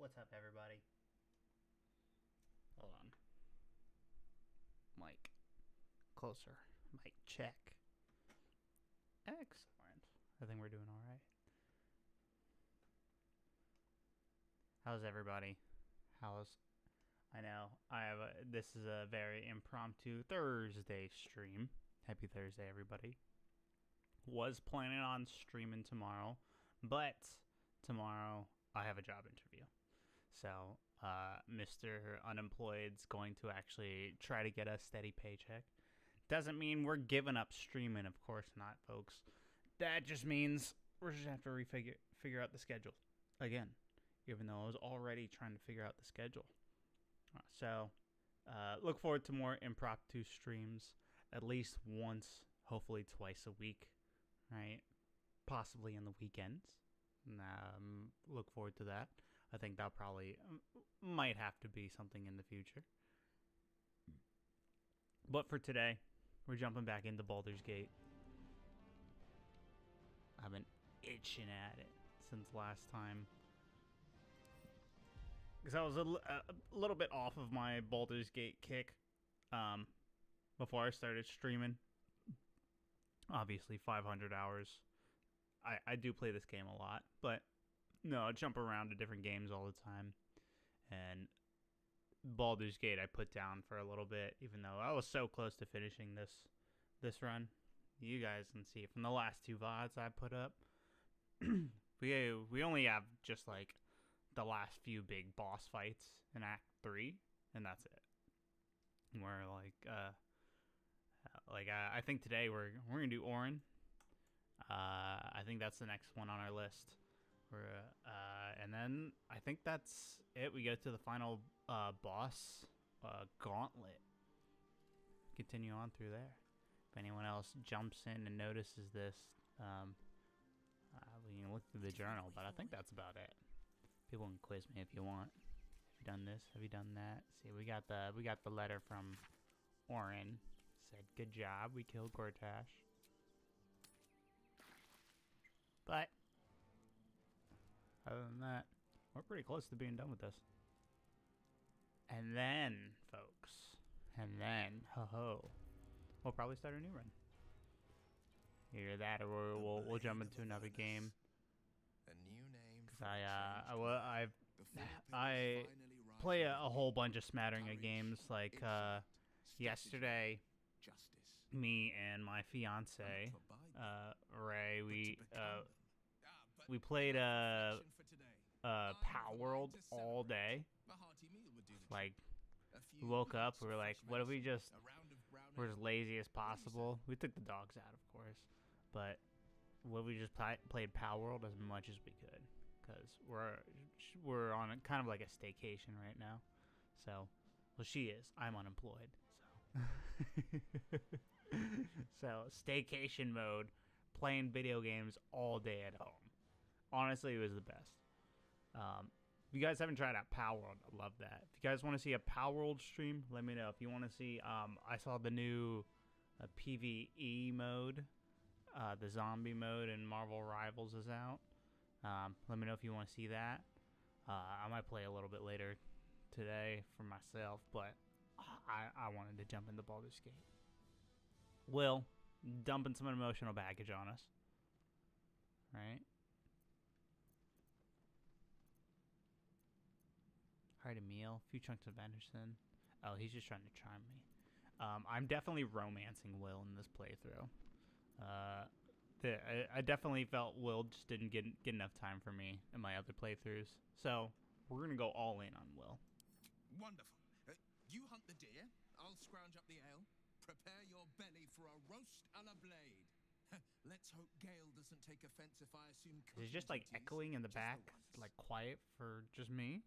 What's up, everybody? Hold on. Mic. Closer. Mic check. Excellent. I think we're doing alright. How's everybody? I know, this is a very impromptu Thursday stream. Happy Thursday, everybody. Was planning on streaming tomorrow, but tomorrow I have a job interview. So, Mr. Unemployed's going to actually try to get a steady paycheck. Doesn't mean we're giving up streaming, of course not, folks. That just means we're just have to figure out the schedule again, even though I was already trying to figure out the schedule. So, look forward to more impromptu streams, at least once, hopefully twice a week, right? Possibly in the weekends. Look forward to that. I think that probably might have to be something in the future. But for today, we're jumping back into Baldur's Gate. I've been itching at it since last time. Because I was a little bit off of my Baldur's Gate kick before I started streaming. Obviously, 500 hours. I do play this game a lot, but no, I jump around to different games all the time. And Baldur's Gate I put down for a little bit, even though I was so close to finishing this run. You guys can see from the last two VODs I put up. we only have just like the last few big boss fights in Act 3, and that's it. We're I think today we're gonna do Orin. I think that's the next one on our list. And then I think that's it. We go to the final boss, Gauntlet. Continue on through there. If anyone else jumps in and notices this, we can look through the journal, but I think that's about it. People can quiz me if you want. Have you done this? Have you done that? See, we got the letter from Orin. Said, good job, we killed Gortash. But other than that, we're pretty close to being done with this. And then, folks, ho-ho, we'll probably start a new run. Either that, or we'll jump into another game. A new name. Cause I play a whole bunch of smattering of games. Like yesterday, me and my fiance, Ray, we played Power World all day. Like, we woke up, we were like, what if we're just lazy as possible? We took the dogs out, of course, but what if we just played Power World as much as we could? Because we're on kind of like a staycation right now. So, well, she is. I'm unemployed. So, so staycation mode, playing video games all day at home. Honestly, it was the best. If you guys haven't tried out Power World, I love that. If you guys want to see a Power World stream, let me know. If you want to see, I saw the new PvE mode, the zombie mode in Marvel Rivals is out. Let me know if you want to see that. I might play a little bit later today for myself, but I wanted to jump into Baldur's Gate. Will, dumping some emotional baggage on us. Right? Hearty meal, a few chunks of venison. Oh, he's just trying to charm me. I'm definitely romancing Will in this playthrough. I definitely felt Will just didn't get enough time for me in my other playthroughs. So, we're going to go all in on Will. Wonderful. You hunt the deer, I'll scrounge up the ale. Prepare your belly for a roast a la blade. Let's hope Gale doesn't take offense if I assume... He's just like echoing in the back, like quiet for just me.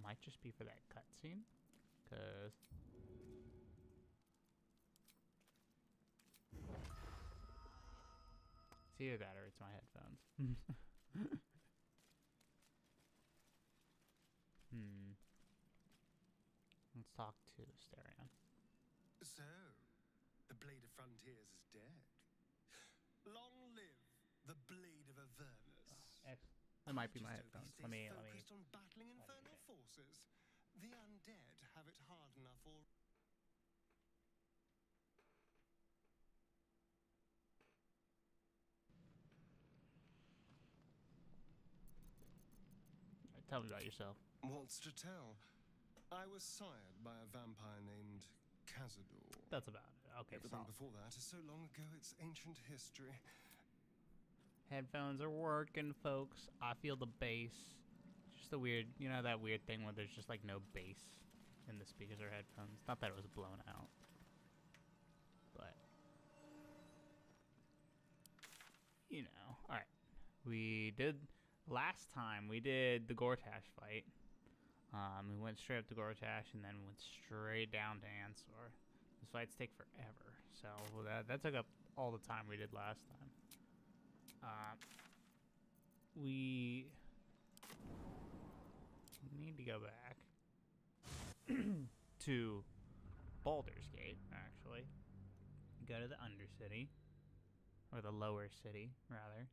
Might just be for that cutscene, cause it's either that or it's my headphones. Let's talk to Sterion. So, The Blade of Frontiers is dead. Long live the Blade of Avernus. That might be my Just headphones. hope he Let me. stays focused on battling infernal forces. The undead have it hard enough already. Tell me about yourself. What's to tell? I was sired by a vampire named Cazador. That's about it. Okay, Everything so before that is so long ago, it's ancient history. headphones are working, folks. I feel the bass. Just a weird, you know, that weird thing where there's just like no bass in the speakers or headphones. Not that it was blown out, but you know. All right, we did last time. We did the Gortash fight. We went straight up to Gortash and then went straight down to Ansor. These fights take forever, so that took up all the time we did last time. We need to go back to Baldur's Gate, actually. Go to the Undercity, or the Lower City, rather.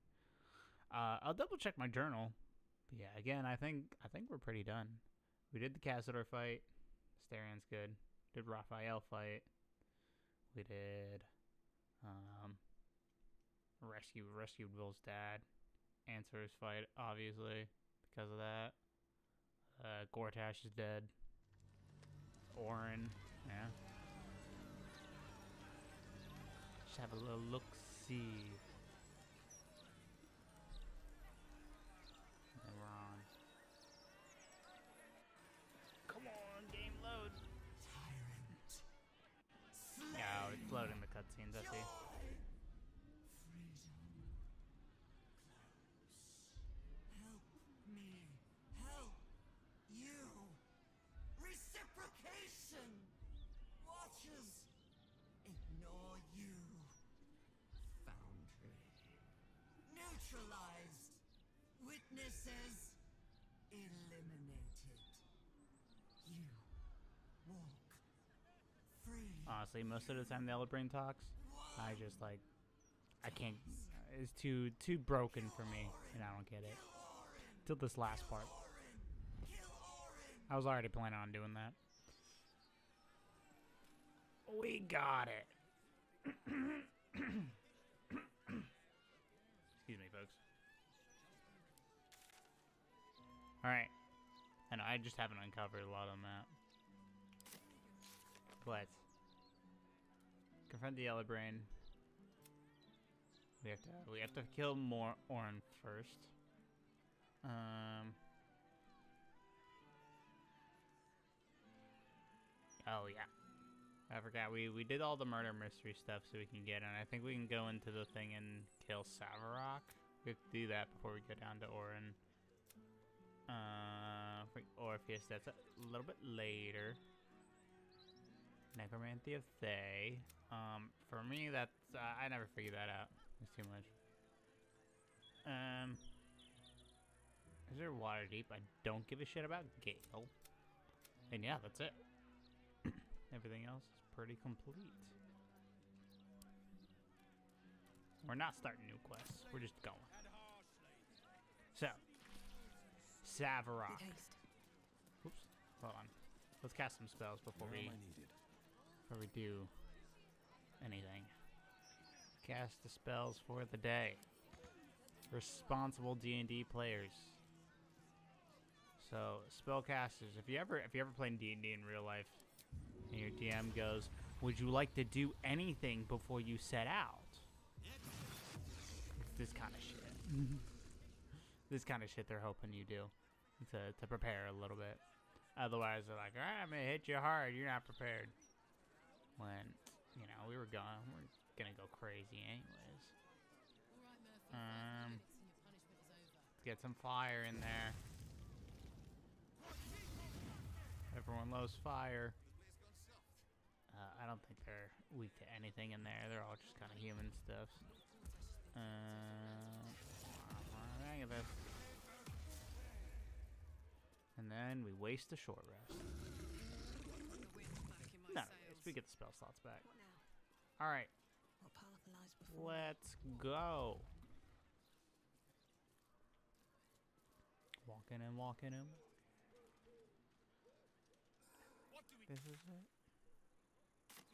I'll double check my journal. But yeah, again, I think we're pretty done. We did the Cazador fight. Starian's good. Did Raphael fight. We did rescued Will's dad. Ansor's fight, obviously, because of that. Gortash is dead. Orin, yeah. Just have a little look-see. And we're on. Come on, game load. Yeah, it's loading the cutscenes, I see. Witnesses eliminated. You walk free. Honestly, most of the time the Elder Brain talks, I just like, I can't. It's too broken for me, and I don't get it. Till this last part. I was already planning on doing that. We got it. Excuse me, folks. Alright. And I just haven't uncovered a lot on that. But confront the Yellow Brain. We have to kill more Orin first. Oh yeah. I forgot we did all the murder mystery stuff so we can get in. I think we can go into the thing and kill Savarok. We have to do that before we go down to Orin. Orpheus, that's a little bit later. Necromancy of Thay. For me, that's I never figured that out. It's too much. Is there Waterdeep? I don't give a shit about Gale. And yeah, that's it. Everything else is pretty complete. We're not starting new quests. We're just going. So, Savarok. Oops. Hold on. Let's cast some spells before we do anything. Cast the spells for the day. Responsible D&D players. So, spellcasters. If you ever played D&D in real life, and your DM goes, "Would you like to do anything before you set out?" It's this kind of shit. This kind of shit they're hoping you do to prepare a little bit. Otherwise, they're like, "All right, I'm gonna hit you hard. You're not prepared." When, you know, we're gonna go crazy anyways. Let's get some fire in there. Everyone loves fire. I don't think they're weak to anything in there. They're all just kind of human stuff. Hang of this. And then we waste a short rest. No, we get the spell slots back. Alright, What path lies before? let's go. Walking in, walking in. What do we This is it.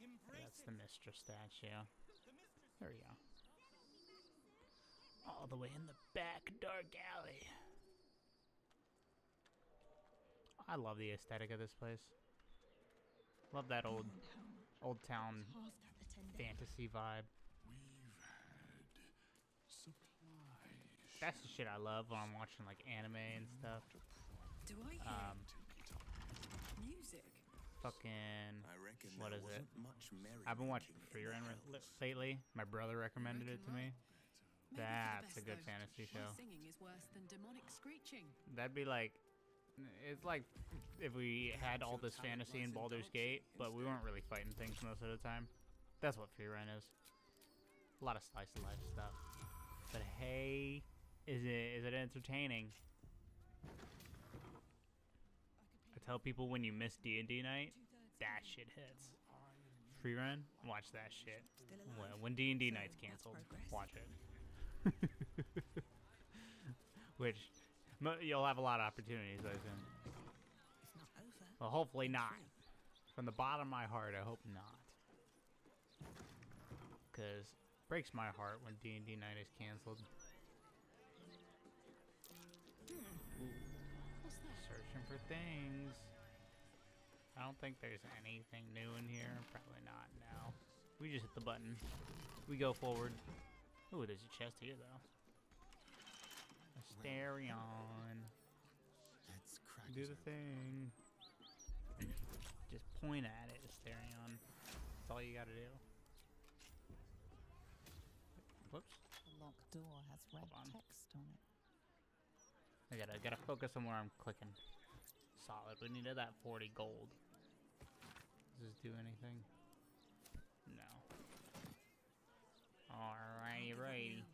embrace That's it? the mistress statue. The mistress. There we go. All the way in the back dark alley. I love the aesthetic of this place. Love that old town Half that attendant. fantasy vibe. We've had supplies. That's the shit I love when I'm watching like anime and stuff. Do I hear music? Fucking I reckon What there is it? wasn't much merry I've been watching making in Free the Run house. lately. My brother recommended it to me. Maybe for the That's best, a good though. fantasy My show. singing is worse than demonic screeching. That'd be like, it's like if we had all this fantasy in Baldur's Gate, but we weren't really fighting things most of the time. That's what Free Run is. A lot of slice of life stuff. But hey, is it entertaining? I tell people when you miss D&D night, that shit hits. Free Run, watch that shit. Still alive. When D&D So, night's that's canceled, progress. watch it. Which you'll have a lot of opportunities, I assume. It's not over. Well, hopefully It's not. free. From the bottom of my heart, I hope not. Because it breaks my heart when D&D night is canceled. What's that? Searching for things. I don't think there's anything new in here. Probably not now. We just hit the button. We go forward. Ooh, there's a chest here, though. Asterion. Let's crack Do it the open. thing. Just point at it, Asterion. That's all you gotta do. Whoops. The locked door has red Hold on. text on it. I gotta focus on where I'm clicking. Solid. We needed that 40 gold. Does this do anything? No. Alrighty, Can't give up righty. now.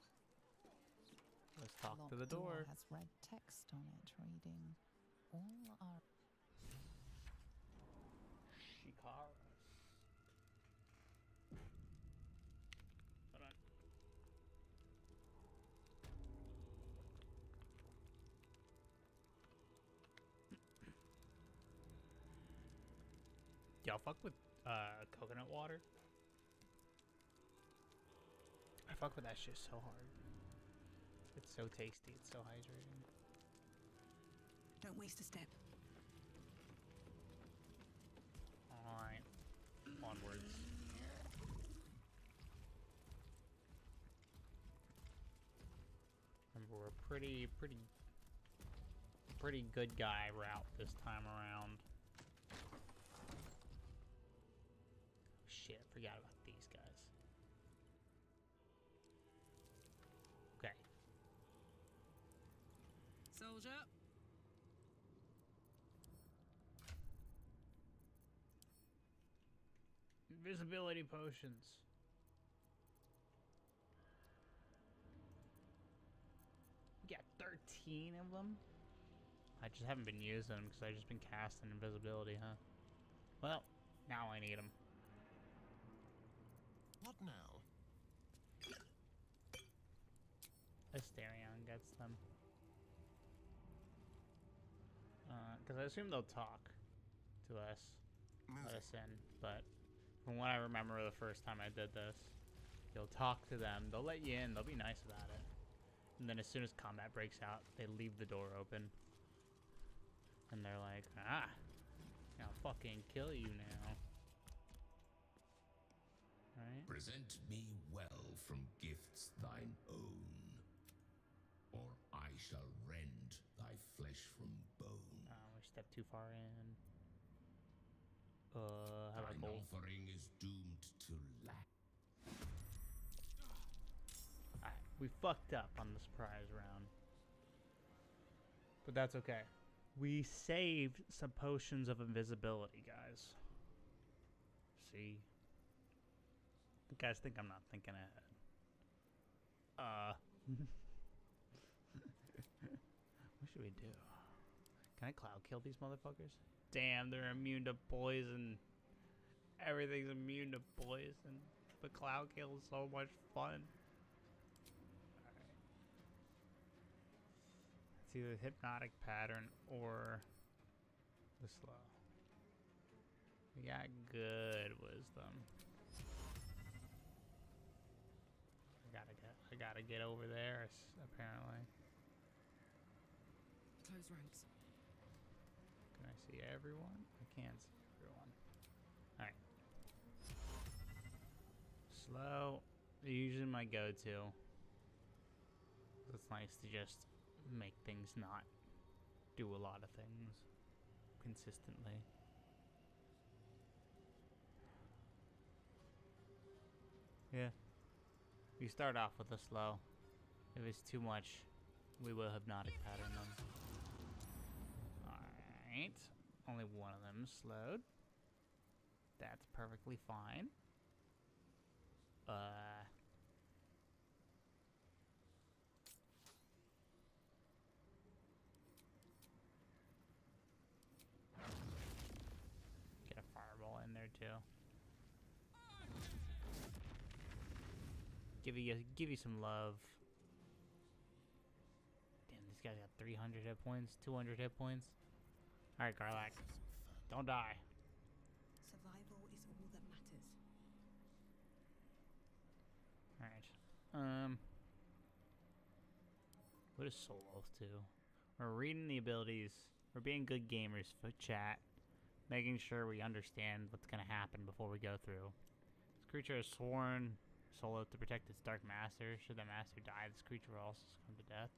Let's talk Locked to the door. has red text on it reading, all are Shikara. Hold on. Y'all fuck with coconut water? I fuck with that shit so hard. It's so tasty, it's so hydrating. Don't waste a step. Alright. Onwards. Remember, we're pretty good guy route this time around. Shit, I forgot about these guys. Okay. Soldier. Invisibility potions. We got 13 of them. I just haven't been using them because I've just been casting invisibility, huh? Well, now I need them. What now? Asterion gets them. Because I assume they'll talk to us, let us in. But from what I remember the first time I did this, you'll talk to them, they'll let you in, they'll be nice about it. And then as soon as combat breaks out, they leave the door open. And they're like, ah, I'll fucking kill you now. Right? Present me well from gifts thine own, or I shall rend thy flesh from bone. We stepped too far in. How about Thine gold? offering is doomed to lack. Alright, we fucked up on the surprise round. But that's okay. We saved some potions of invisibility, guys. See? You guys think I'm not thinking ahead. What should we do? Can I cloud kill these motherfuckers? Damn, they're immune to poison. Everything's immune to poison. But Cloud Kill is so much fun. Alright. It's either the hypnotic pattern or the slow. We got good wisdom. I gotta get over there, apparently. Close ranks. Can I see everyone? I can't see everyone. Alright. Slow. Usually my go-to. It's nice to just make things not do a lot of things consistently. Yeah. We start off with a slow. If it's too much, we will hypnotic pattern them. Alright. Only one of them slowed. That's perfectly fine. Get a fireball in there too. Give you some love. Damn, this guy's got 300 hit points, 200 hit points. All right, Garlac, don't die. Survival is all that matters. All right. What is Soul Oath to? We're reading the abilities. We're being good gamers for chat, making sure we understand what's gonna happen before we go through. This creature has sworn Soul Oath to protect its Dark Master. Should the Master die, this creature will also succumb to death.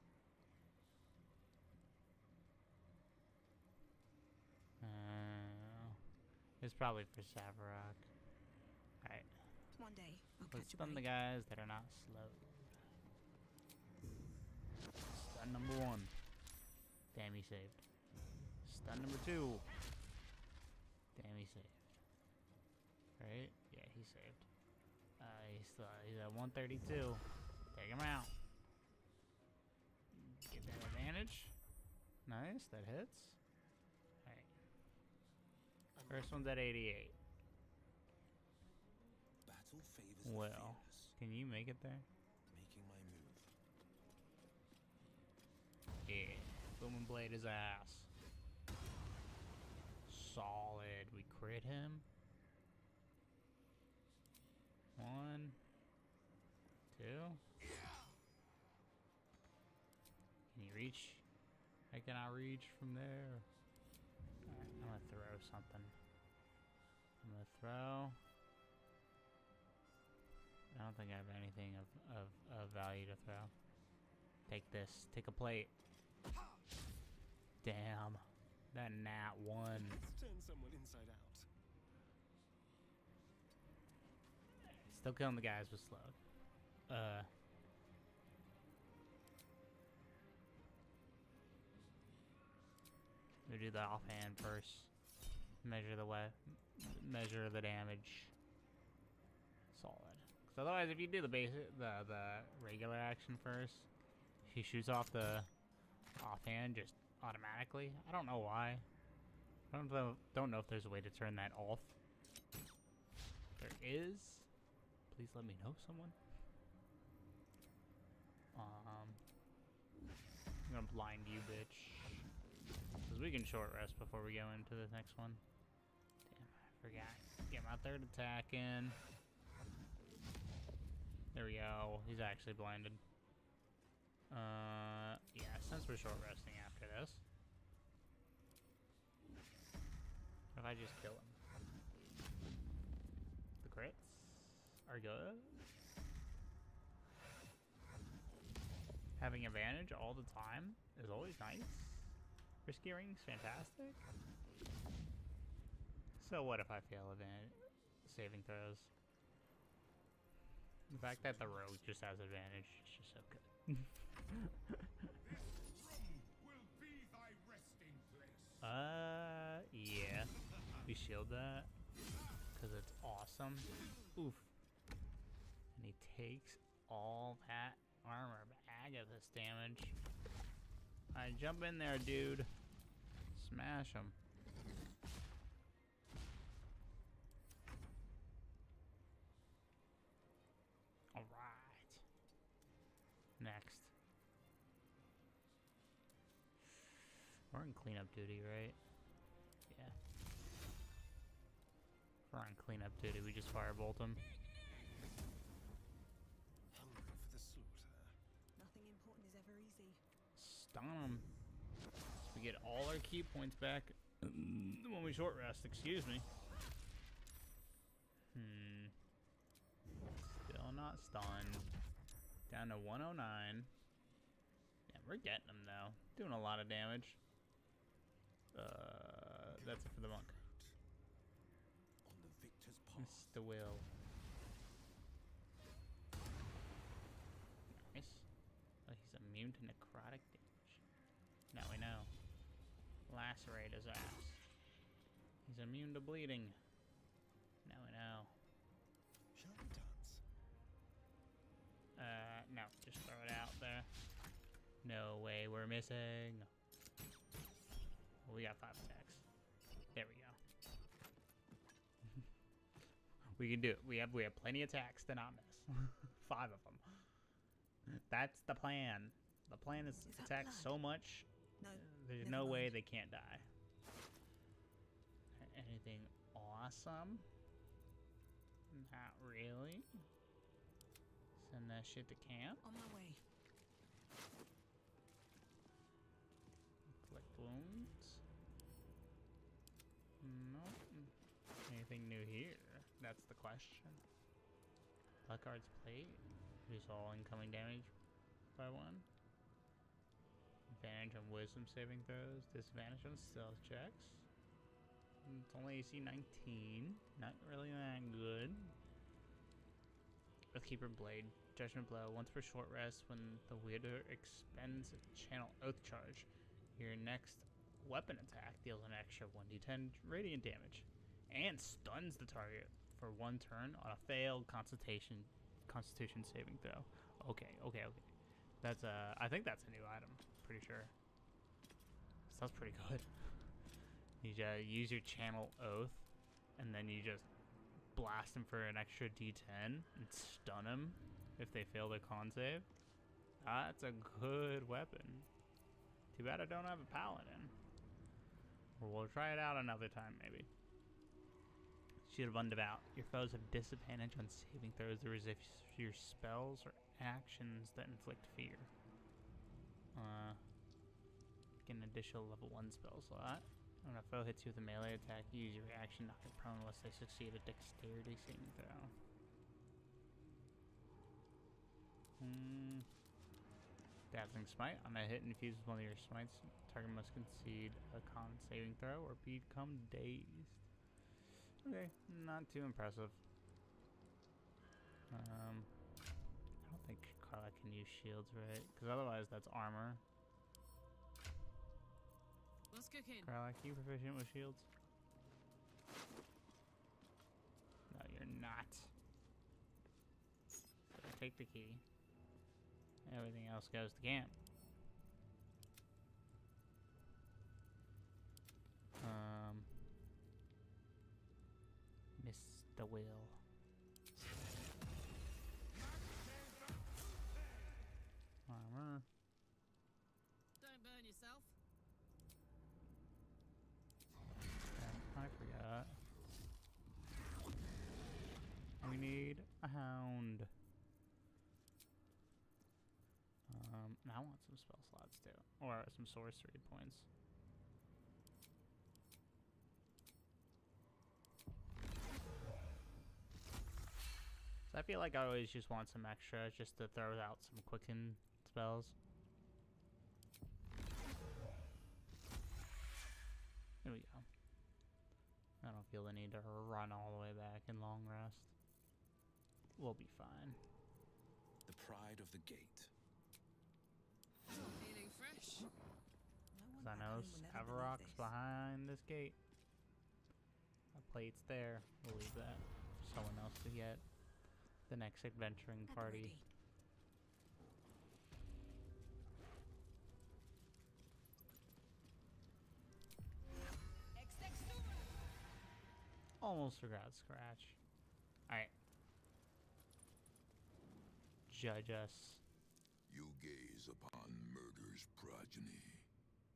It's probably for Savarok. Alright. One day, I'll Let's catch a stun the break. guys that are not slow. Stun number 1. Damn, he saved. Stun number 2. Damn, he saved. Right? Yeah, he saved. He's at 132. Take him out. Get that advantage. Nice, that hits. Alright. First one's at 88. Battle favors the Well, fearless. can you make it there? Making my move. Yeah. Booming Blade his ass. Solid. We crit him. 1, 2. Can you reach? I cannot reach from there. Alright, I'm gonna throw something. I'm gonna throw. I don't think I have anything of value to throw. Take this. Take a plate. Damn. That nat 1. Let's turn someone inside out. Still killing the guys with slow. We do the offhand first. Measure the damage. Solid. Because otherwise, if you do the regular action first, he shoots off the offhand just automatically. I don't know why. I don't know if there's a way to turn that off. There is. Please let me know, someone. I'm gonna blind you, bitch. Because we can short rest before we go into the next one. Damn, I forgot. Get my third attack in. There we go. He's actually blinded. Yeah, since we're short resting after this. What if I just kill him? The crits are good. Having advantage all the time is always nice. Risky ring's fantastic. So what if I fail saving throws? The fact that the rogue just has advantage is just so good. Will be thy resting place. Yeah. We shield that. Because it's awesome. Oof. And he takes all that armor bag of this damage. Alright, jump in there, dude. Smash him. We're in cleanup duty, right? Yeah. If we're on cleanup duty, we just firebolt them. Hungry for the slaughter. Nothing important is ever easy. Stun them. So we get all our key points back when we short rest, excuse me. Still not stunned. Down to 109. Yeah, we're getting them though. Doing a lot of damage. That's it for the monk. On the victor's path. Mr. Will. Nice. Oh, he's immune to necrotic damage. Now we know. Lacerate his ass. He's immune to bleeding. Now we know. Shall we dance? No, just throw it out there. No way, we're missing. We got 5 attacks. There we go. We can do it. We have plenty of attacks to not miss. 5 of them. That's the plan. The plan is Is that attack blood? so much. No. There's never no way mind. they can't die. Anything awesome? Not really. Send that shit to camp. On my way. Collect wounds. Nope. Anything new here? That's the question. Blackguard's plate. Reduce all incoming damage by 1. Advantage on wisdom saving throws. Disadvantage on stealth checks. It's only AC 19. Not really that good. Oathkeeper Blade. Judgment Blow. Once per short rest, when the wielder expends a channel oath charge, your next weapon attack deals an extra 1d10 radiant damage and stuns the target for 1 turn on a failed constitution saving throw. Okay. That's I think that's a new item. Pretty sure. Sounds pretty good. You just use your channel oath, and then you just blast them for an extra d10 and stun them if they fail their con save. That's a good weapon. Too bad I don't have a paladin. Or we'll try it out another time, maybe. Shield of Undevout. Your foes have disadvantage on saving throws that resist your spells or actions that inflict fear. Get an additional level 1 spell slot. When a foe hits you with a melee attack, you use your reaction, knock it prone unless they succeed a dexterity saving throw. Dazzling Smite. On a hit infused with one of your smites, target must concede a con saving throw or become dazed. Okay, not too impressive. I don't think Carla can use shields, right? Because otherwise that's armor. What's cooking? Carla, are you proficient with shields? No, you're not. So take the key. Everything else goes to camp. Mr. Will. Armor. Don't burn yourself. I forgot. We need a hound. And I want some spell slots too. Or some sorcery points. So I feel like I always just want some extra just to throw out some quicken spells. There we go. I don't feel the need to run all the way back in long rest. We'll be fine. The pride of the gate. Feeling fresh? Cause I know Stavarok's behind this gate. A plate's there. We'll leave that for someone else to get. The next adventuring party. Almost forgot Scratch. Alright. Judge us. You gaze upon murder's progeny,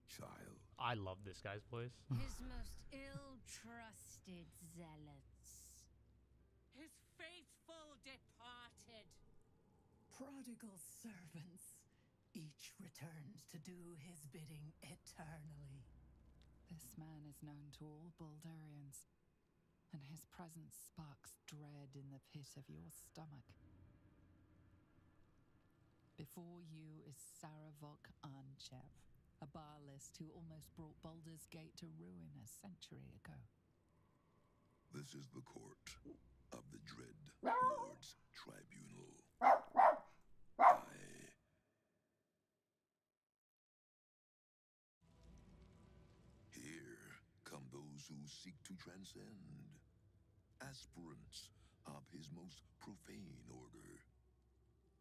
child. I love this guy's voice. His most ill-trusted zealots. His faithful departed. Prodigal servants. Each returns to do his bidding eternally. This man is known to all Baldurians, and his presence sparks dread in the pit of your stomach. Before you is Saravok Arnchev, a Baalist who almost brought Baldur's Gate to ruin a century ago. This is the court of the Dread Lord's Tribunal. Here come those who seek to transcend, aspirants of his most profane order,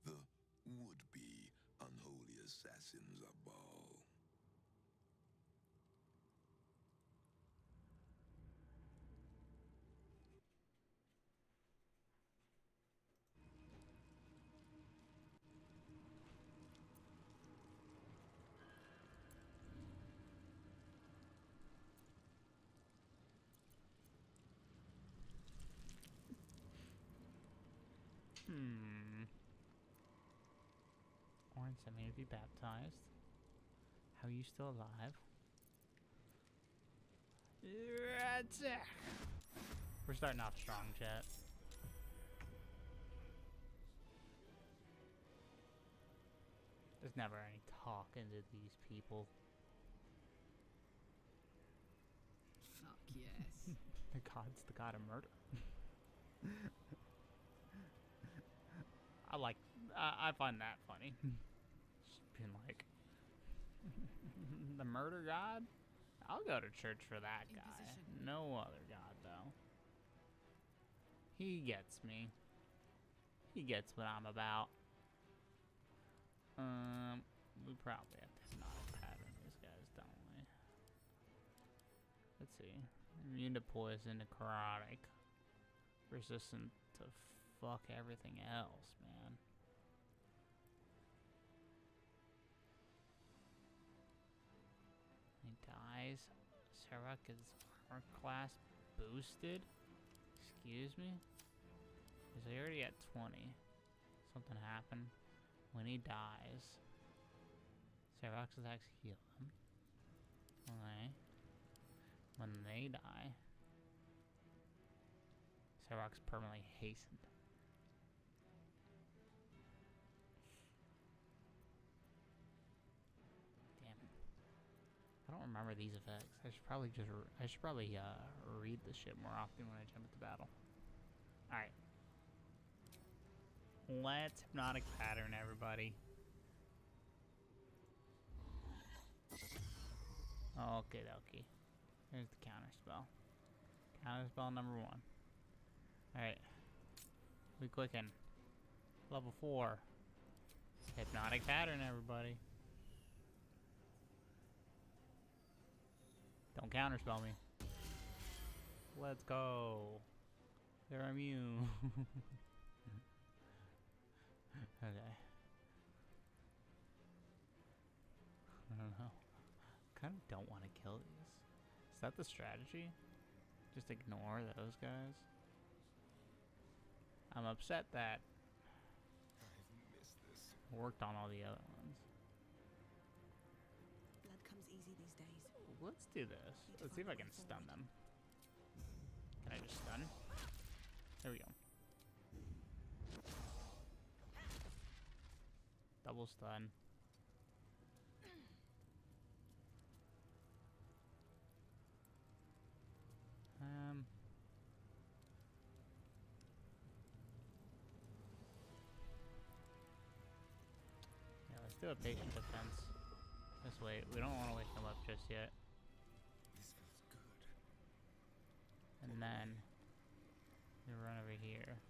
the would-be unholy assassins of Baal. Orin sent me to be baptized. How are you still alive? We're starting off strong, chat. There's never any talking to these people. Fuck yes. The god's the god of murder. I find that funny. Just being like, the murder god? I'll go to church for that guy. No other god, though. He gets me. He gets what I'm about. We probably have to hypnotic pattern these guys, don't we? Let's see. Immune to poison, necrotic. Resistant to fuck everything else, man. He dies. Sarek is armor class boosted? Excuse me? Is he already at 20? Something happened when he dies. Sarok's attacks heal them. Okay. When they die, Sarok's permanently hastened. Damn. I don't remember these effects. I should probably read this shit more often when I jump into battle. Alright. Let's hypnotic pattern everybody. Okay, dokie. Here's the counter spell. Counter spell number 1. Alright. We quicken. Level 4. Hypnotic pattern, everybody. Don't counterspell me. Let's go. They're immune. Okay. I don't know. Kind of don't want to kill these. Is that the strategy? Just ignore those guys? I'm upset that I worked on all the other ones. Blood comes easy these days. Let's do this. Let's see if I can stun them. Can I just stun? There we go. Double stun. Yeah, let's do a patient defense. Just wait. We don't want to wake them up just yet. This feels good. And then we run over here.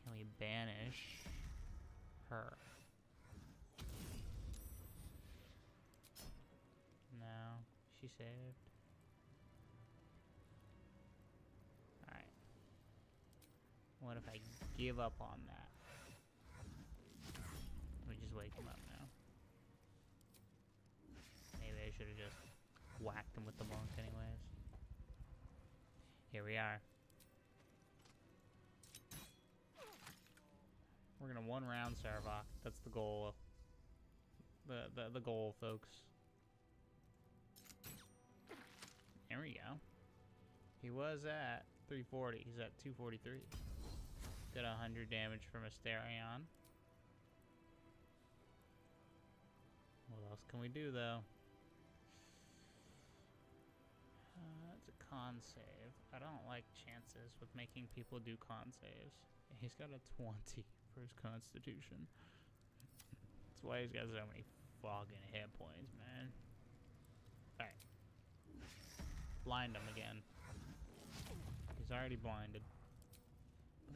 Can we banish her? No, she saved. Alright. What if I give up on that? We just wake him up now. should have just whacked him with the monk anyways. Here we are. We're gonna one round Saravok. That's the goal. The goal, folks. There we go. He was at 340. He's at 243. Did 100 damage from Asterion. What else can we do, though? It's a con save. I don't like chances with making people do con saves. He's got a 20 for his constitution. That's why he's got so many fucking hit points, man. Alright. Blind him again. He's already blinded.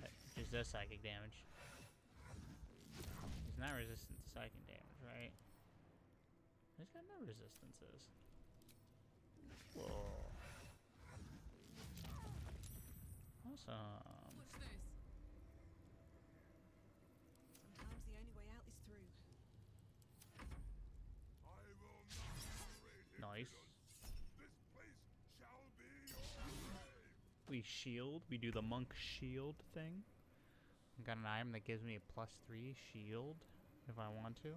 But just does psychic damage. He's not resistant to psychic damage, right? He's got no resistances. Whoa. Awesome. Watch this. Sometimes the only way out is through. I will not tolerate Nice. This place shall be your grave. We shield. We do the monk shield thing. I got an item that gives me a +3 shield if I want to.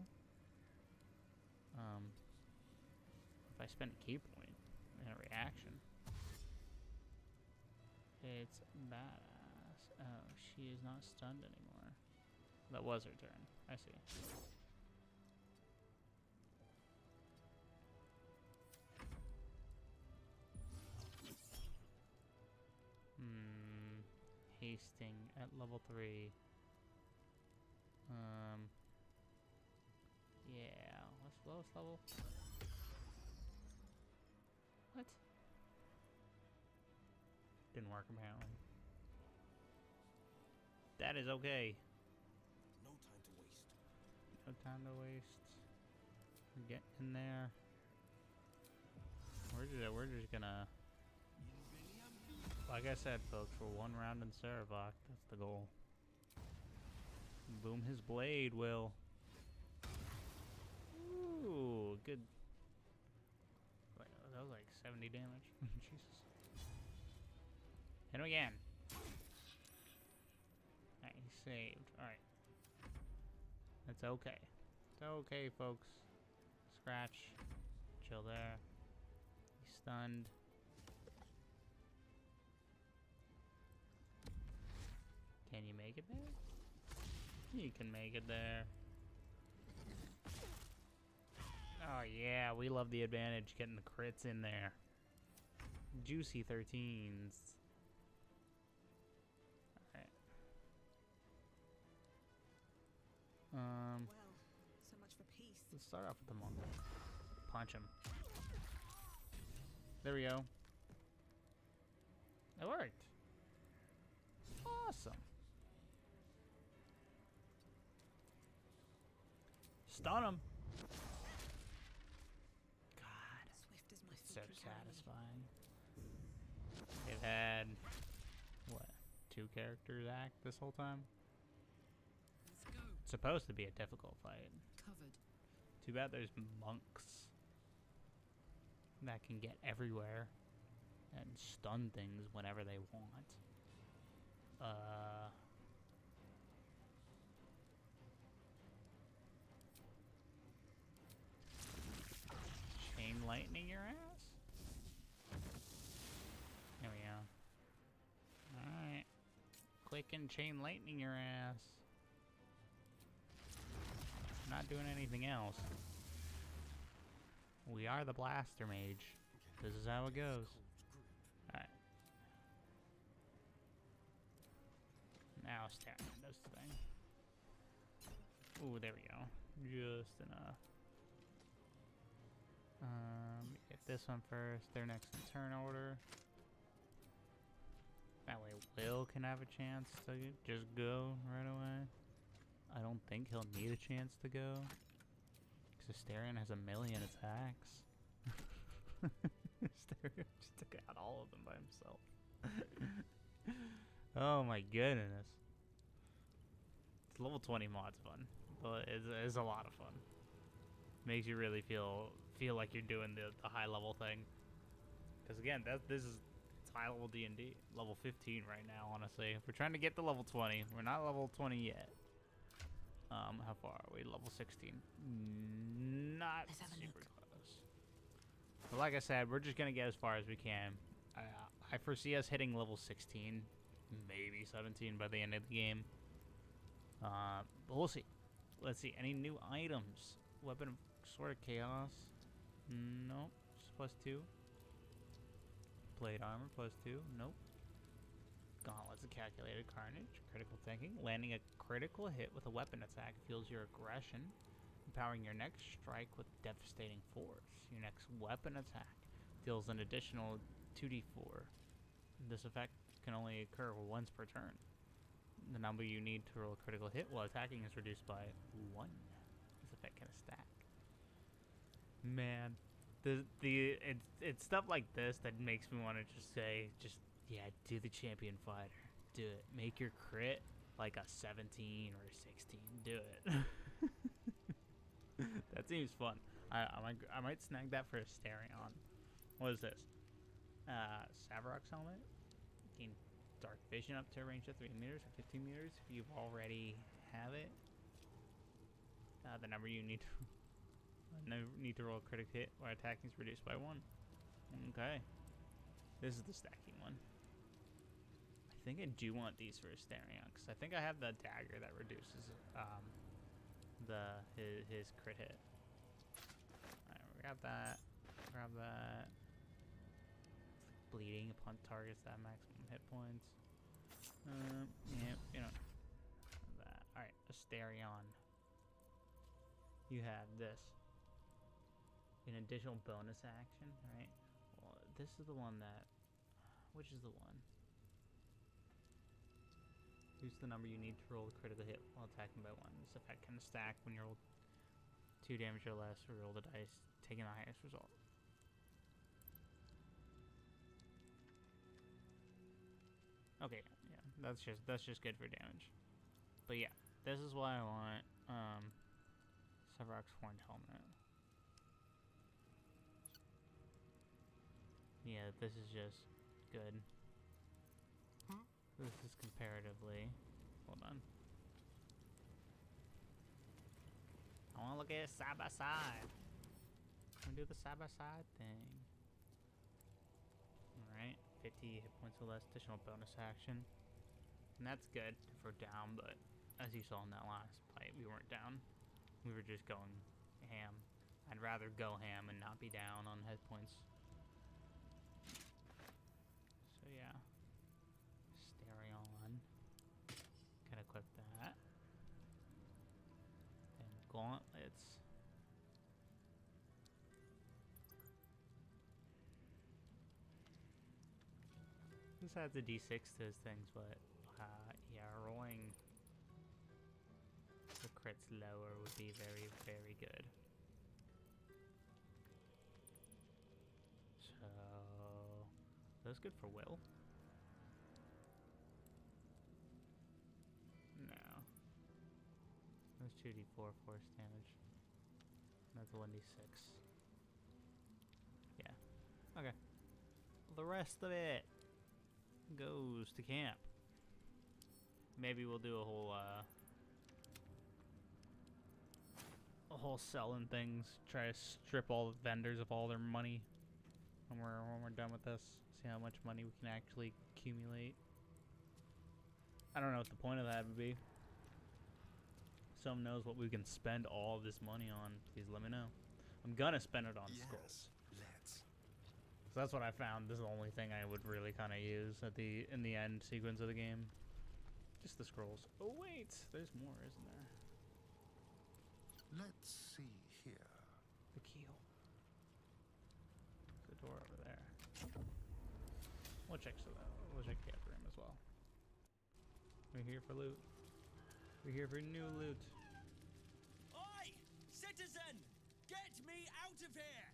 If I spend a key point in a reaction. It's badass. Oh, she is not stunned anymore. That was her turn. I see. Hasting at level 3. Yeah. What's the lowest level? What? Didn't work apparently. That is okay. No time to waste. No time to waste. Get in there. We're just gonna. Like I said, folks, we're one round in Saravok. That's the goal. Boom his blade, Will. Ooh, good. Wait, that was like 70 damage. Jesus. Hit him again. Alright, he saved. Alright. That's okay. It's okay, folks. Scratch. Chill there. He's stunned. Can you make it there? You can make it there. Oh yeah, we love the advantage getting the crits in there. Juicy 13s. Alright. Well, so much for peace. Let's start off with the monk. Punch him. There we go. It worked. Awesome. Stun him. God, Swift as my it's feet so can carry me. satisfying. They've had, what, 2 characters act this whole time? Let's go. It's supposed to be a difficult fight. Covered. Too bad there's monks that can get everywhere and stun things whenever they want. Chain lightning your ass? There we go. Alright. Click and chain lightning your ass. Not doing anything else. We are the blaster mage. This is how it goes. Alright. Now Asterion does the thing. Ooh, there we go. Just enough. Get this one first. They're next in turn order. That way Will can have a chance to just go right away. I don't think he'll need a chance to go. Because Asterion has 1,000,000 attacks. Asterion just took out all of them by himself. Oh my goodness. It's level 20 mod's fun. But it's a lot of fun. Makes you really feel feel like you're doing the high level thing. Because again, this is it's high level D&D, level 15 right now. Honestly, if we're trying to get to level 20, we're not level 20 yet. How far are we? Level 16. Not super close. But like I said, we're just gonna get as far as we can. I foresee us hitting level 16, maybe 17 by the end of the game. But we'll see. Let's see. Any new items? Weapon of Sword of Chaos. Nope. Just +2. Plate armor +2. Nope. Gauntlets of Calculated Carnage. Critical thinking. Landing a critical hit with a weapon attack fuels your aggression, empowering your next strike with devastating force. Your next weapon attack deals an additional 2d4. This effect can only occur once per turn. The number you need to roll a critical hit while attacking is reduced by 1. This effect can stack. Man, it's stuff like this that makes me want to just say, yeah, do the champion fighter. Do it. Make your crit like a 17 or a 16. Do it. That seems fun. I might snag that for a Asterion. What is this? Savarok's helmet. Gain dark vision up to a range of 3 meters or 15 meters if you already have it. The number you need to roll a critical hit while attacking is reduced by 1. Okay. This is the stacking one. I think I do want these for Asterion because I think I have the dagger that reduces his crit hit. Alright, we got that. Grab that. Bleeding upon targets that maximum hit points. Yeah, you know. That. Alright, Asterion. You have this. An additional bonus action, right? Well, this is the one that... Which is the one? Use the number you need to roll the critical hit while attacking by 1. This effect can stack when you roll 2 damage or less, or roll the dice, taking the highest result. Okay, yeah, that's just good for damage. But yeah, this is why I want Savarok's horned helmet. Yeah, this is just good. This is comparatively. Hold on. I want to look at it side by side. I'm gonna do the side by side thing. Alright, 50 hit points or less, additional bonus action. And that's good if we're down, but as you saw in that last fight, we weren't down. We were just going ham. I'd rather go ham and not be down on hit points. So yeah. Asterion. Can equip that. And gauntlets. This adds a d6 to his things, but yeah, rolling the crits lower would be very, very good. So that's good for Will. No. That's 2d4 force damage. That's 1d6. Yeah. Okay. The rest of it goes to camp. Maybe we'll do a whole selling things. Try to strip all the vendors of all their money when we're done with this. See how much money we can actually accumulate. I don't know what the point of that would be. Someone knows what we can spend all of this money on. Please let me know. I'm gonna spend it on scrolls. Let's. So that's what I found. This is the only thing I would really kind of use at in the end sequence of the game. Just the scrolls. Oh wait, there's more, isn't there? Let's see here. The keyhole. The door over there. We'll check the other room as well. We're here for loot. We're here for new loot. Oi! Citizen! Get me out of here!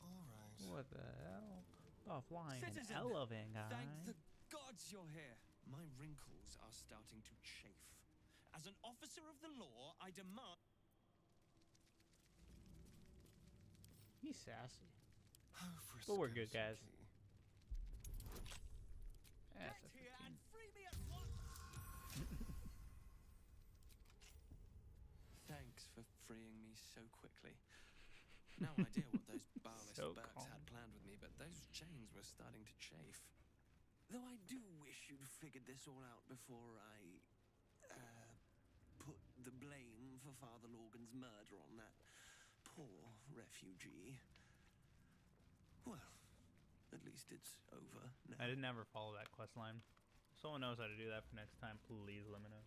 All right. What the hell? Offline and Citizen, elevating, guy. Thank the gods you're here. My wrinkles are starting to chafe. As an officer of the law, I demand... He's sassy. Oh, for a But we're good, skeleton guys. key. That's Get a here 15. and free me at once! Thanks for freeing me so quickly. No idea what those barless So Burks calm. had planned with me, but those chains were starting to chafe. Though I do wish you'd figured this all out before I put the blame for Father Lorgan's murder on that poor refugee. Well, at least it's over now. I did never follow that quest line. If someone knows how to do that for next time, please let me know.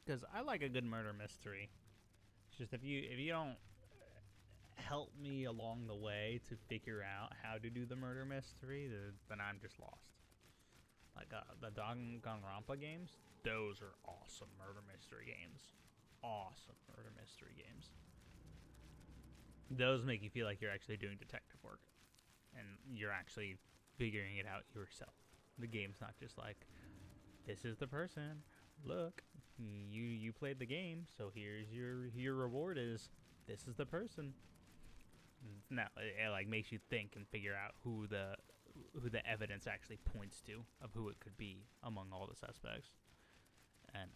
Because I like a good murder mystery. It's just if you don't help me along the way to figure out how to do the murder mystery, then I'm just lost. Like the Danganronpa games, those are awesome murder mystery games. Awesome murder mystery games. Those make you feel like you're actually doing detective work, and you're actually figuring it out yourself. The game's not just like, this is the person. Look, you played the game, so here's your reward is this is the person. No, it like makes you think and figure out who the evidence actually points to of who it could be among all the suspects. And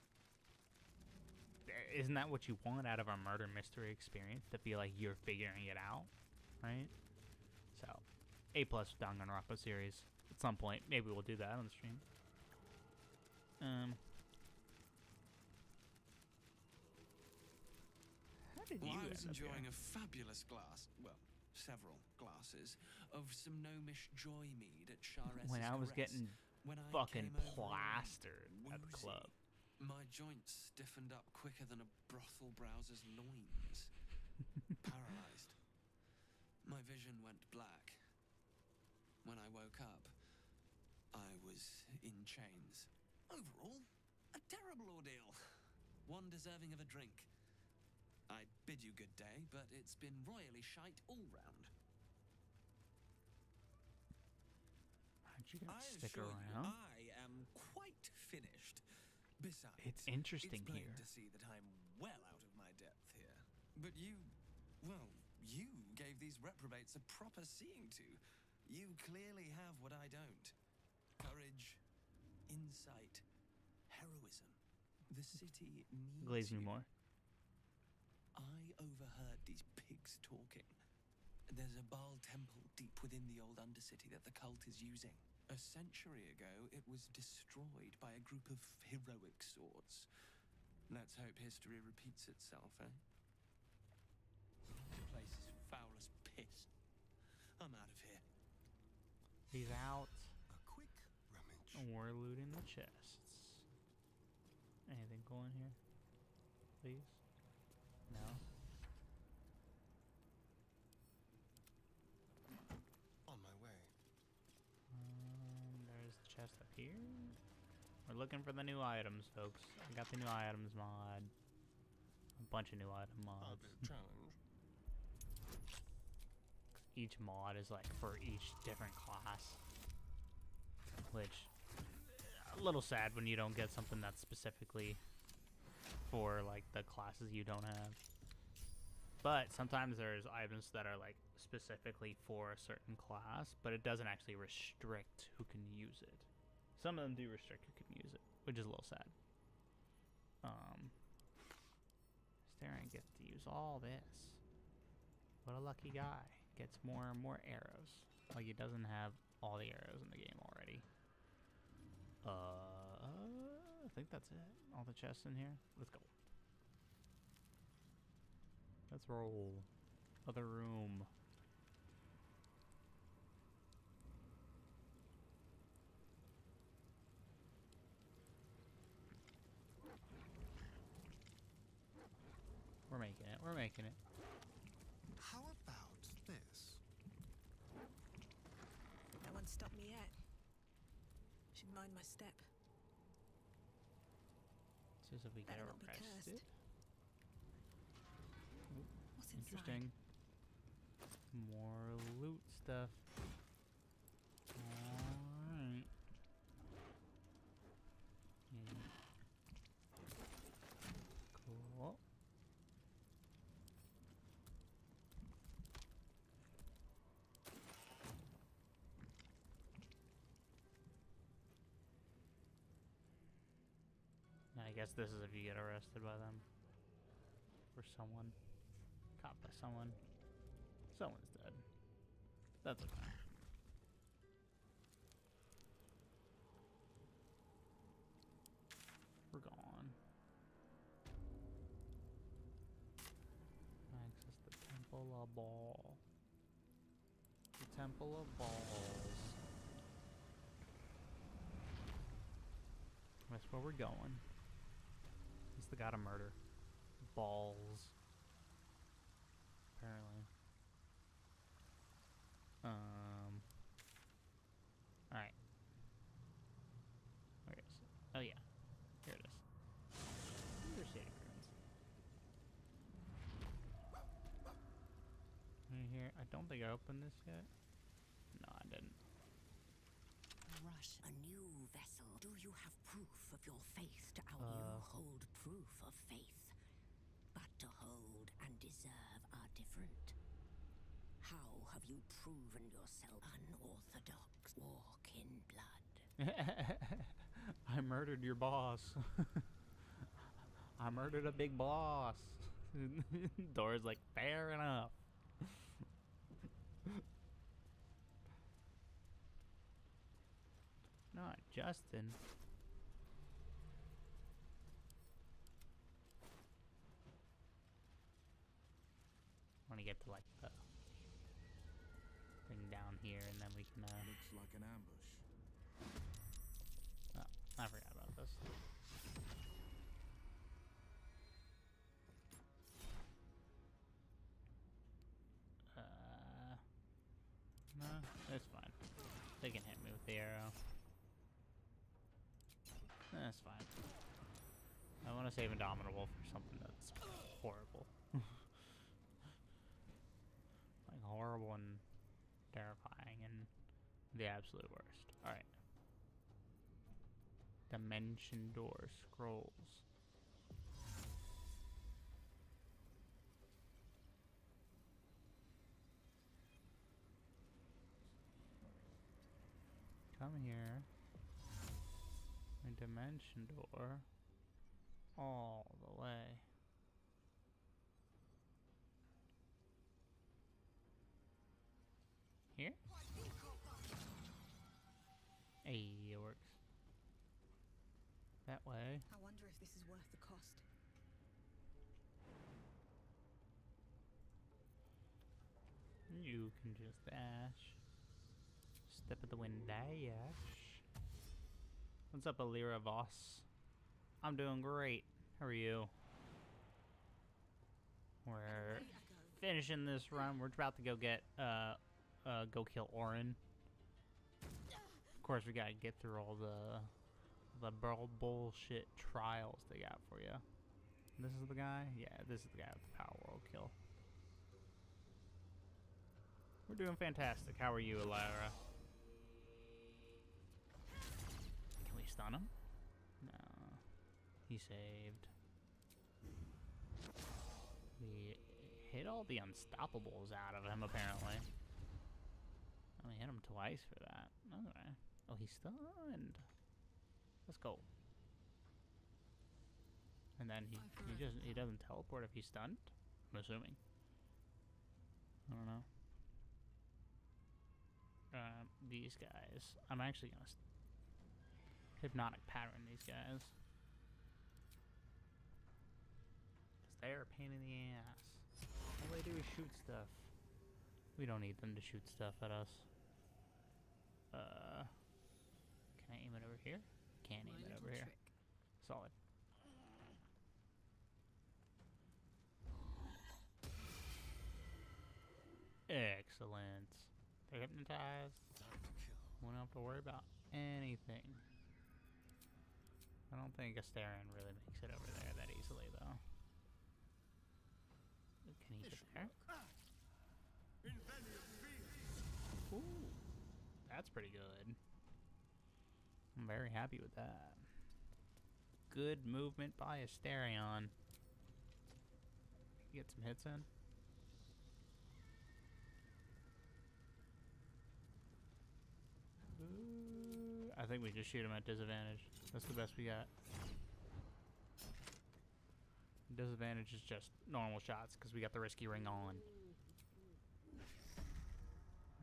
isn't that what you want out of a murder mystery experience? To feel like you're figuring it out, right? So, A+ Danganronpa series. At some point, maybe we'll do that on the stream. How did you Well, I end was up enjoying here? a fabulous glass, well, several glasses, of some gnomish joy mead at Charessa's When I was Caress getting when I fucking came over all plastered at the woozy. club. My joints stiffened up quicker than a brothel browser's loins. Paralyzed. My vision went black. When I woke up, I was in chains. Overall, a terrible ordeal. One deserving of a drink. I'd bid you good day, but it's been royally shite all round. Aren't you gonna I stick assure around? you, I am quite finished. Besides, It's interesting it's plain here. to see that I'm well out of my depth here. But you gave these reprobates a proper seeing to. You clearly have what I don't. Courage, insight, heroism. The city needs Glaze me you. more. I overheard these pigs talking. There's a Baal temple deep within the old Undercity that the cult is using. A century ago, it was destroyed by a group of heroic sorts. Let's hope history repeats itself, eh? The place is foul as piss. I'm out of here. He's out. A quick rummage. And we're looting the chests. Anything cool in here? Please? No? On my way. There's the chest up here. We're looking for the new items, folks. I got the new items mod. A bunch of new item A mods. bit challenge. Each mod is like for each different class. Which, a little sad when you don't get something that's specifically for like the classes you don't have. But sometimes there's items that are like specifically for a certain class, but it doesn't actually restrict who can use it. Some of them do restrict who can use it, which is a little sad. Staring gets to use all this. What a lucky guy. Gets more and more arrows. Like he doesn't have all the arrows in the game already. I think that's it. All the chests in here. Let's go. Let's roll. Other room. We're making it. We're making it. How about this? No one stopped me yet. Should mind my step. Says if we get Better not be arrested. cursed. Ooh, What's inside? interesting. More loot stuff. Alright. Yeah. Cool. guess this is if you get arrested by them. Or someone. Caught by someone. Someone's dead. That's okay. We're gone. Access the Temple of Ball. The Temple of Balls. That's where we're going. It's the god of murder. Balls. Apparently. Alright. Where is it? Oh yeah. Here it is. These are shady ruins. Right here. I don't think I opened this yet. No, I didn't. Rush, a new vessel. Do you have proof of your faith to you hold proof of faith? But to hold and deserve are different. How have you proven yourself unorthodox? Walk in blood. I murdered your boss. I murdered a big boss. Dora's like, fair enough. Not Justin. Want to get to like the thing down here, and then we can. Looks like an ambush. Oh, I forgot about this. No, it's fine. They can hit me with the arrow. That's fine. I want to save Indomitable for something that's horrible. Like horrible and terrifying and the absolute worst. Alright. Dimension door scrolls. Come here. A dimension door. All the way. Here? Hey, it works. That way. I wonder if this is worth the cost. You can just dash. Step at the wind dash. What's up, Alira Voss? I'm doing great. How are you? We're finishing this run. We're about to go get go kill Orin. Of course, we gotta get through all the bullshit trials they got for you. This is the guy? Yeah, this is the guy with the Power World kill. We're doing fantastic. How are you, Alira? Can we stun him? No. He saved. We hit all the unstoppables out of him, apparently. Oh, we hit him twice for that. Okay. Oh, he's stunned. Let's go. And then he doesn't teleport if he's stunned? I'm assuming. I don't know. These guys. I'm actually gonna hypnotic pattern these guys. Because they're a pain in the ass. All they do is shoot stuff. We don't need them to shoot stuff at us. Can I aim it over here? Can't aim it over here. Solid. Excellent. They're hypnotized. Won't have to worry about anything. I don't think Astarion really makes it over there that easily, though. Can he get there? Ooh, that's pretty good. I'm very happy with that. Good movement by Astarion. Get some hits in. I think we just shoot him at disadvantage. That's the best we got. Disadvantage is just normal shots because we got the risky ring on.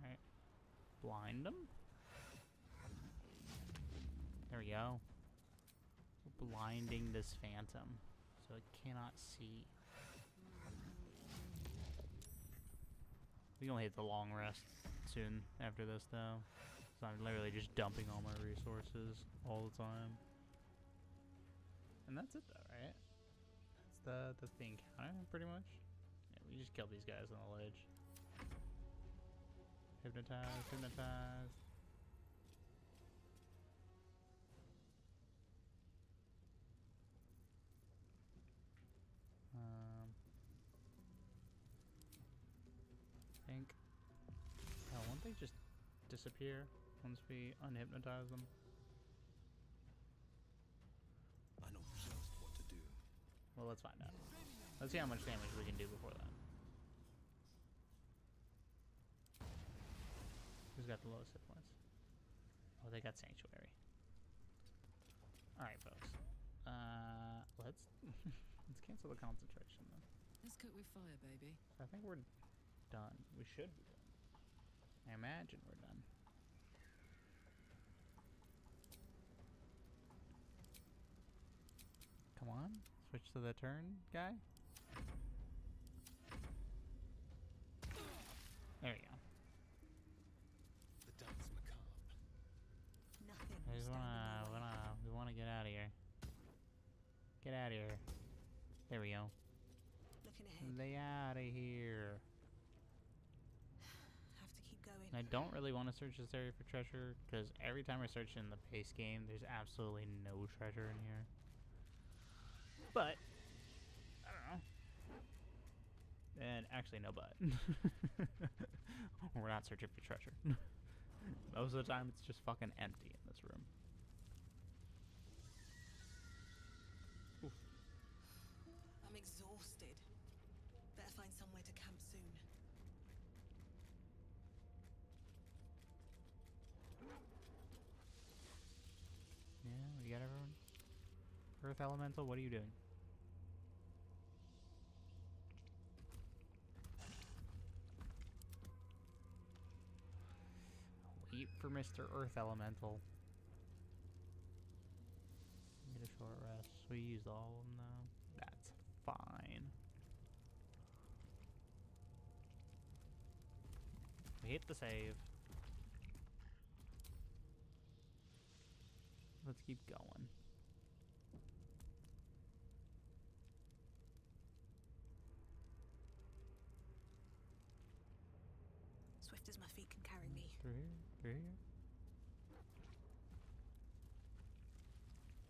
Alright. Blind them. There we go. We're blinding this phantom so it cannot see. We can only hit the long rest soon after this though. So I'm literally just dumping all my resources all the time. And that's it though, right? That's the encounter pretty much. Yeah, we just killed these guys on the ledge. Hypnotize, hypnotize. I think. Oh, won't they just disappear once we unhypnotize them? I know just what to do. Well, let's find out. Let's see how much damage we can do before that. Who's got the lowest hit points? Oh, they got Sanctuary. Alright, folks. Let's let's cancel the concentration then. Let's cook with fire, baby. I think we're done. We should be done. I imagine we're done. Come on. Switch to the turn guy. There we go. The dance macabre. Nothing. I just we wanna get out of here. Get out of here. There we go. Looking ahead. Lay out of here. Have to keep going. And I don't really want to search this area for treasure, because every time I search in the base game, there's absolutely no treasure in here. But, I don't know. And actually, no but. We're not searching for treasure. Most of the time, it's just fucking empty in this room. Oof. I'm exhausted. Better find somewhere to camp soon. Yeah, we got everyone. Earth Elemental, what are you doing? Wait for Mr. Earth Elemental. Get a short rest. We used all of them though. That's fine. We hit the save. Let's keep going. Swift as my feet can carry me. Through here? Through here?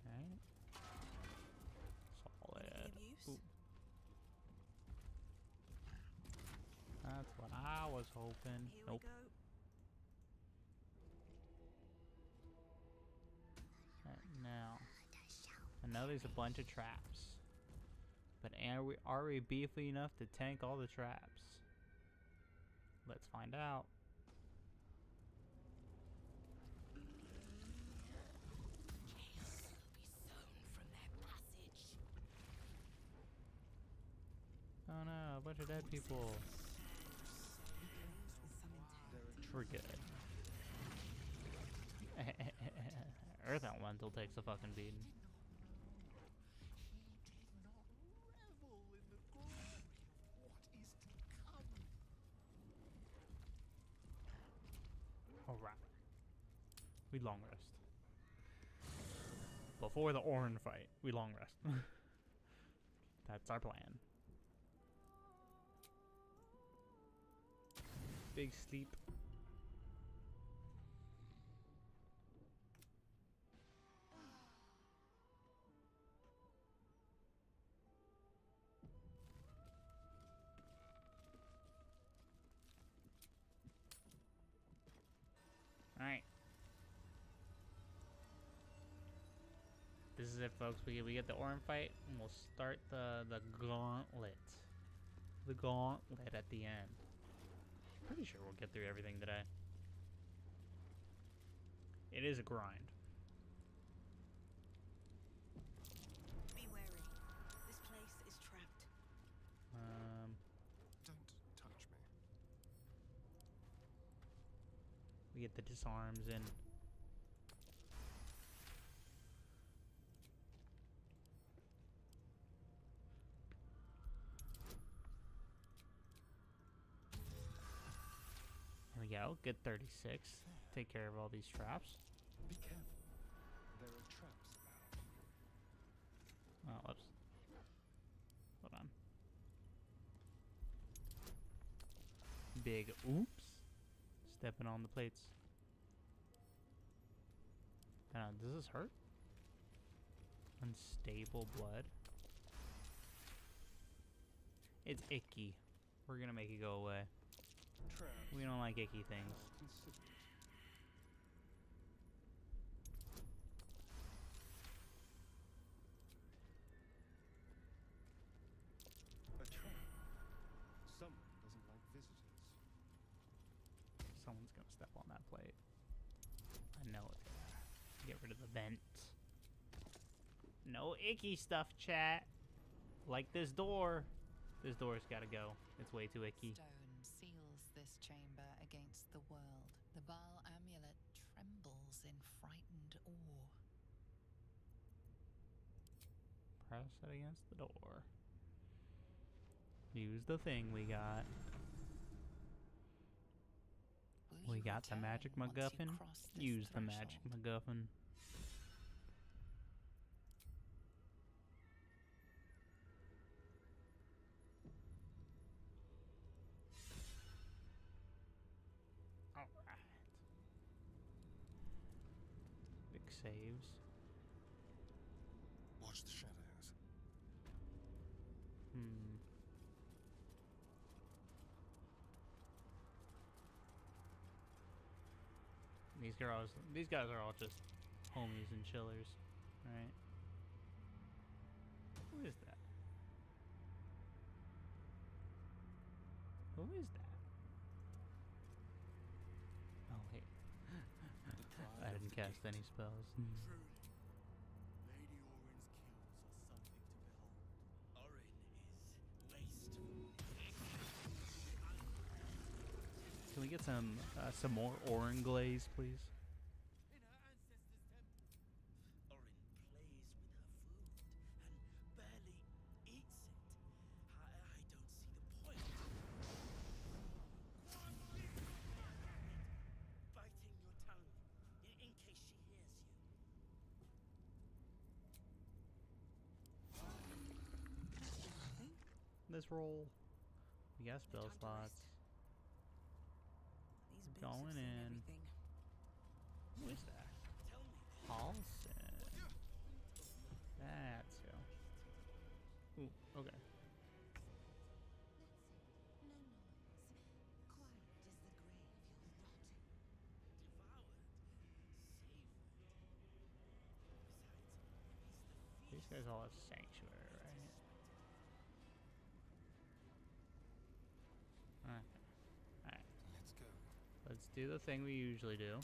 Alright. Solid. Anything of use? Ooh. That's what I was hoping. Here Nope. we go. Alright, now. I know there's a bunch of traps. But are we beefy enough to tank all the traps? Let's find out. Oh no, a bunch of dead people. We're good. Earth Elemental takes a fucking beating. Alright. We long rest. Before the Orin fight, we long rest. That's our plan. Big sleep. Alright. This is it, folks. We get the Orin fight, and we'll start the gauntlet. The gauntlet at the end. Pretty sure we'll get through everything today. It is a grind. Be wary. This place is trapped. We get the disarms in. There we go. Good 36. Take care of all these traps. Be careful. There are traps about. Oh, whoops. Hold on. Big oops. Stepping on the plates. Does this hurt? Unstable blood. It's icky. We're gonna make it go away. Traps. We don't like icky things. Consider it. A trap. Someone doesn't like visitors. Someone's gonna step on that plate. I know it. Get rid of the vent. No icky stuff, chat. Like this door. This door's gotta go. It's way too icky. Stone seals this chamber against the world. The Baal amulet trembles in frightened awe. Press it against the door. Use the thing we got. Will We you got the return magic once you MacGuffin. cross this Use the magic threshold? MacGuffin. Alright. Big saves. Watch the shadows. These guys are all just homies and chillers, right? Who is that? Who is that? Oh wait, I didn't cast any spells. Truly, Lady Orin's kills are something to behold. Orin is Can we get some more Orin glaze, please? In her ancestors' temple. Orin plays with her food and barely eats it. I don't see the point. Biting your tongue in case she hears you. Let's roll. We got spell slots. These boots Going have seen in. everything. Who is that? Tell me this. Paulson. That's who. Ooh, okay. No noise. Quiet as the grave you'll rot in. Devoured. Savored. Besides, These guys all have sanctuary, right? Okay. Alright. Let's go. Let's do the thing we usually do.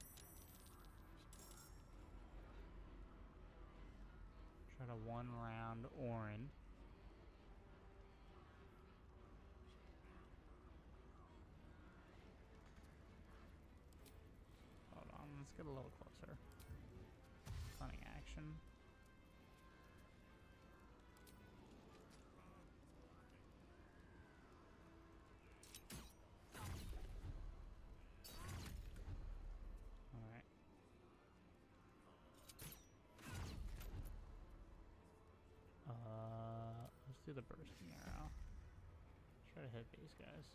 Try to one round Orin. Hold on, let's get a little closer. Funny action. Alright. Let's do the bursting arrow. Try to hit these guys.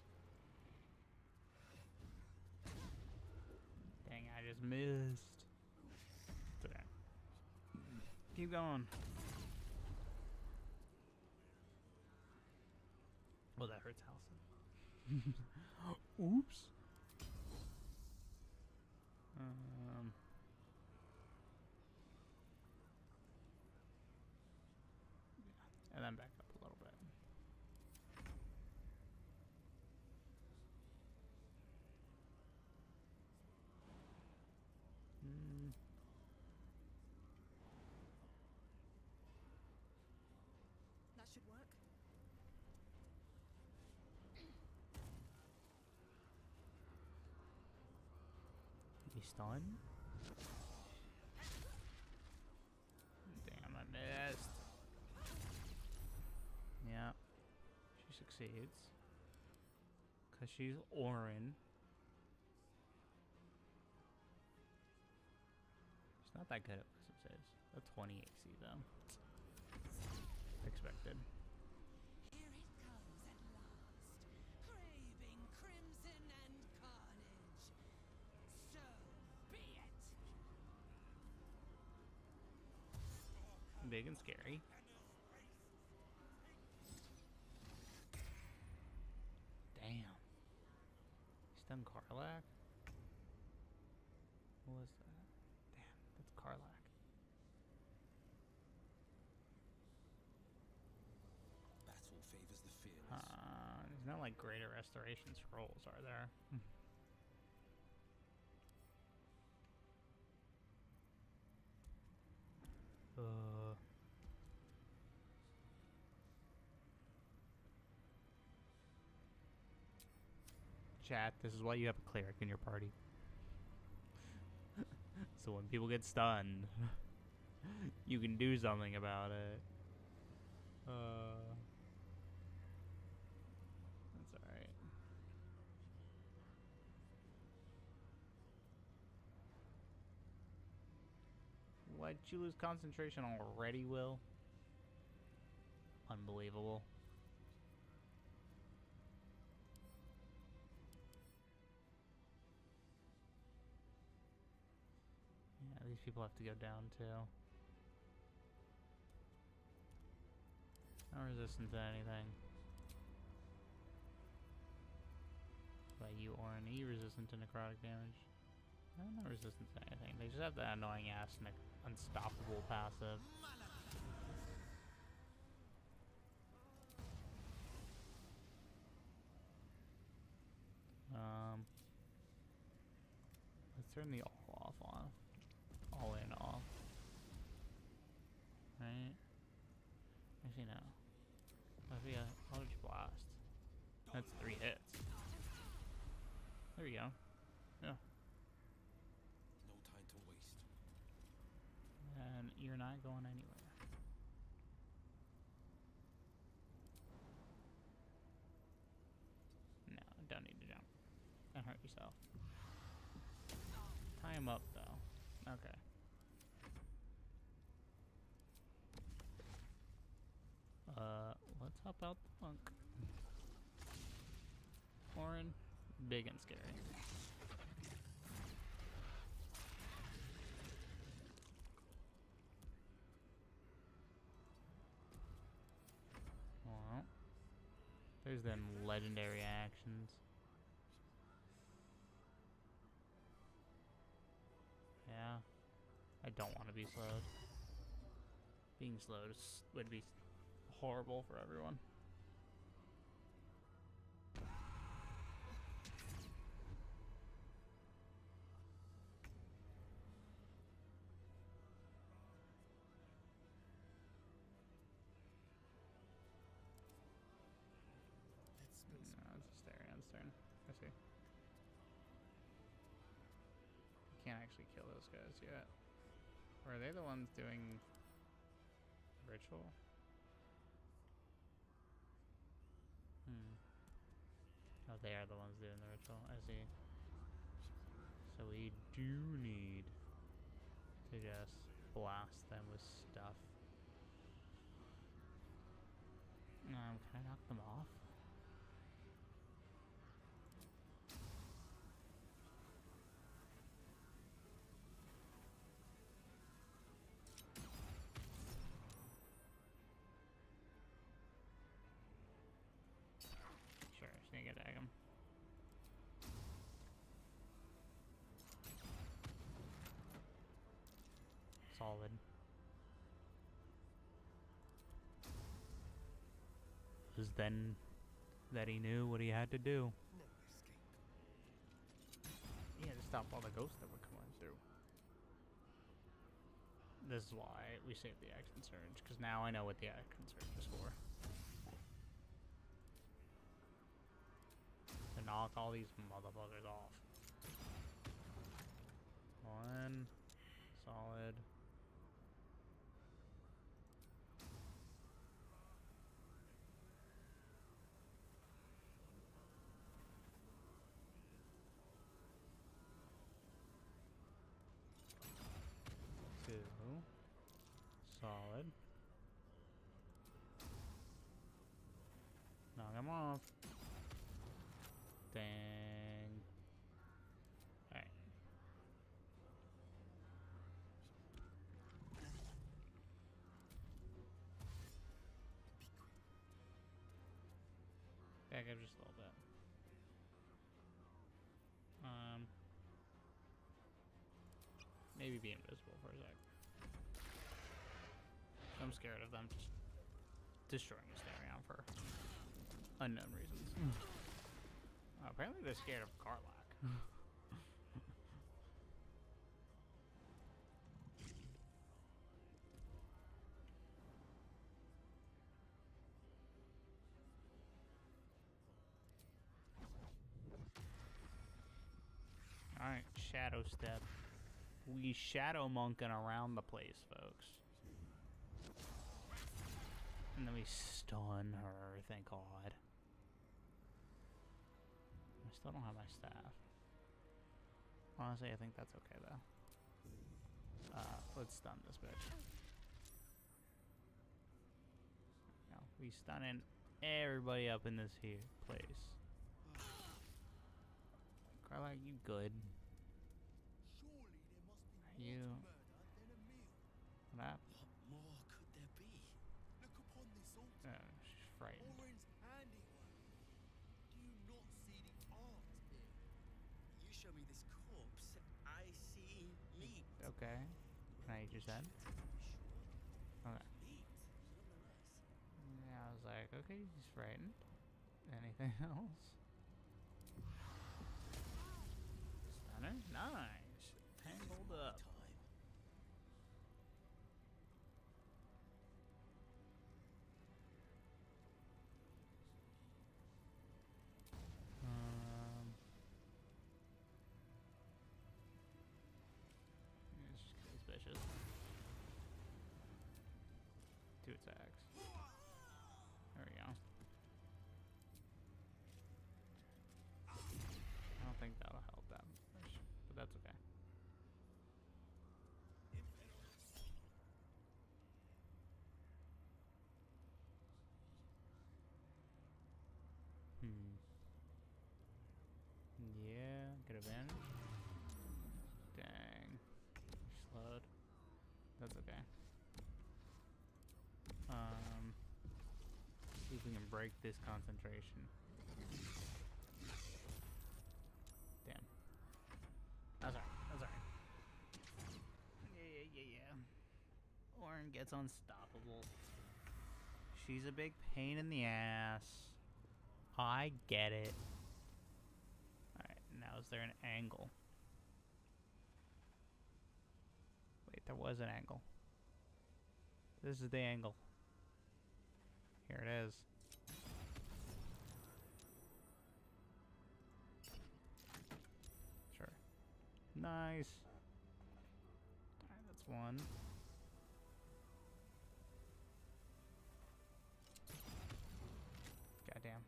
Dang, I just missed. It's okay. Keep going. Oh, that hurts Halson. Oops. And then back up a little bit. That should work. stunned? Damn, I missed. Yeah. She succeeds. Because she's Orin. She's not that good at wisdom saves. A 20 AC though. Expected. Here it comes at last, craving crimson and carnage. So be it. Big and scary. Damn. He's done Karlak? What was that? Damn, that's Karlak. Battle favors the fearless. There's not like greater restoration scrolls, are there? Chat, this is why you have a cleric in your party. So when people get stunned, you can do something about it. That's alright. Why'd you lose concentration already, Will? Unbelievable. Yeah, these people have to go down too. Not resistant to anything. By you, Orin, are you resistant to necrotic damage? No, not resistant to anything. They just have that annoying ass unstoppable passive. Let's turn the all off on. All in off. Right? Actually, no. What if we got Eldritch Blast? That's 3 hits. There we go. Yeah. No time to waste. And you're not going anywhere. No, don't need to jump. Don't hurt yourself. Tie him up, though. Okay. Let's help out the monk. Orin, big and scary. Well, there's them legendary actions. Yeah, I don't want to be slowed. Being slowed would be horrible for everyone. No, it's just Arian's turn. I see. Can't actually kill those guys yet. Or are they the ones doing ritual? Oh, they are the ones doing the ritual. I see. So we do need to just blast them with stuff. Can I knock them off? Sure, sneak attack him. Solid. It was then that he knew what he had to do. He had to stop all the ghosts that were coming through. This is why we saved the action surge, because now I know what the action surge is for. To knock all these motherfuckers off. One. Solid. Two. Solid. Knock him off. Dang. Alright. Back up just a little bit. Maybe be invisible for a sec. I'm scared of them just destroying a Starion for unknown reasons. Apparently they're scared of Karlach. Alright, Shadow Step. We shadow monking around the place, folks. And then we stun her, thank God. I still don't have my staff. Honestly, I think that's okay, though. Let's stun this bitch. No, we stunning everybody up in this here place. Karlach, you good? You... What happened? What more could there be? Look upon this altar. Oh, she's frightened. Orin's handiwork. Do you not see the art here? You show me this corpse, I see meat. Okay. Can I eat your head? Okay. Meat? Nonetheless. Yeah, I was like, okay, he's frightened. Anything else? Stunner? Nice. Tangled up. Let's just kill these bitches. 2 attacks. There we go. I don't think that'll help that much, but that's okay. Yeah, get advantage. Dang. Slowed. That's okay. See if we can break this concentration. Damn. That's alright. That's alright. Yeah. Orin gets unstoppable. She's a big pain in the ass. I get it. Alright, now is there an angle? Wait, there was an angle. This is the angle. Here it is. Sure. Nice. Alright, that's one. Goddamn.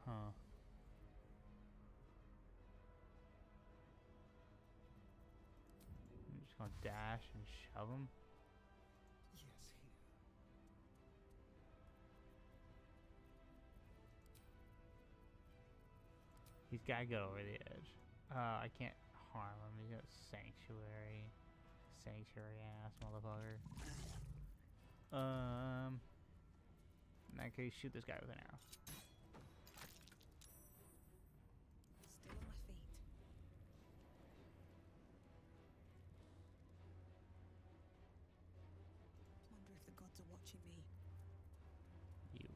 Huh. I'm just gonna dash and shove him. Yes, here. He's gotta go over the edge. I can't harm him. He's got sanctuary. Sanctuary ass motherfucker. In that case, shoot this guy with an arrow. Still on my feet. Wonder if the gods are watching me. You.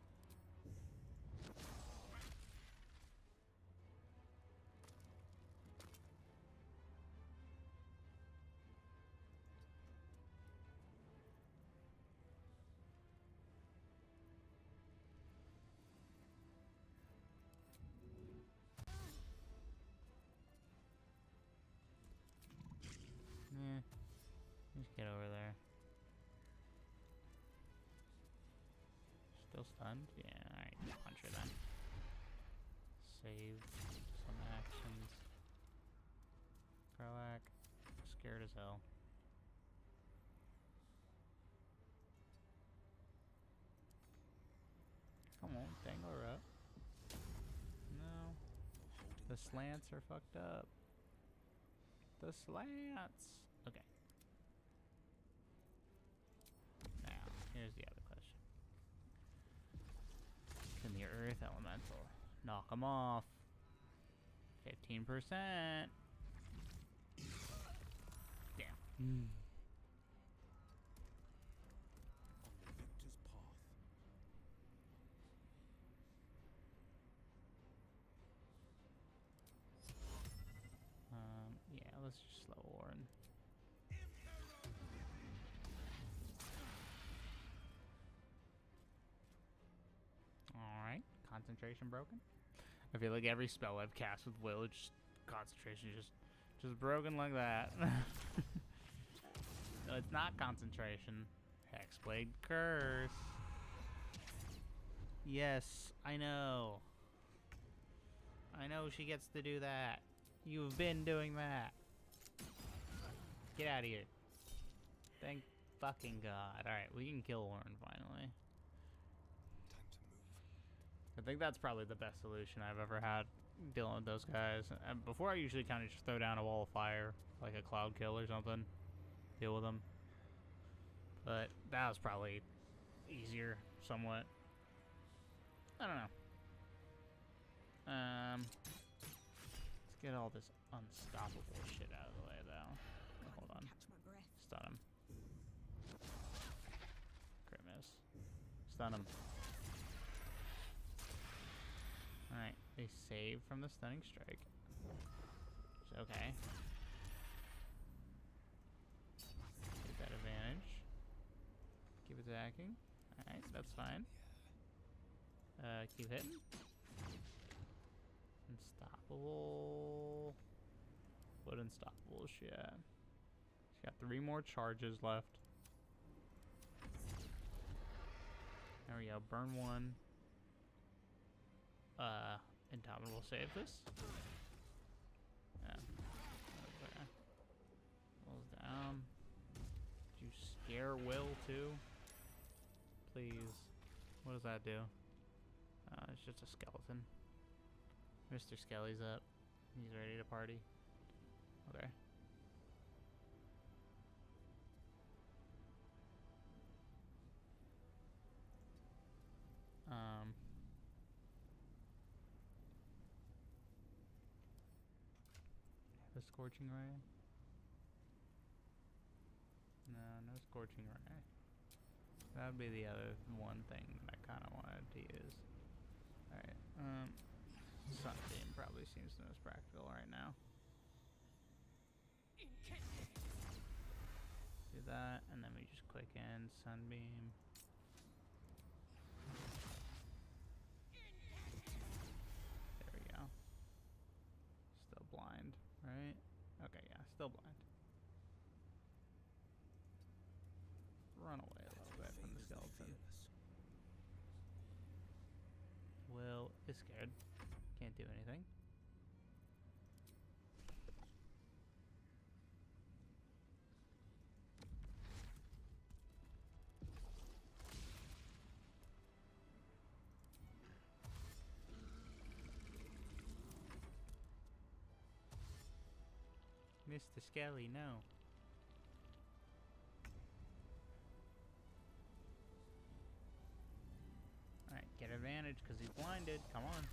get over there. Still stunned? Yeah, alright. Punch her then. Save some actions. Croak. Scared as hell. Come on, tangle her up. No. The slants are fucked up. The slants! Okay. Now, here's the other question. Can the Earth Elemental knock him off? 15%. Damn. On the victor's path. Yeah, let's just slow Warren. Alright, concentration broken. I feel like every spell I've cast with Will, just concentration just broken like that. No, it's not concentration. Hexblade Curse. Yes, I know. I know she gets to do that. You've been doing that. Get out of here. Thank fucking God. Alright, we can kill Warren finally. Time to move. I think that's probably the best solution I've ever had dealing with those guys. And before I usually kind of just throw down a wall of fire, like a cloud kill or something. Deal with them. But that was probably easier, somewhat. I don't know. Let's get all this unstoppable shit out of the way, though. Oh, hold on. Catch my breath. Stun him. Crit miss. Stun him. Alright, they save from the stunning strike. Which is okay. Get that advantage. Keep attacking. Alright, that's fine. Keep hitting. Unstoppable. What unstoppable is she at? She's got 3 more charges left. There we go. Burn 1. Indomitable save this. Yeah. Okay. Pulls down. Did you scare Will too? Please. What does that do? It's just a skeleton. Mr. Skelly's up. He's ready to party. Okay. The Scorching Ray? No, no Scorching Ray. That would be the other one thing that I kind of wanted to use. Alright, Sunbeam probably seems the most practical right now. Do that, and then we just quick end Sunbeam. There we go. Still blind, right? Okay, yeah, still blind. Run away a little bit from the skeleton. Will is scared. Can't do anything. Mr. Skelly, no. Alright, get advantage because he's blinded. Come on.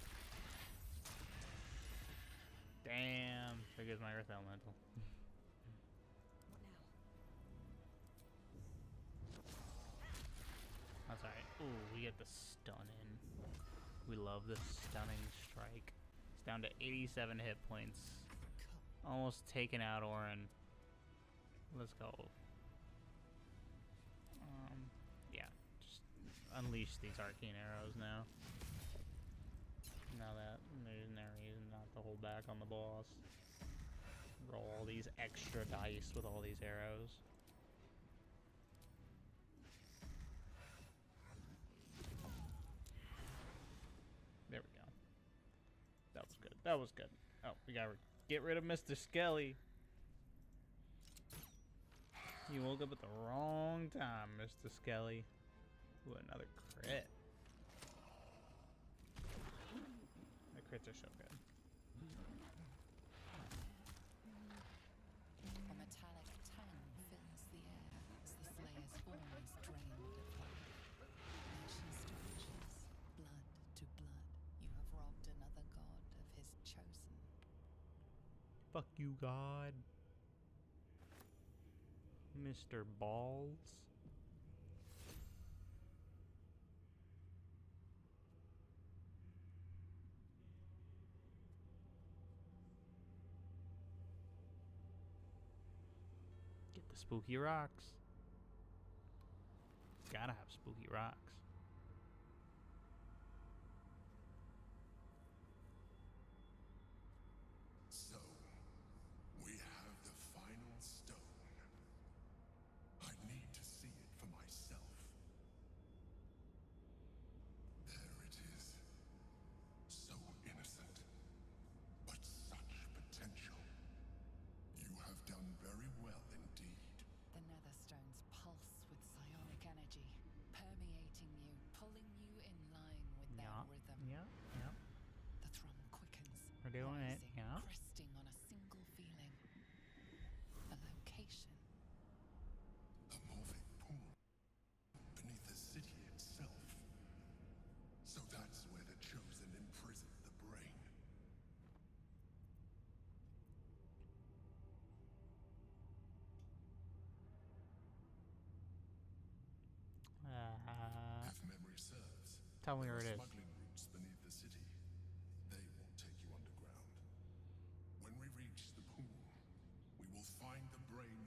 Damn. There goes my Earth Elemental. That's alright. Ooh, we get the stun in. We love the stunning strike. It's down to 87 hit points. Almost taken out Orin. Let's go. Yeah. Just unleash these arcane arrows now. Now that there's no reason not to hold back on the boss. Roll all these extra dice with all these arrows. That was good. Oh, we gotta get rid of Mr. Skelly. You woke up at the wrong time, Mr. Skelly. Ooh, another crit. The crits are so good. A metallic tang fills the air as the Slayer's form is drained of life. Nation stretches, blood to blood. You have robbed another god of his chosen. Fuck you, God. Mr. Balls. Get the spooky rocks. Gotta have spooky rocks. So, we have the final stone. I need to see it for myself. There it is. So innocent, but such potential. You have done very well indeed. The Netherstones pulse with psionic energy, permeating you, pulling you in line with their rhythm. Yeah. The thrum quickens, We're doing it, rising, yeah. cresting on a single feeling. A location. A moving pool beneath the city itself. So that's where the Chosen imprisoned the brain. If memory serves, Tell me there where are it is. smuggling routes beneath the city. They will take you underground. When we reach the pool, we will find the brain,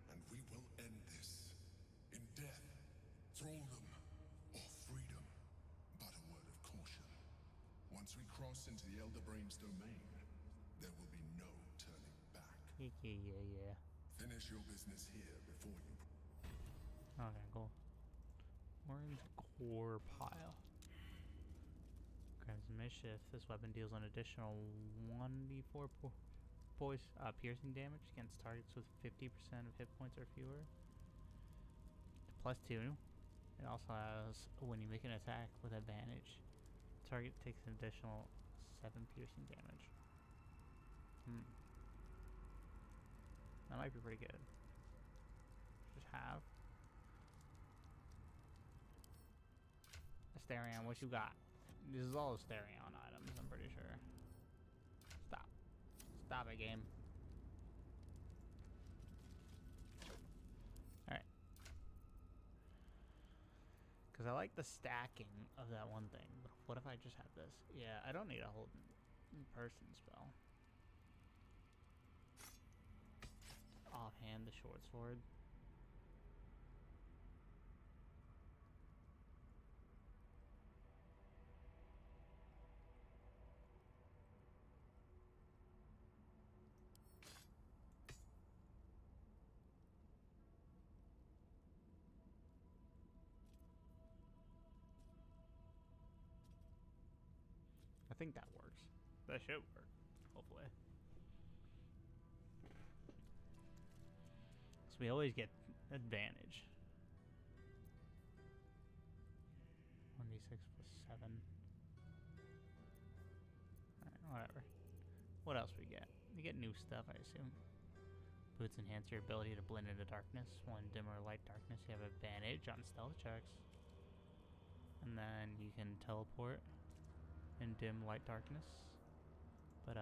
and we will end this. In death, thraldom, or freedom. But a word of caution. Once we cross into the Elder Brain's domain, there will be no turning back. Yeah. Finish your business here before you... Okay, cool. Orange core pile. Grams of mischief. This weapon deals an additional 1d4 piercing damage against targets with 50% of hit points or fewer. +2. It also has, when you make an attack with advantage, target takes an additional 7 piercing damage. That might be pretty good. Just have. Asterion, what you got? This is all Asterion items, I'm pretty sure. Stop. Stop it, game. Alright. Because I like the stacking of that one thing. But what if I just have this? Yeah, I don't need a hold in person spell. Offhand, the short sword. I think that works. That should work, hopefully. So we always get advantage. 1d6 plus 7. Alright, whatever. What else we get? We get new stuff, I assume. Boots enhance your ability to blend into darkness. When dim or light darkness, you have advantage on stealth checks. And then you can teleport in dim light darkness. But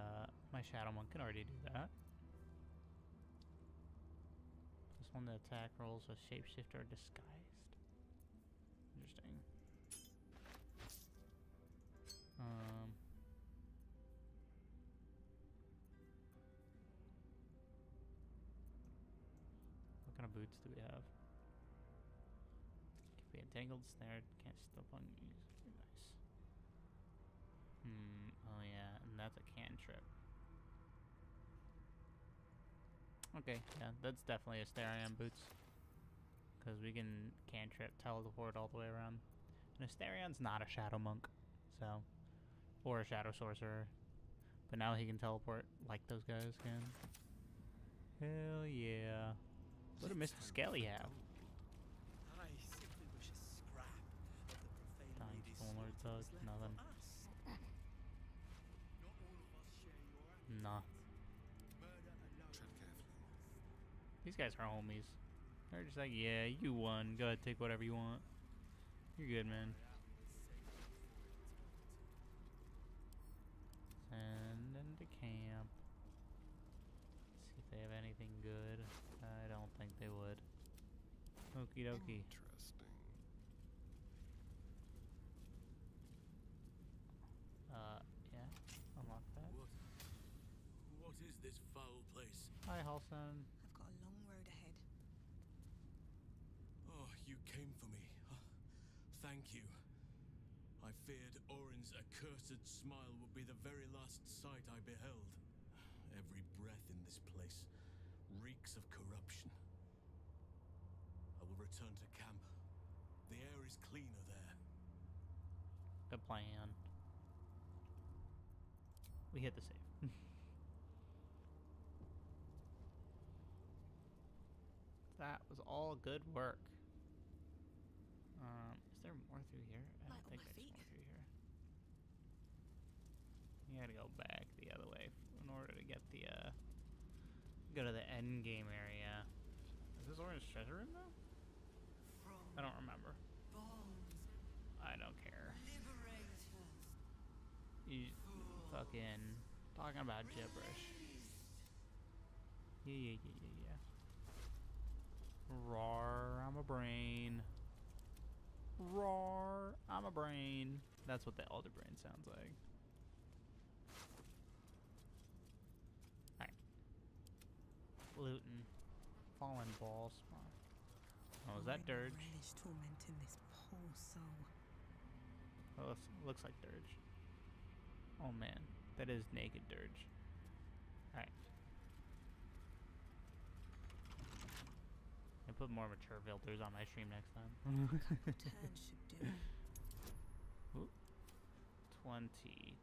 my Shadow Monk can already do that. +1 to attack rolls with shapeshift or disguised. Interesting. What kind of boots do we have? Can be entangled, snared, can't step on you. Nice. Oh yeah, and that's a cantrip. Okay, yeah, that's definitely Asterion boots. Because we can cantrip, teleport all the way around. And Asterion's not a Shadow Monk, so... Or a Shadow Sorcerer. But now he can teleport like those guys can. Hell yeah. What did Mr. Skelly have? I simply wish a scrap of the profane Dying lady's Stone Lord slaughter Thug, was left nothing. for us. Not all of us share your appetite. Nah. Murder alone. Tread carefully. These guys are homies. They're just like, yeah, you won. Go ahead, take whatever you want. You're good, man. Send them to camp. See if they have anything good. I don't think they would. Okie dokie. Interesting. Yeah. Unlock that. What is this foul place? Hi, Halson. I've got a long road ahead. Oh, you came for me. Thank you. I feared Orin's accursed smile would be the very last sight I beheld. Every breath in this place reeks of corruption. I will return to camp. The air is cleaner there. Good plan. We hit the save. That was all good work. Is there more through here? I don't think there's more through here. You gotta go back the other way in order to get the, go to the end game area. Is this orange treasure room though? I don't remember. I don't care. You fucking talking about gibberish. Yeah. Roar, I'm a brain. Roar, I'm a brain. That's what the Elder Brain sounds like. Alright. Looting. Fallen ball spawn. Oh, is that Dirge? Relish tormenting this poor soul. Oh, looks like Dirge. Oh man, that is naked Dirge. Alright. I put more mature filters on my stream next time. Turn should do. Oop. 20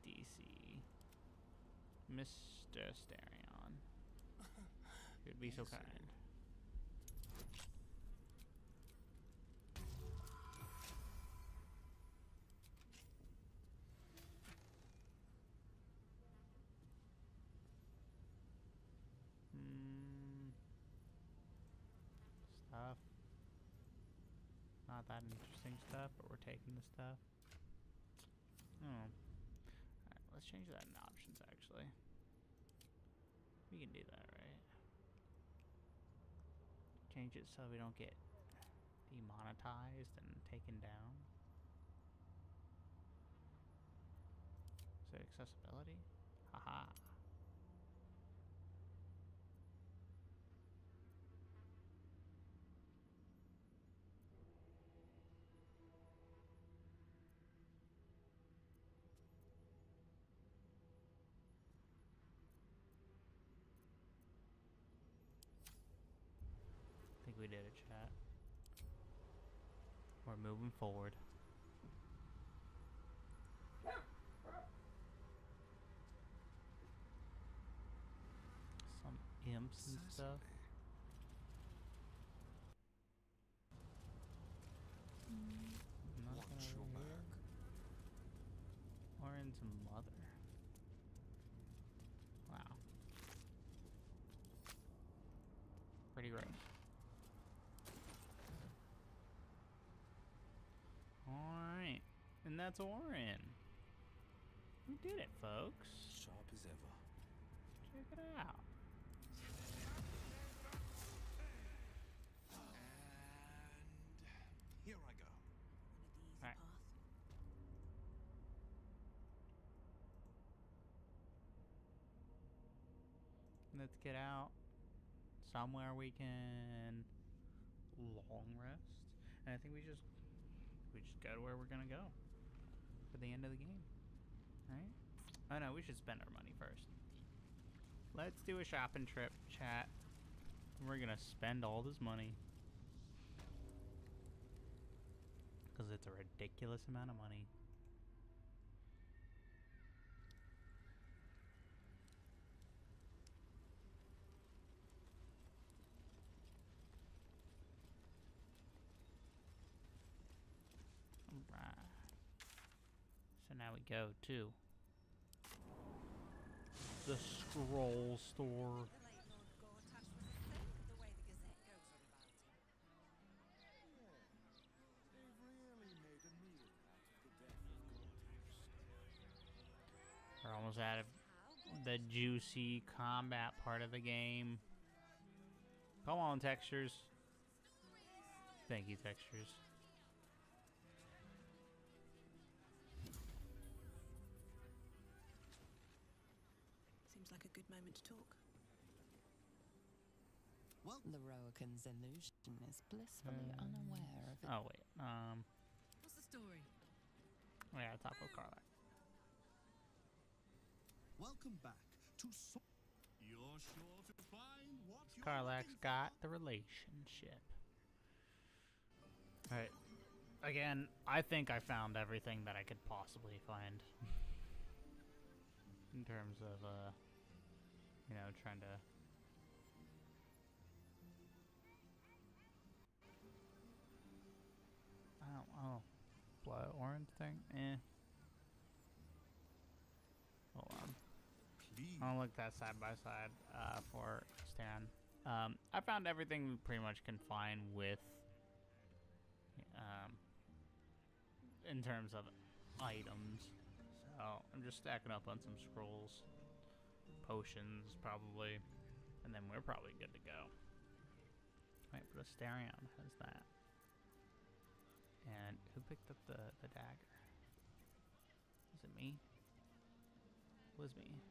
DC. Mr. Starion. You'd be so kind. Stuff. Not that interesting stuff, but we're taking the stuff. Oh. Alright, let's change that in options, actually. We can do that, right? Change it so we don't get demonetized and taken down. Is it accessibility? Haha. I think we did it, chat. We're moving forward. Some imps and stuff. Nothing Watch your over here. back. Orin's mother. Wow. Pretty gross. Alright. And that's Orin. We did it, folks. Sharp as ever. Check it out. And here I go. One of the easy Alright. path. Let's get out somewhere we can long rest. And I think we just go to where we're gonna go for the end of the game. Right? Oh no, we should spend our money first. Let's do a shopping trip, chat. We're gonna spend all this money. Because it's a ridiculous amount of money. So now we go to the scroll store. We're almost out of the juicy combat part of the game. Come on, textures. Thank you, textures. Seems like a good moment to talk. Well, the Roakan's illusion is blissfully unaware of it. Oh, wait. What's the story? We gotta talk with Karlach. Welcome back to You're sure to find what you're Karlach's looking got for. the relationship. Alright. Again, I think I found everything that I could possibly find. In terms of, you know, trying to... Oh, blood orange thing? Eh. Hold on. Please. I'll look that side by side for Stan. I found everything pretty much confined with, in terms of items. So I'm just stacking up on some scrolls, potions probably, and then we're probably good to go. Wait, but Asterion has that. And who picked up the dagger? Is it me? It was me.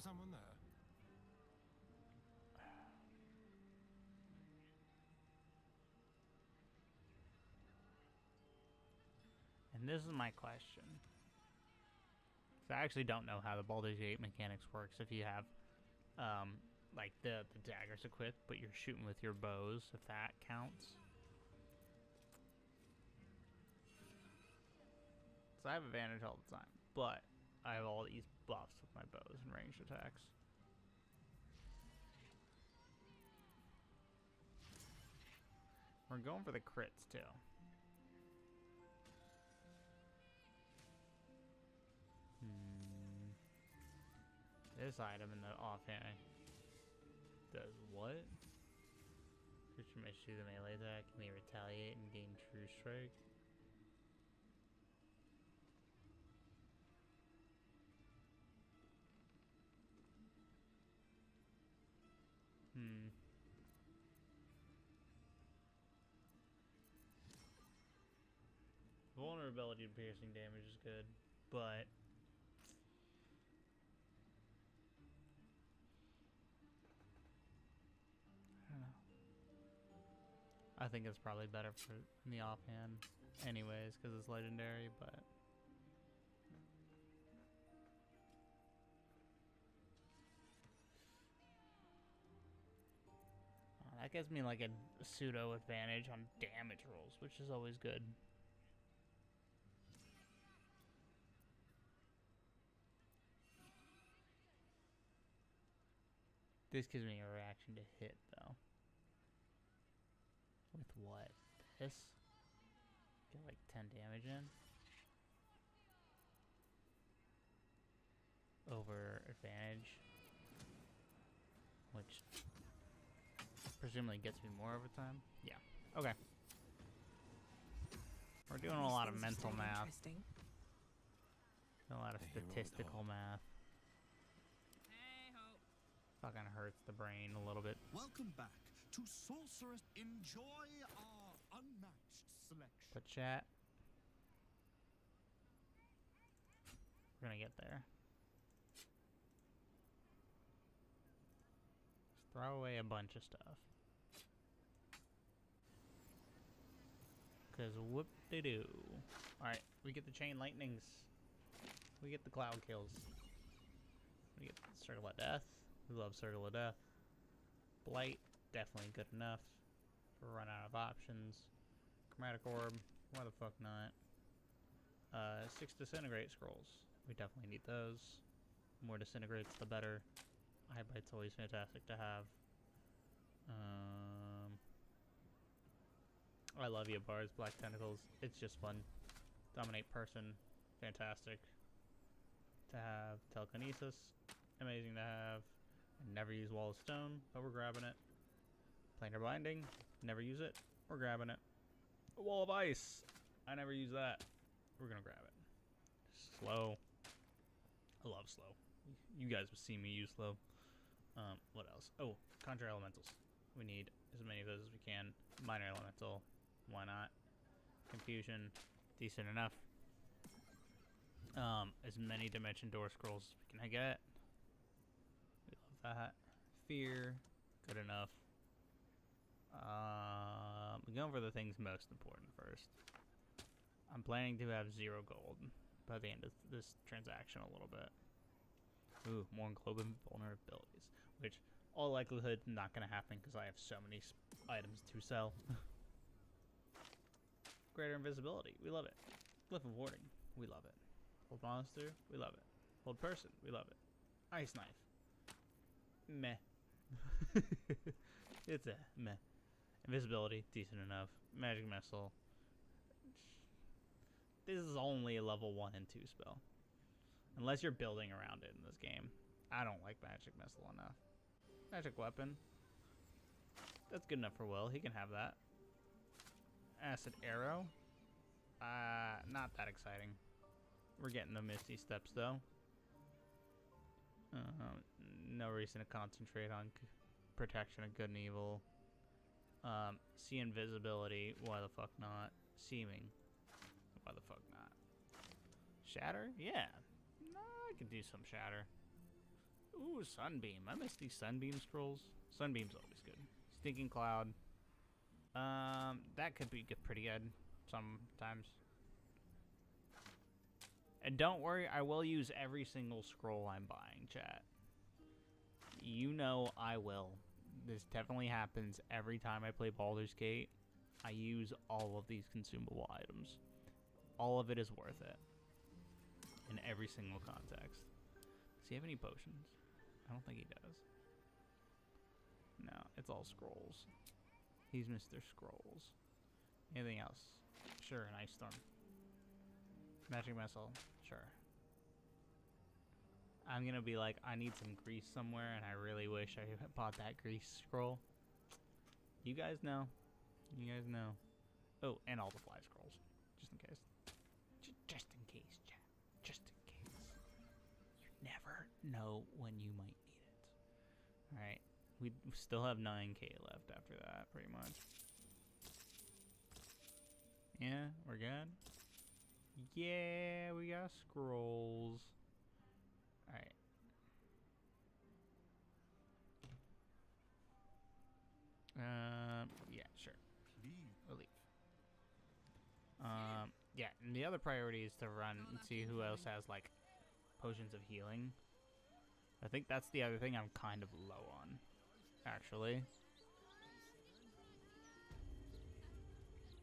Someone there? And this is my question. 'Cause I actually don't know how the Baldur's Gate mechanics works if you have, like the daggers equipped, but you're shooting with your bows, if that counts. So I have advantage all the time, but I have all these buffs with my bows and ranged attacks. We're going for the crits too. This item in the offhand does what? Creature may shoot a melee attack, may retaliate and gain true strike. Vulnerability to piercing damage is good, but I don't know. I think it's probably better for in the offhand anyways, because it's legendary, but that gives me like a pseudo advantage on damage rolls, which is always good. This gives me a reaction to hit, though. With what? This? Get like 10 damage in? Over advantage. Which presumably gets me more over time. Yeah. Okay. We're doing a lot of mental math. Doing a lot of statistical math. Fucking hurts the brain a little bit. Welcome back to Sorceress. Enjoy our unmatched selection. But chat, we're gonna get there. Just throw away a bunch of stuff. Cause whoop-de-doo. Alright, we get the chain lightnings. We get the cloud kills. We get the Circle of Death. We love Circle of Death. Blight, definitely good enough. We're running out of options. Chromatic Orb, why the fuck not? 6 Disintegrate Scrolls. We definitely need those. More Disintegrates, the better. High Bite's always fantastic to have. I love you, Bars, Black Tentacles. It's just fun. Dominate person, fantastic. To have telekinesis, amazing to have. Never use Wall of Stone, but we're grabbing it. Planar Binding, never use it, we're grabbing it. Wall of Ice, I never use that, we're gonna grab it. Slow, I love slow. You guys have seen me use slow. What else? Oh, Conjure Elementals. We need as many of those as we can. Minor Elemental, why not? Confusion, decent enough. As many Dimension Door Scrolls as we can get. We love that. Fear, good enough. We're going for the things most important first. I'm planning to have 0 gold by the end of this transaction a little bit. Ooh, more Globin vulnerabilities, which all likelihood not gonna happen because I have so many items to sell. Greater invisibility, we love it. Glyph of Warding, we love it. Hold monster, we love it. Hold person, we love it. Ice knife, meh. It's a meh. Invisibility, decent enough. Magic missile. This is only a level 1 and 2 spell. Unless you're building around it in this game. I don't like magic missile enough. Magic weapon. That's good enough for Will. He can have that. Acid arrow. Not that exciting. We're getting the Misty Steps though. No reason to concentrate on protection of good and evil. See invisibility. Why the fuck not? Seeming. Why the fuck not? Shatter? Yeah. No, I could do some shatter. Ooh, Sunbeam. I miss these Sunbeam scrolls. Sunbeam's always good. Stinking Cloud. That could be pretty good sometimes. And don't worry, I will use every single scroll I'm buying, chat. You know I will. This definitely happens every time I play Baldur's Gate. I use all of these consumable items. All of it is worth it. In every single context. Does he have any potions? I don't think he does. No, it's all scrolls. He's Mr. Scrolls. Anything else? Sure, an Ice Storm. Magic Missile. Sure. I'm gonna be like, I need some grease somewhere, and I really wish I had bought that grease scroll. You guys know. You guys know. Oh, and all the fly scrolls. Just in case. Just in case, chat. Just in case. You never know when you might need it. Alright. We still have 9k left after that, pretty much. Yeah, we're good. Yeah, we got scrolls. Alright. Yeah, sure. We'll leave. Yeah, and the other priority is to run and see who else has, like, potions of healing. I think that's the other thing I'm kind of low on, actually.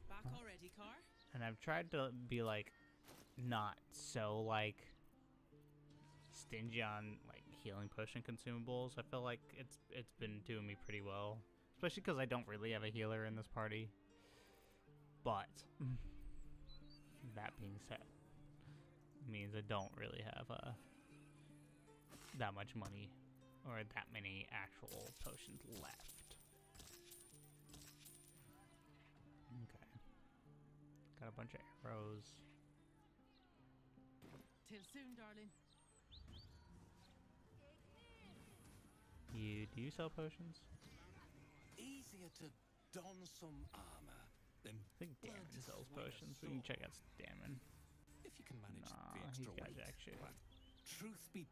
Back already, Car? And I've tried to be, like, not so, like, stingy on, like, healing potion consumables. I feel like it's been doing me pretty well. Especially because I don't really have a healer in this party. But, that being said, means I don't really have that much money or that many actual potions left. Okay. Got a bunch of arrows. Till soon, darling. Do you sell potions? Easier to don some armor than I think Damon sells potions. We can check out Damon. if you can manage Nah, the he's extra got weight. jack shit. But truth be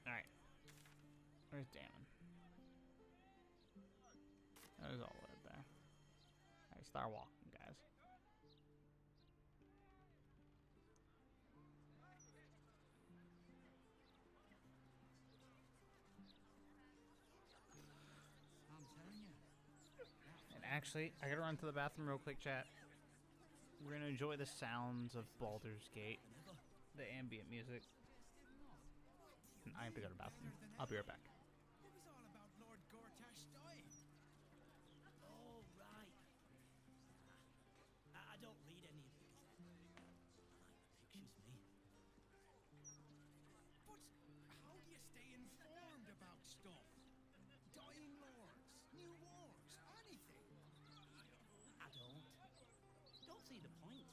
Alright. Where's Damon? That was all the way up there. Alright, start walking, guys. And actually, I gotta run to the bathroom real quick, chat. We're gonna enjoy the sounds of Baldur's Gate. The ambient music. And I have to go to the bathroom. I'll be right back. It was all about Lord Gortash dying. Oh, right. I don't read any of the Gazette. see the point.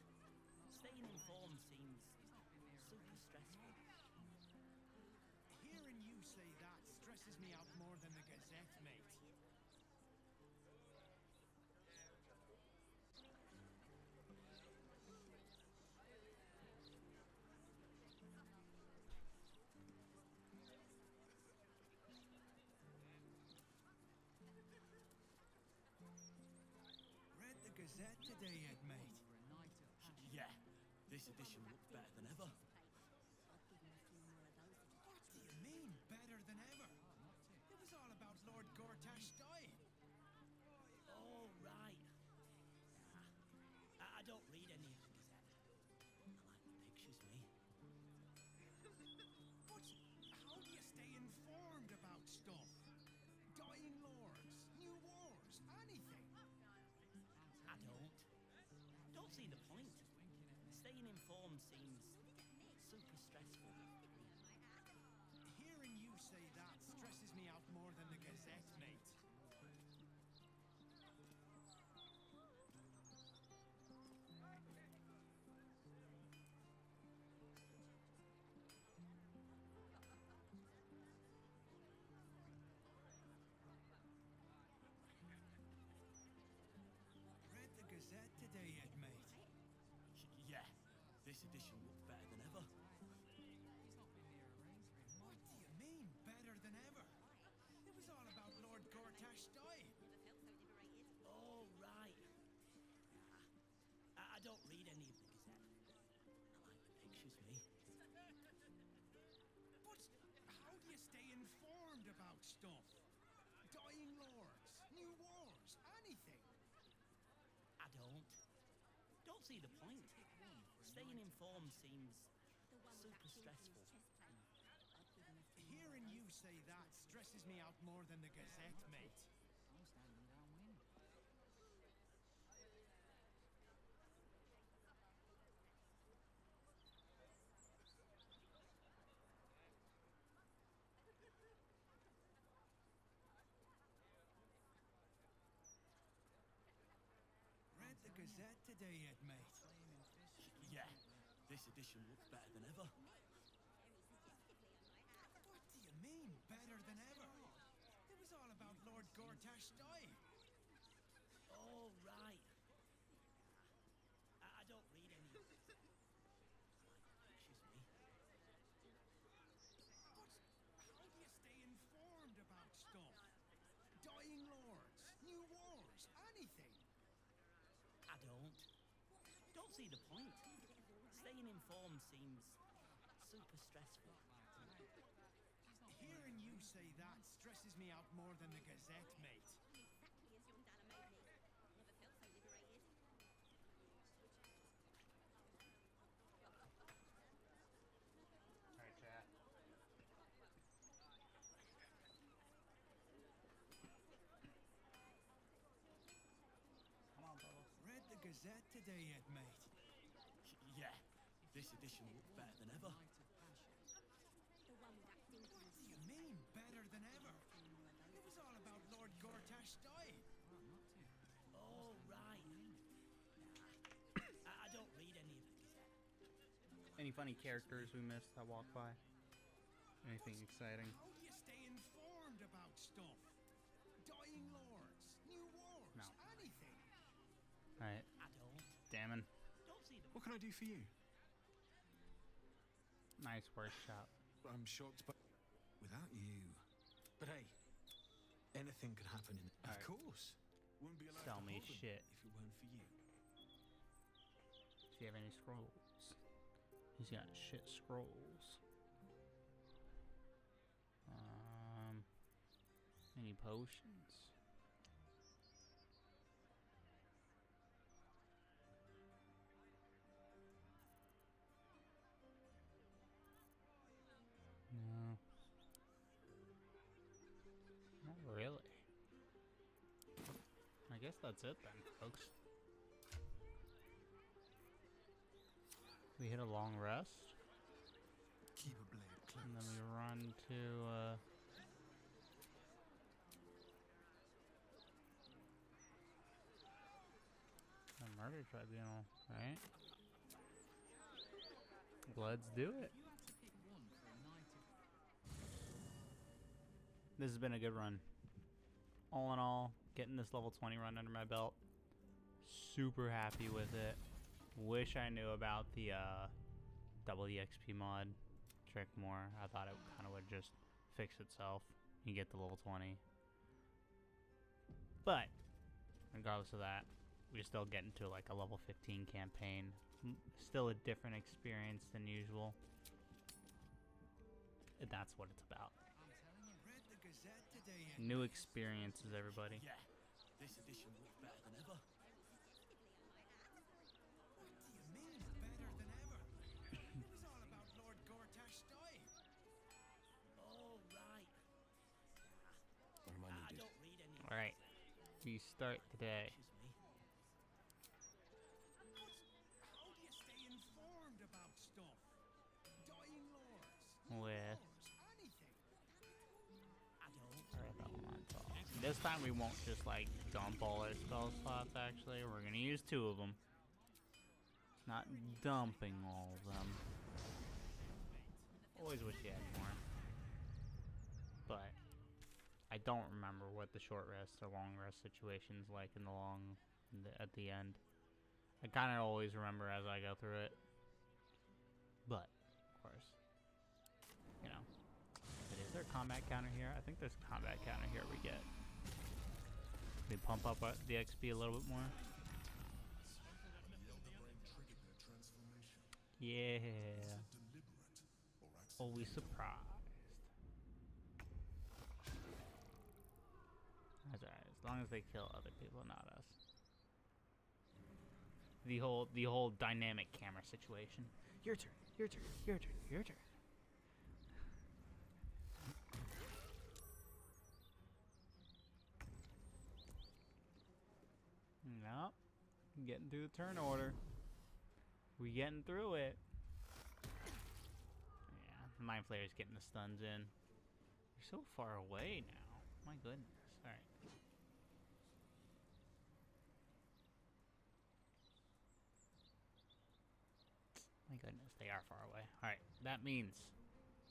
Staying informed seems super stressful. Hearing you say that stresses me out more than the Gazette, mate. Read the Gazette today yet, mate? Yeah, this edition looks better than ever. What do you mean, better than ever? It was all about Lord Gortash dying. Oh, right. I don't read any of the Gazette. I like the pictures, me. But how do you stay informed about stuff? Dying lords, new wars, anything. I don't. Don't see the point. Staying informed seems super stressful. Hearing you say that stresses me out more than the Gazette, mate. Read the Gazette today yet, mate? Yeah, this edition looks better than ever. What do you mean, better than ever? It was all about Lord Gortash dying. Oh, right. I don't read any of the Gazette. I like the pictures, me. But how do you stay informed about stuff? Dying lords, new wars, anything. I don't. Don't see the point. Staying informed seems super stressful. Hearing you say that stresses me out more than the Gazette, mate. Read the Gazette today yet, mate? Yeah, this edition looks better than ever. What do you mean, better than ever? It was all about Lord Gortash dying. Oh, right. I don't read any of the Gazette. I like the pictures, me. But how do you stay informed about stuff? Dying lords, new wars, anything. I don't. Don't see the point. Staying informed seems super stressful. Hearing you say that stresses me out more than the Gazette, mate. Alright, chat. Come on, fellas. Read the Gazette today yet, mate? Yeah, this edition looks better than ever. What do you mean, better than ever? It was all about Lord Gortash dying. Oh, right. I don't read any of the Gazette. Any funny characters we missed that walk by? Anything exciting? How do you stay informed about stuff? Dying lords, new wars, No. anything. Alright, I don't. Damon. Don't see the What can I do for you? Nice workshop. I'm shocked, but without you. But hey, anything could happen in it. Alright. Of course. Wouldn't be allowed Sell to me hold them shit. if it weren't for you. Do you have any scrolls? He's got shit scrolls. Any potions? No. Not really. I guess that's it then, folks. We hit a long rest. Keep a blade close. And then we run to, I'm murder tribunal, right? Let's do it. This has been a good run. All in all, getting this level 20 run under my belt. Super happy with it. Wish I knew about the double EXP mod trick more. I thought it kind of would just fix itself. You get the level 20. But regardless of that, we still get into like a level 15 campaign. Still a different experience than usual. And that's what it's about. New experiences, everybody. Yeah, this edition looks better than ever. What do you mean, better than ever? It was all about Lord Gortash dying. Oh, right. What am I I needed? don't read any. Alright, we start today. How do you stay informed about stuff? Dying lords, With anything. this time we won't just like dump all our spell slots. Actually, we're gonna use 2 of them. Not dumping all of them. Always wish you had more. But I don't remember what the short rest or long rest situation's like in the at the end. I kind of always remember as I go through it. But of course, you know. But is there a combat counter here? I think there's a combat counter here we get. We pump up the XP a little bit more. Yeah. Always surprised. That's alright, as long as they kill other people, not us. The whole dynamic camera situation. Your turn, your turn, your turn, your turn. Nope. Getting through the turn order. We getting through it. Yeah, the Mind Flayer's getting the stuns in. You're so far away now. My goodness. Alright. My goodness, they are far away. Alright, that means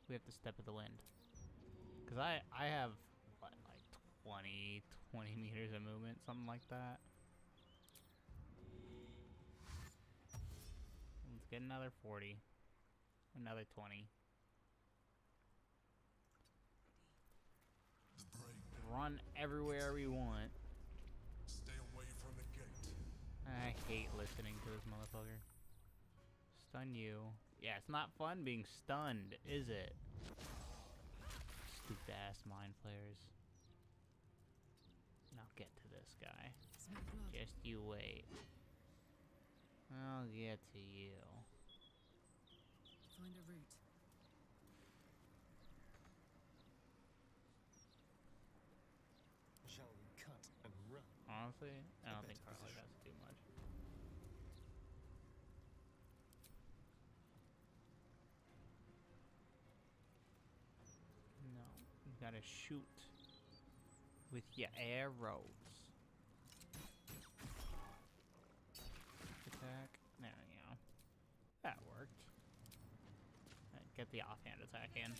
we have to step at the wind. Because I have, what, like 20 meters of movement, something like that. Let's get another 40. Another 20. Run everywhere we want. Stay away from the gate. I hate listening to this motherfucker. Stun you. Yeah, it's not fun being stunned, is it? Stupid ass Mind Flayers. Now get to this guy. Just you wait. I'll get to you. Find a route. Shall we cut and run? Honestly, I don't think Carly has to do much. No, you gotta shoot with your arrows. Attack. There we go. That worked. Right, get the offhand attack in.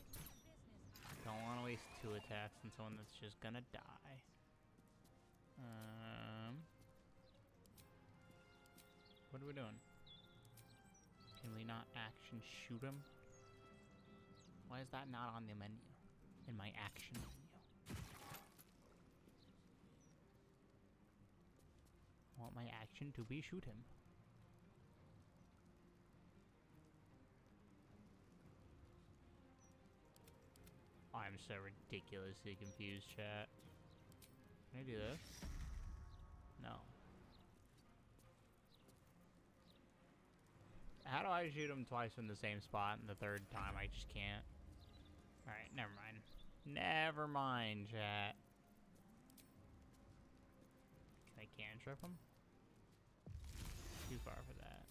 Don't want to waste 2 attacks on someone that's just gonna die. What are we doing? Can we not action shoot him? Why is that not on the menu? In my action menu. I want my action to be shoot him. I'm so ridiculously confused, chat. Can I do this? No. How do I shoot him twice from the same spot and the 3rd time I just can't? Alright, never mind. Never mind, chat. Can I cantrip him? Too far for that.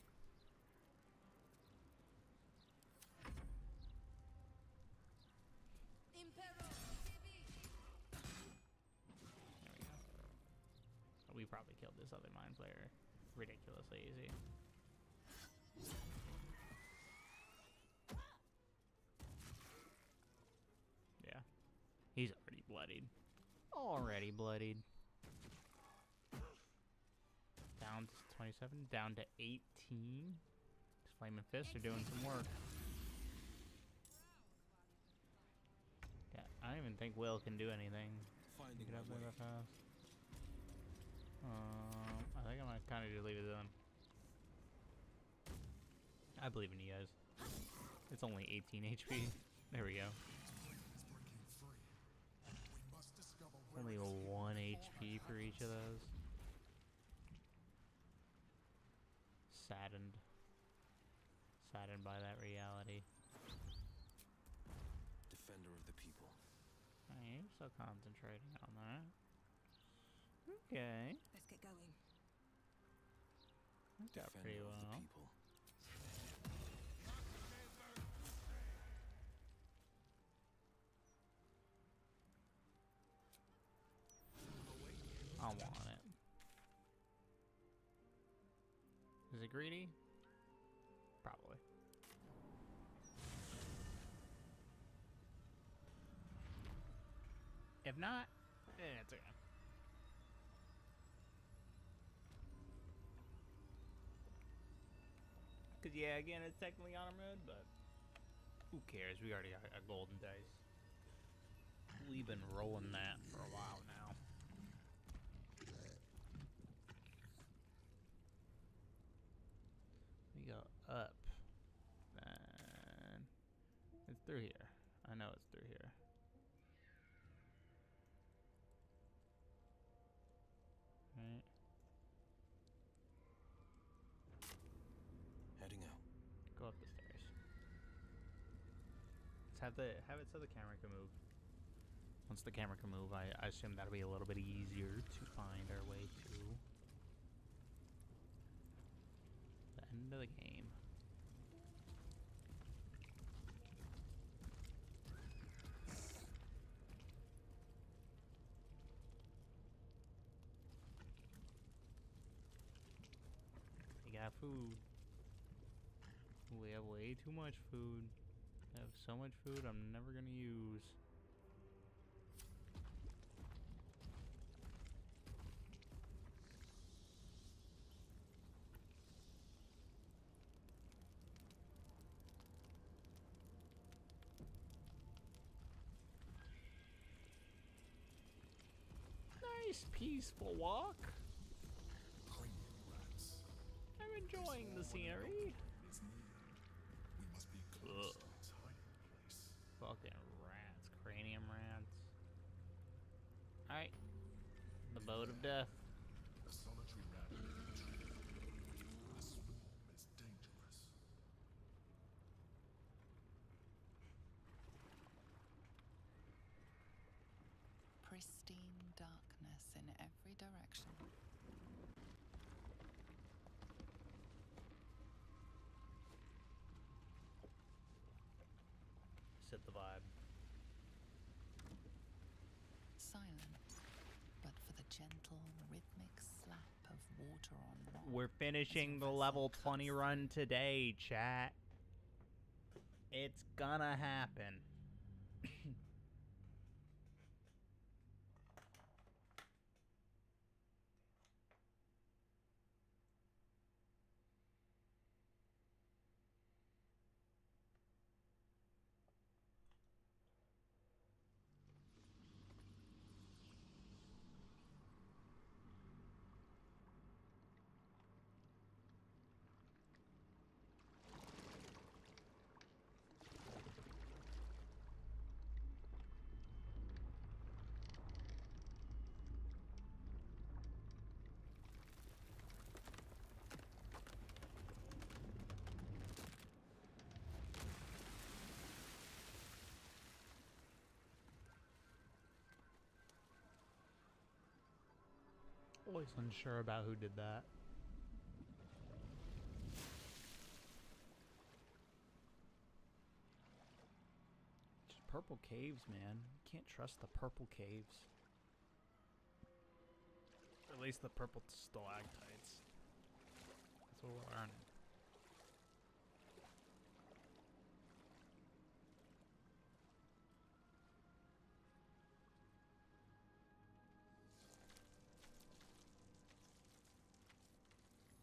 There we go. We probably killed this other Mind Flayer ridiculously easy. Yeah. He's already bloodied. Already bloodied. Down to 27. Down to 18. These Flaming Fists are doing some work. Yeah, I don't even think Will can do anything. Finding Get my up there way. that fast. I think I might kind of just leave it to them. I believe in you guys. It's only 18 HP. There we go. Only 1 HP for each of those. Saddened. Saddened by that reality. Defender of the people. I'm still concentrating on that. Okay. Let's get going. Worked out pretty Defender of the well. people. I want it. Is it greedy? Probably. If not, it's okay. Cause yeah, again, it's technically honor mode, but who cares? We already got a golden dice. We've been rolling that for a while now. We go up. Then it's through here. I know it's through here. Right. Heading out. Go up the stairs. Let's have it so the camera can move. Once the camera can move, I assume that'll be a little bit easier to find our way to the end of the game. We got food. We have way too much food. I have so much food I'm never gonna use. Nice peaceful walk. I'm enjoying the scenery. Ugh. Fucking rats, cranium rats. Alright, the boat of death. A solitary rat in a tree. A swarm is dangerous. Pristine darkness in every direction. Set the vibe. Silence, but for the gentle, rhythmic slap of water on rock. We're finishing the level 20 run today, chat. It's gonna happen. Always unsure about who did that. Just purple caves, man. You can't trust the purple caves. Or at least the purple stalactites.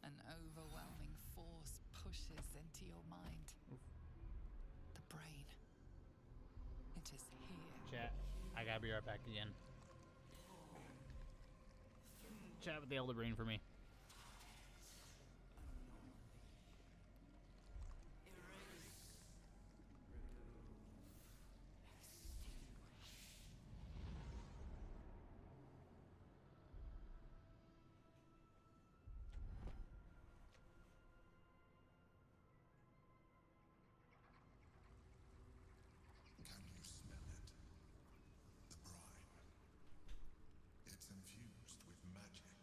An overwhelming force pushes into your mind. The brain. It is here. Chat, I gotta be right back again. Chat with the Elder Brain for me. Can you smell it? The brine. It's infused with magic.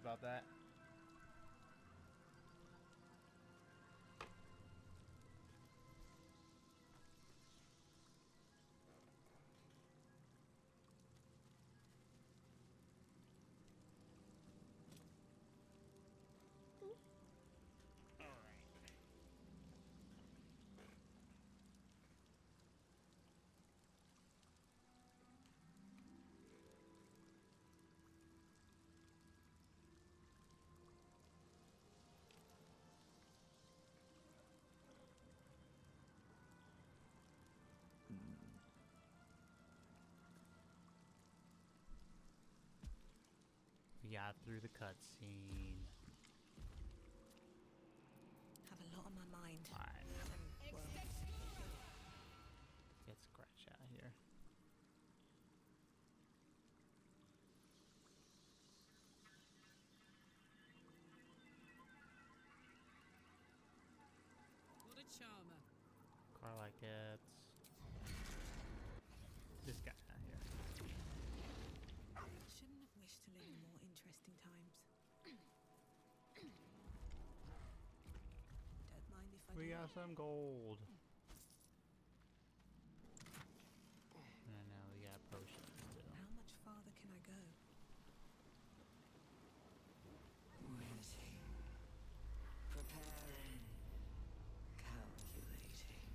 about that. We got through the cutscene. Have a lot on my mind. Fine. Well, Get Scratch out of here. What a charmer. Carla gets this guy out here. shouldn't have wished to live in more interesting times. Don't mind if I We do. got some gold. And now we got potions too. How much farther can I go? Waiting. Preparing. Calculating.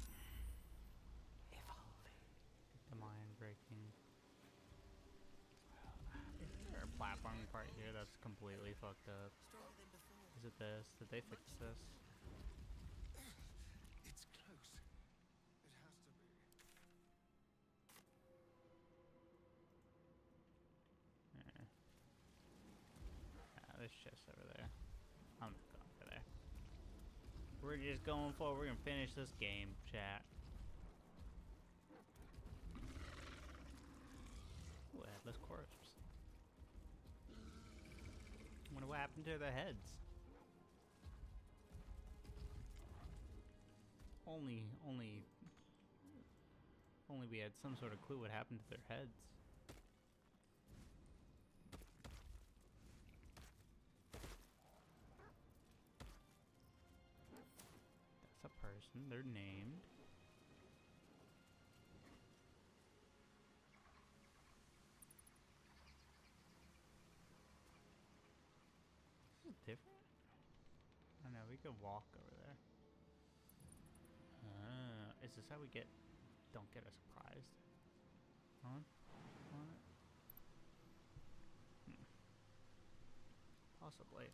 Evolving. The mind breaking. There a platforming part here that's completely fucked up. Is it this? Did they fix this? It's close. It has to be. There's chest over there. I'm not going over there. We're just going forward. We're gonna finish this game, chat. Ooh, headless corpse. Wonder what happened to their heads. Only we had some sort of clue what happened to their heads. That's a person. They're named. This is different. I don't know. We could walk over there. Is this how we get? Don't get us surprised. What? Possibly.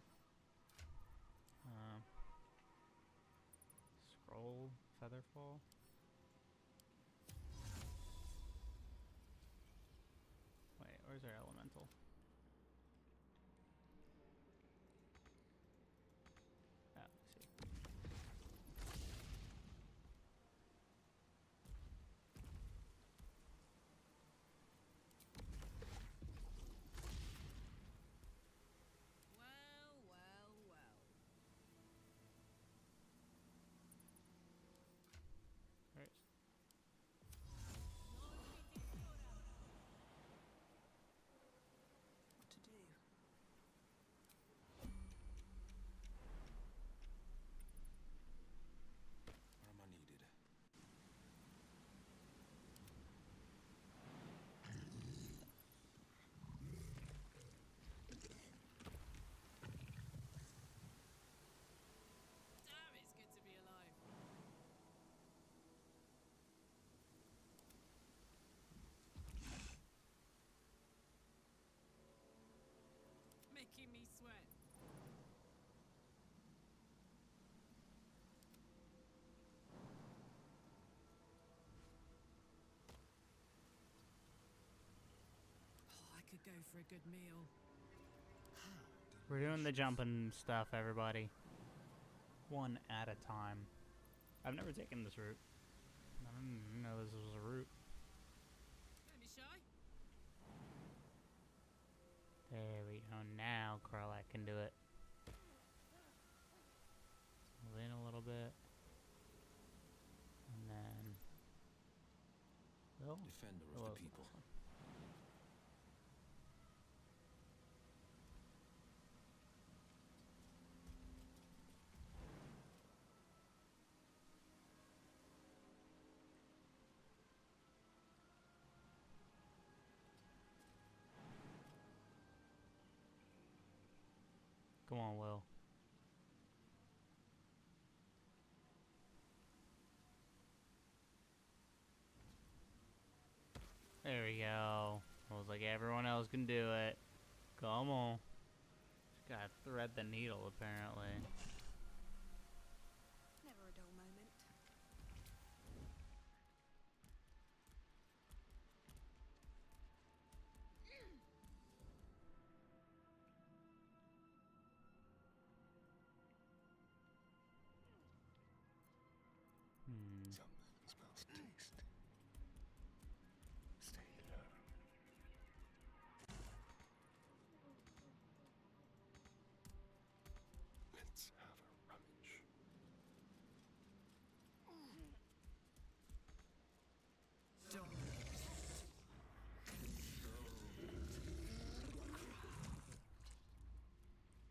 Scroll, Featherfall. Wait, where's our elemental? Ah, let's see. Well, well, well. Right. What to do? Where am I needed? Damn, it's good to be alive. Making me sweat. Oh, I could go for a good meal. We're doing the jumping stuff, everybody. One at a time. I've never taken this route. I didn't even know this was a route. Don't be shy. There we go. Now Carlac can do it. Move in a little bit. And then... Oh, Defender oh, of the this people. one. Come on, Will. There we go. I was like, everyone else can do it. Come on. Just gotta thread the needle, apparently. Never a dull moment. Something smells tasty. Stay low. Let's have a rummage.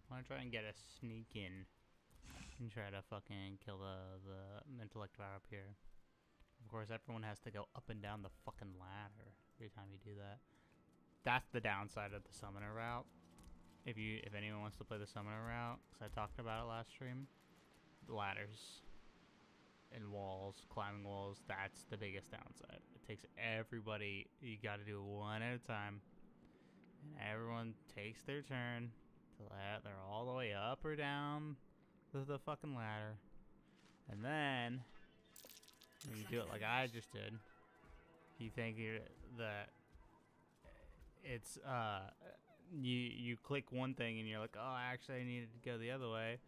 I wanna try and get a sneak in and try to fucking kill the intellect devour up here. Of course, everyone has to go up and down the fucking ladder every time you do that. That's the downside of the summoner route. If anyone wants to play the summoner route, because I talked about it last stream, ladders and walls, climbing walls, that's the biggest downside. It takes everybody, you gotta do it one at a time, and everyone takes their turn to they're all the way up or down the fucking ladder, and then when you do it like I just did, you think that it's you click one thing and you're like, oh, actually I needed to go the other way.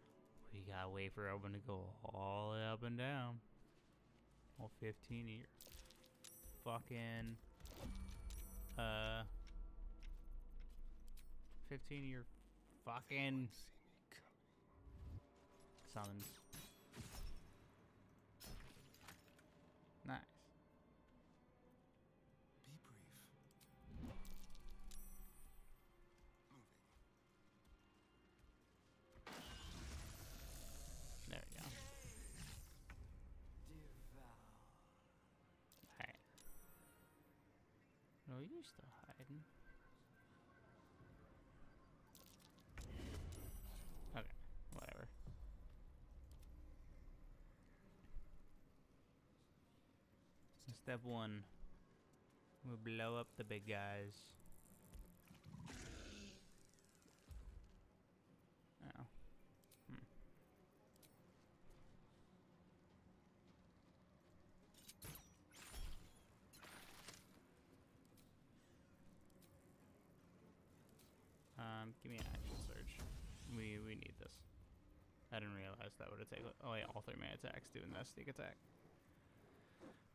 You gotta wait for everyone to go all the way up and down. All 15 of your fucking 15 of your fucking summons. Nice. Be brief. There we go. Alright. No, you're still hiding. Okay, whatever. So step one, we'll blow up the big guys. Oh. Give me an action surge. We need this. I didn't realize that would have taken. Oh wait, all 3 of my attacks doing that sneak attack.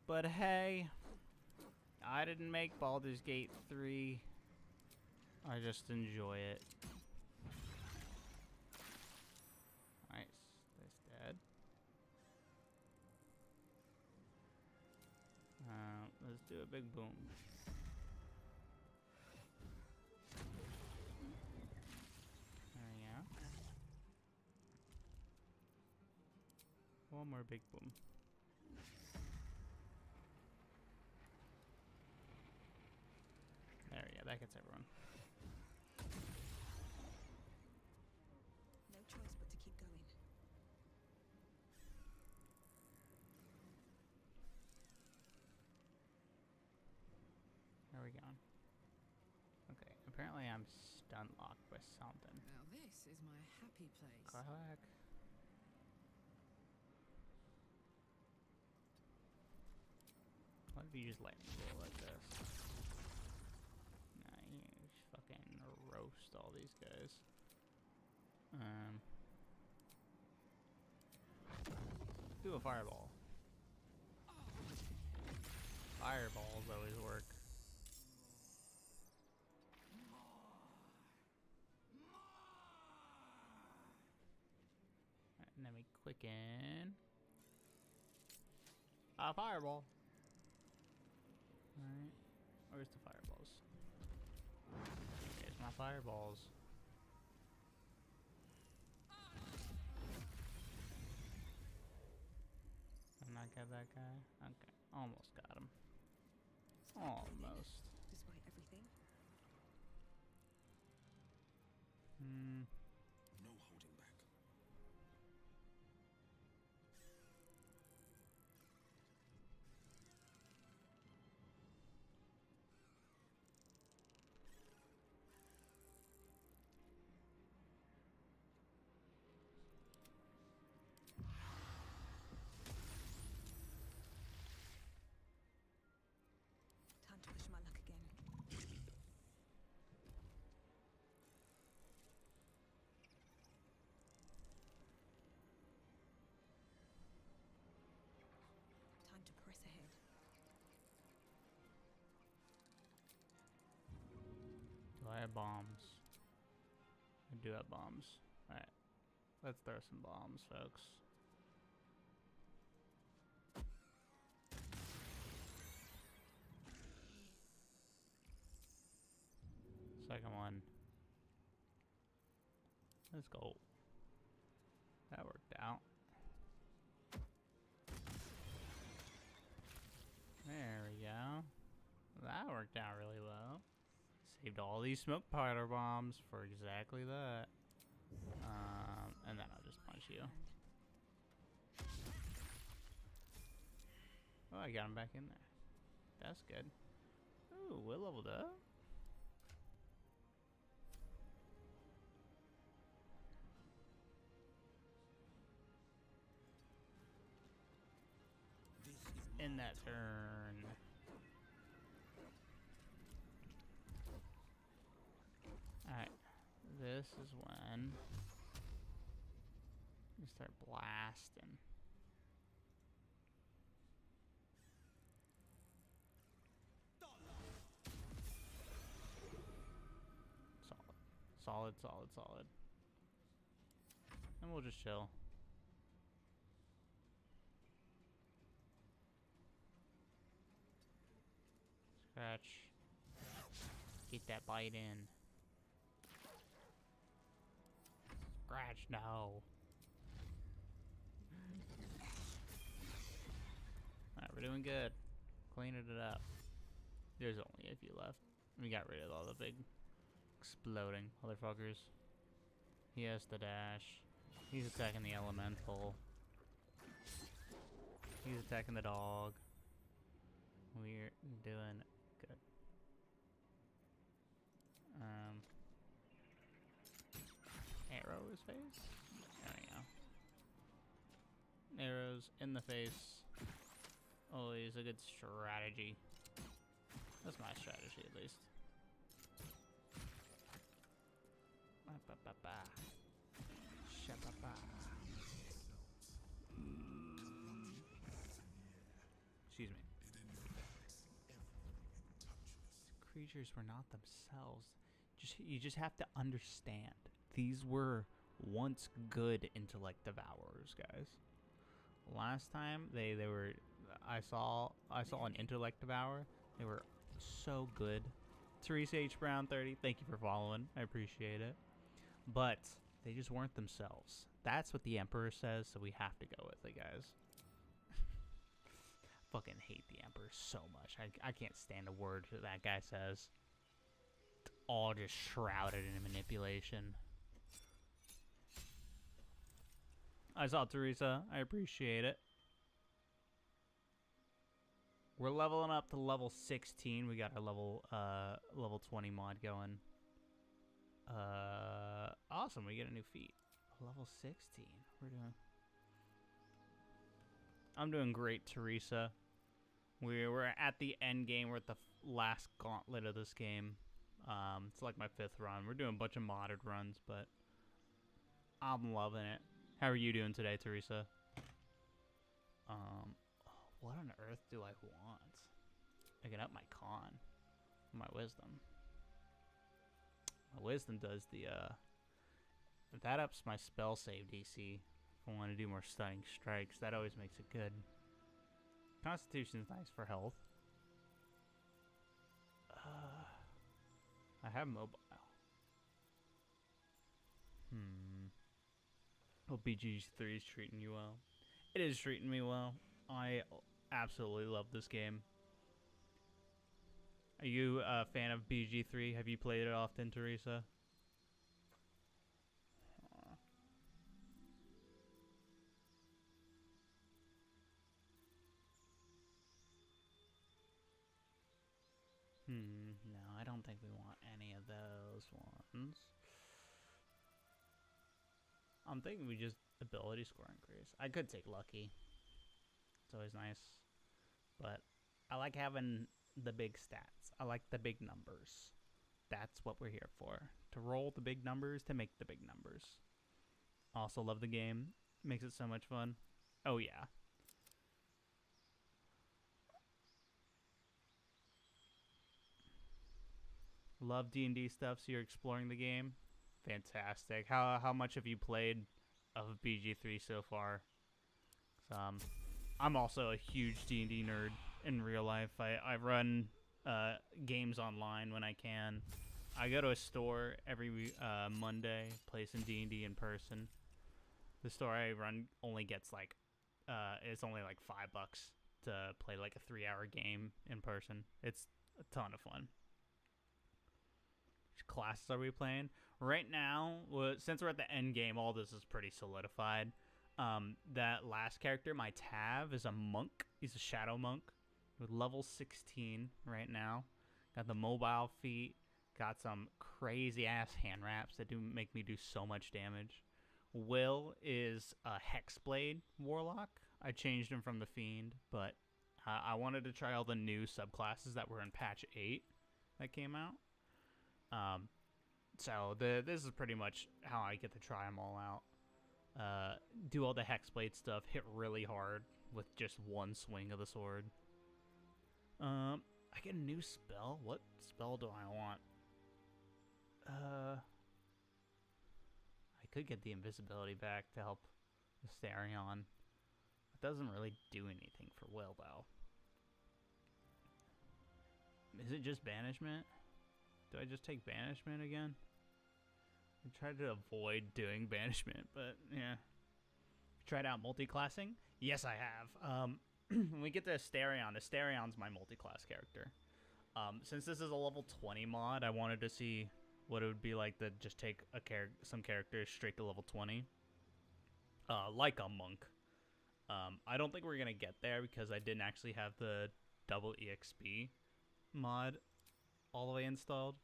But hey, I didn't make Baldur's Gate 3. I just enjoy it. Nice. This dead. Let's do a big boom. One more big boom. There we go, that gets everyone. No choice but to keep going. Where are we going? Okay, apparently I'm stun locked by something. Now this is my happy place. Clack. What if you just let me go like this? Nah, you just fucking roast all these guys. Do a fireball. Fireballs always work. Alright, and then we quicken. A fireball. Alright, where's the fireballs? Here's my fireballs. Did I not get that guy? Okay, almost got him. Almost. Despite everything. No holding have bombs. I do have bombs. Alright. Let's throw some bombs, folks. Second one. Let's go. That worked out. There we go. That worked out really well. Saved all these smoke powder bombs for exactly that. And then I'll just punch you. Oh, I got him back in there. That's good. Ooh, we're leveled up. In that turn. Alright. This is when we start blasting. Solid, solid, solid. And we'll just chill. Scratch. Get that bite in. Scratch, no. Alright, we're doing good. Cleaning it up. There's only a few left. We got rid of all the big exploding motherfuckers. He has the dash. He's attacking the elemental. He's attacking the dog. We're doing good. Arrow his face? There we go. Arrows in the face. Always a good strategy. That's my strategy, at least. Excuse me. Creatures were not themselves. You just have to understand. These were once good intellect devourers, guys. Last time they were, I saw an intellect devourer. They were so good. Teresa H. Brown 30, thank you for following. I appreciate it. But they just weren't themselves. That's what the Emperor says, so we have to go with it, guys. Fucking hate the Emperor so much. I can't stand a word that guy says. It's all just shrouded in manipulation. I saw Teresa. I appreciate it. We're leveling up to level 16. We got our level 20 mod going. Awesome. We get a new feat. Level 16. I'm doing great, Teresa. We're at the end game. We're at the last gauntlet of this game. It's like my 5th run. We're doing a bunch of modded runs, but I'm loving it. How are you doing today, Teresa? What on earth do I want? I can up my con. My wisdom. My wisdom does the, that ups my spell save DC. If I want to do more stunning strikes, that always makes it good. Constitution's nice for health. I have mobile. Hope BG3 is treating you well. It is treating me well. I absolutely love this game. Are you a fan of BG3? Have you played it often, Teresa? No, I don't think we want any of those ones. I'm thinking we just ability score increase. I could take lucky. It's always nice. But I like having the big stats. I like the big numbers. That's what we're here for. To roll the big numbers, to make the big numbers. Also love the game. Makes it so much fun. Oh yeah. love D&D stuff, so you're exploring the game. Fantastic. How much have you played of BG3 so far? I'm also a huge D&D nerd in real life. I run games online when I can. I go to a store every Monday, play some D&D in person. The store I run only gets like, it's only like $5 to play like a 3-hour game in person. It's a ton of fun. Which classes are we playing? Right now, since we're at the end game, all this is pretty solidified. That last character, my Tav, is a monk. He's a shadow monk with level 16 right now. Got the mobile feat. Got some crazy ass hand wraps that do make me do so much damage. Will is a Hexblade warlock. I changed him from the Fiend, but I wanted to try all the new subclasses that were in patch 8 that came out. So this is pretty much how I get to try them all out. Do all the Hexblade stuff, hit really hard with just one swing of the sword. I get a new spell. What spell do I want? I could get the invisibility back to help Asterion. It doesn't really do anything for Will, though. Is it just banishment? Do I just take banishment again? I tried to avoid doing banishment, but yeah. Tried out multi-classing? Yes, I have. When we get to Asterion, Asterion's my multi-class character. Since this is a level 20 mod, I wanted to see what it would be like to just take some characters straight to level 20. Like a monk. I don't think we're going to get there because I didn't actually have the double EXP mod all the way installed.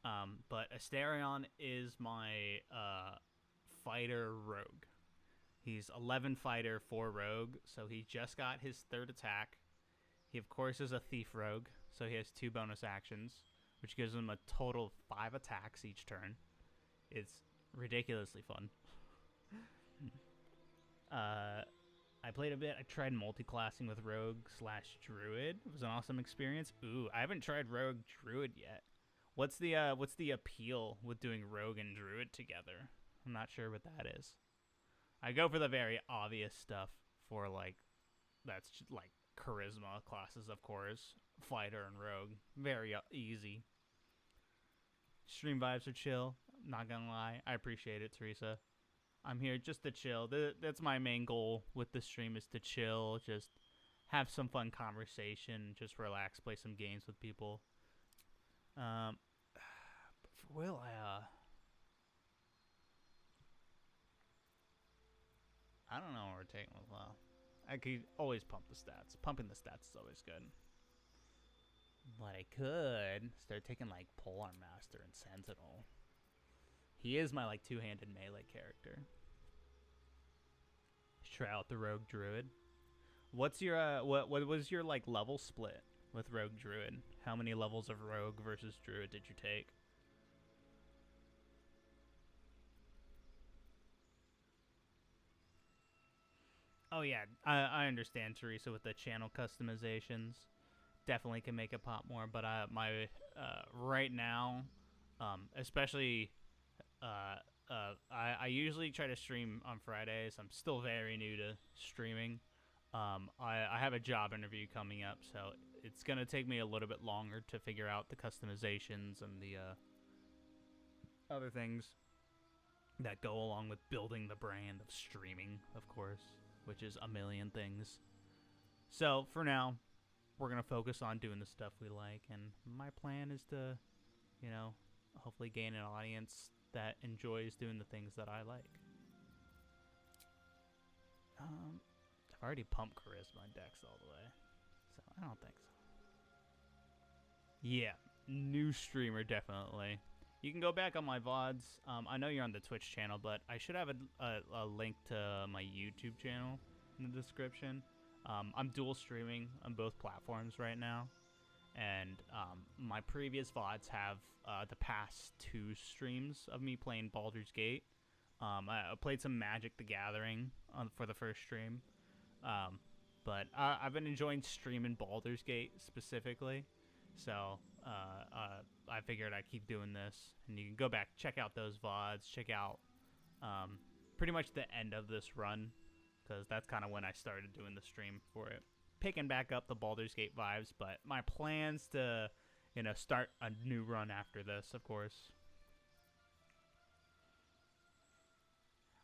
But Asterion is my fighter rogue. He's 11 fighter, 4 rogue, so he just got his 3rd attack. He, of course, is a thief rogue, so he has 2 bonus actions, which gives him a total of 5 attacks each turn. It's ridiculously fun. I played a bit. I tried multi-classing with rogue / druid. It was an awesome experience. Ooh, I haven't tried rogue druid yet. What's the appeal with doing rogue and druid together? I'm not sure what that is. I go for the very obvious stuff for that's just like charisma classes, of course. Fighter and rogue. Very easy. Stream vibes are chill. Not gonna lie. I appreciate it, Teresa. I'm here just to chill. That's my main goal with the stream, is to chill. Just have some fun conversation. Just relax. Play some games with people. But for Will, I don't know where we're taking with Will. I could always pump the stats. Pumping the stats is always good. But I could start taking like Polearm Master and Sentinel. He is my like 2-handed melee character. Try out the Rogue Druid. What's your what was your like level split with Rogue Druid? How many levels of Rogue versus Druid did you take? Oh yeah, I understand, Teresa, with the channel customizations. Definitely can make it pop more, but my right now, especially I usually try to stream on Fridays. I'm still very new to streaming. I have a job interview coming up, so it's gonna take me a little bit longer to figure out the customizations and the other things that go along with building the brand of streaming, of course, which is a million things. So for now, we're gonna focus on doing the stuff we like, and my plan is to, you know, hopefully gain an audience that enjoys doing the things that I like. I've already pumped Charisma and Dex all the way, so I don't think so. Yeah, new streamer, definitely. You can go back on my VODs. I know you're on the Twitch channel, but I should have a link to my YouTube channel in the description. I'm dual streaming on both platforms right now, and my previous VODs have the past 2 streams of me playing Baldur's Gate. I played some Magic the Gathering for the first stream, but I've been enjoying streaming Baldur's Gate specifically, So I figured I'd keep doing this, and you can go back, check out those VODs, check out pretty much the end of this run, because that's kind of when I started doing the stream for it. Picking back up the Baldur's Gate vibes, but my plans to, start a new run after this, of course.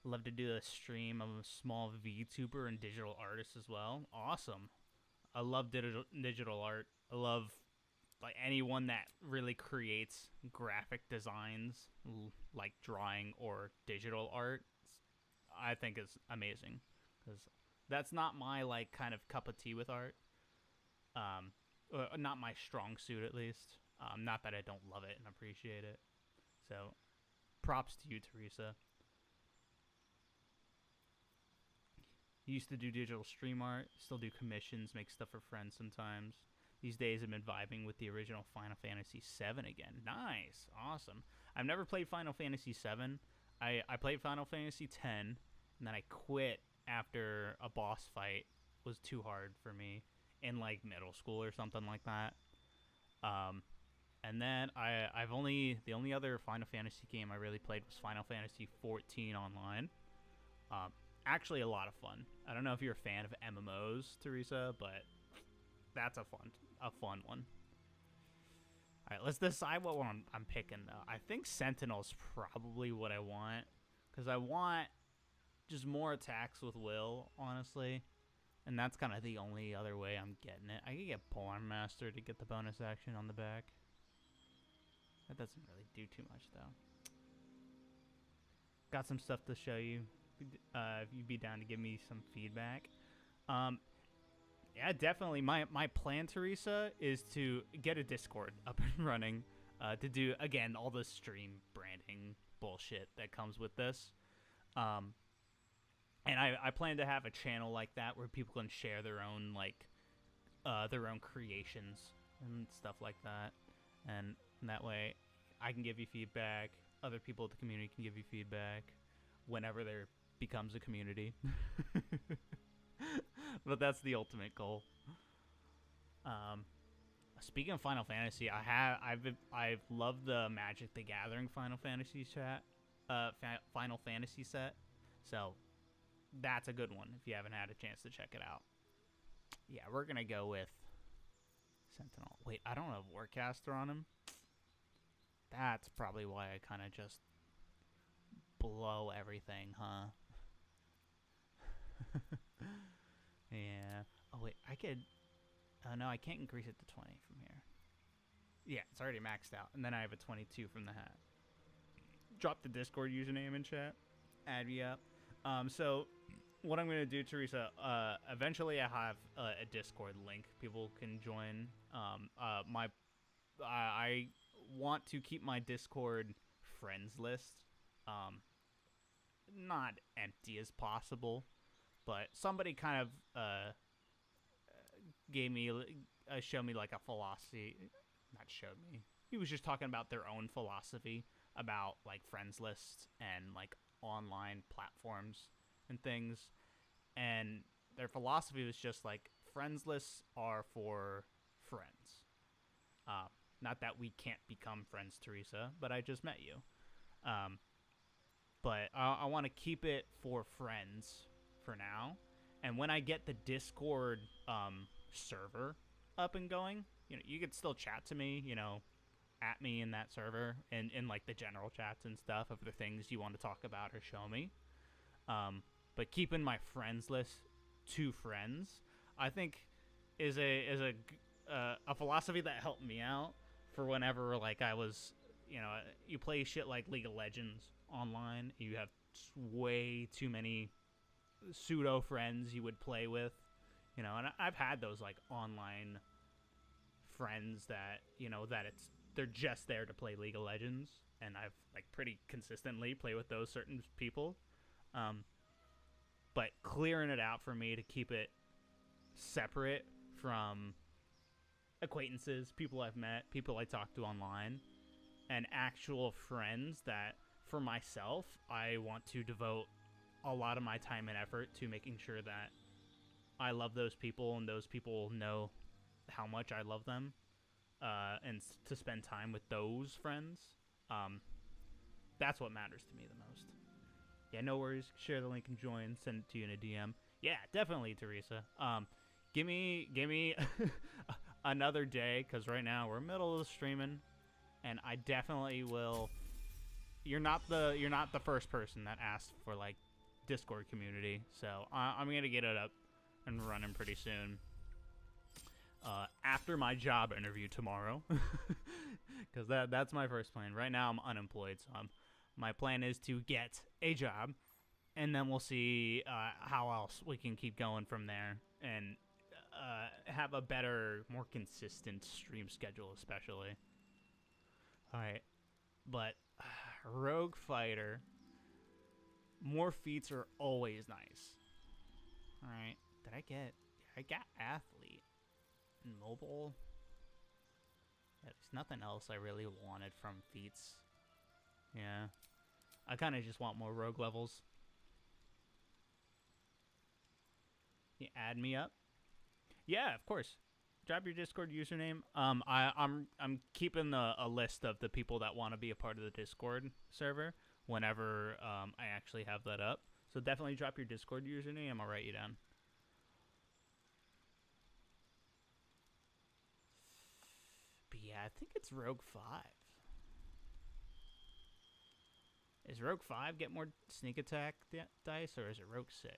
Love to do a stream. I'm a small VTuber and digital artist as well. Awesome. I love digital art. I love like anyone that really creates graphic designs, like drawing or digital art. I think is amazing, because that's not my like kind of cup of tea with art. Not my strong suit, at least. Not that I don't love it and appreciate it. So, props to you, Teresa. Used to do digital stream art, still do commissions, make stuff for friends sometimes. These days I've been vibing with the original Final Fantasy VII again. Nice. Awesome. I've never played Final Fantasy VII. I played Final Fantasy X, and then I quit after a boss fight was too hard for me in like middle school or something like that. And then the only other Final Fantasy game I really played was Final Fantasy XIV Online. Actually a lot of fun. I don't know if you're a fan of MMOs, Teresa, but that's a fun one. All right, let's decide what one I'm picking, though. I think Sentinel's probably what I want, because I want just more attacks with Will, honestly, and that's kind of the only other way I'm getting it. I could get Pawn Master to get the bonus action on the back. That doesn't really do too much, though. Got some stuff to show you. If you'd be down to give me some feedback. Yeah, definitely. My plan, Teresa, is to get a Discord up and running to do, again, all the stream branding bullshit that comes with this. And I plan to have a channel like that where people can share their own, their own creations and stuff like that. And that way I can give you feedback. Other people at the community can give you feedback whenever there becomes a community. But that's the ultimate goal. Speaking of Final Fantasy, I've loved the Magic the Gathering Final Fantasy Final Fantasy set. So that's a good one if you haven't had a chance to check it out. Yeah, we're gonna go with Sentinel. Wait, I don't have Warcaster on him. That's probably why I kind of just blow everything, huh? Yeah. Oh, wait. I could... Oh, no, I can't increase it to 20 from here. Yeah, it's already maxed out. And then I have a 22 from the hat. Drop the Discord username in chat. Add me up. So, what I'm going to do, Teresa, eventually I have a Discord link. People can join. I want to keep my Discord friends list not empty as possible. But somebody kind of showed me like a philosophy. Not showed me. He was just talking about their own philosophy about like friends lists and like online platforms and things. And their philosophy was just like friends lists are for friends. Not that we can't become friends, Teresa, but I just met you. But I want to keep it for friends for now, and when I get the Discord server up and going, you could still chat to me, at me in that server and in like the general chats and stuff of the things you want to talk about or show me. But keeping my friends list to friends, I think is a philosophy that helped me out for whenever like I was, you play shit like League of Legends online, you have way too many pseudo friends you would play with, and I've had those like online friends that they're just there to play League of Legends, and I've like pretty consistently play with those certain people, but clearing it out for me to keep it separate from acquaintances, people I've met, people I talk to online, and actual friends that for myself I want to devote a lot of my time and effort to making sure that I love those people and those people know how much I love them. and to spend time with those friends. That's what matters to me the most. Yeah, no worries. Share the link and join. Send it to you in a DM. Yeah, definitely, Teresa. Give me another day, because right now we're middle of streaming, and I definitely will. You're not the first person that asked for like Discord community, so I'm gonna get it up and running pretty soon. After my job interview tomorrow, because that's my first plan. Right now I'm unemployed, so my plan is to get a job, and then we'll see how else we can keep going from there, and have a better, more consistent stream schedule, especially. All right, but Rogue Fighter, more feats are always nice. All right, I got athlete, mobile. Yeah, there's nothing else I really wanted from feats. Yeah, I kind of just want more rogue levels. You add me up? Yeah, of course. Drop your Discord username. I'm keeping a list of the people that want to be a part of the Discord server whenever I actually have that up. So definitely drop your Discord username. I'll write you down. But yeah, I think it's Rogue 5. Is Rogue 5 get more sneak attack dice, or is it Rogue 6?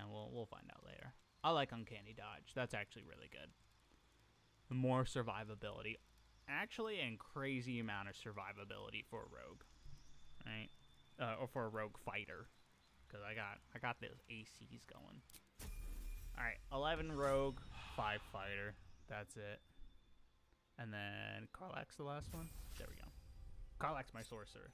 We'll find out later. I like Uncanny Dodge. That's actually really good. More survivability. Actually, and crazy amount of survivability for a rogue. Right? Or for a rogue fighter. Because I got those ACs going. Alright, 11 rogue, 5 fighter. That's it. And then Karlach's the last one. There we go. Karlach's my sorcerer.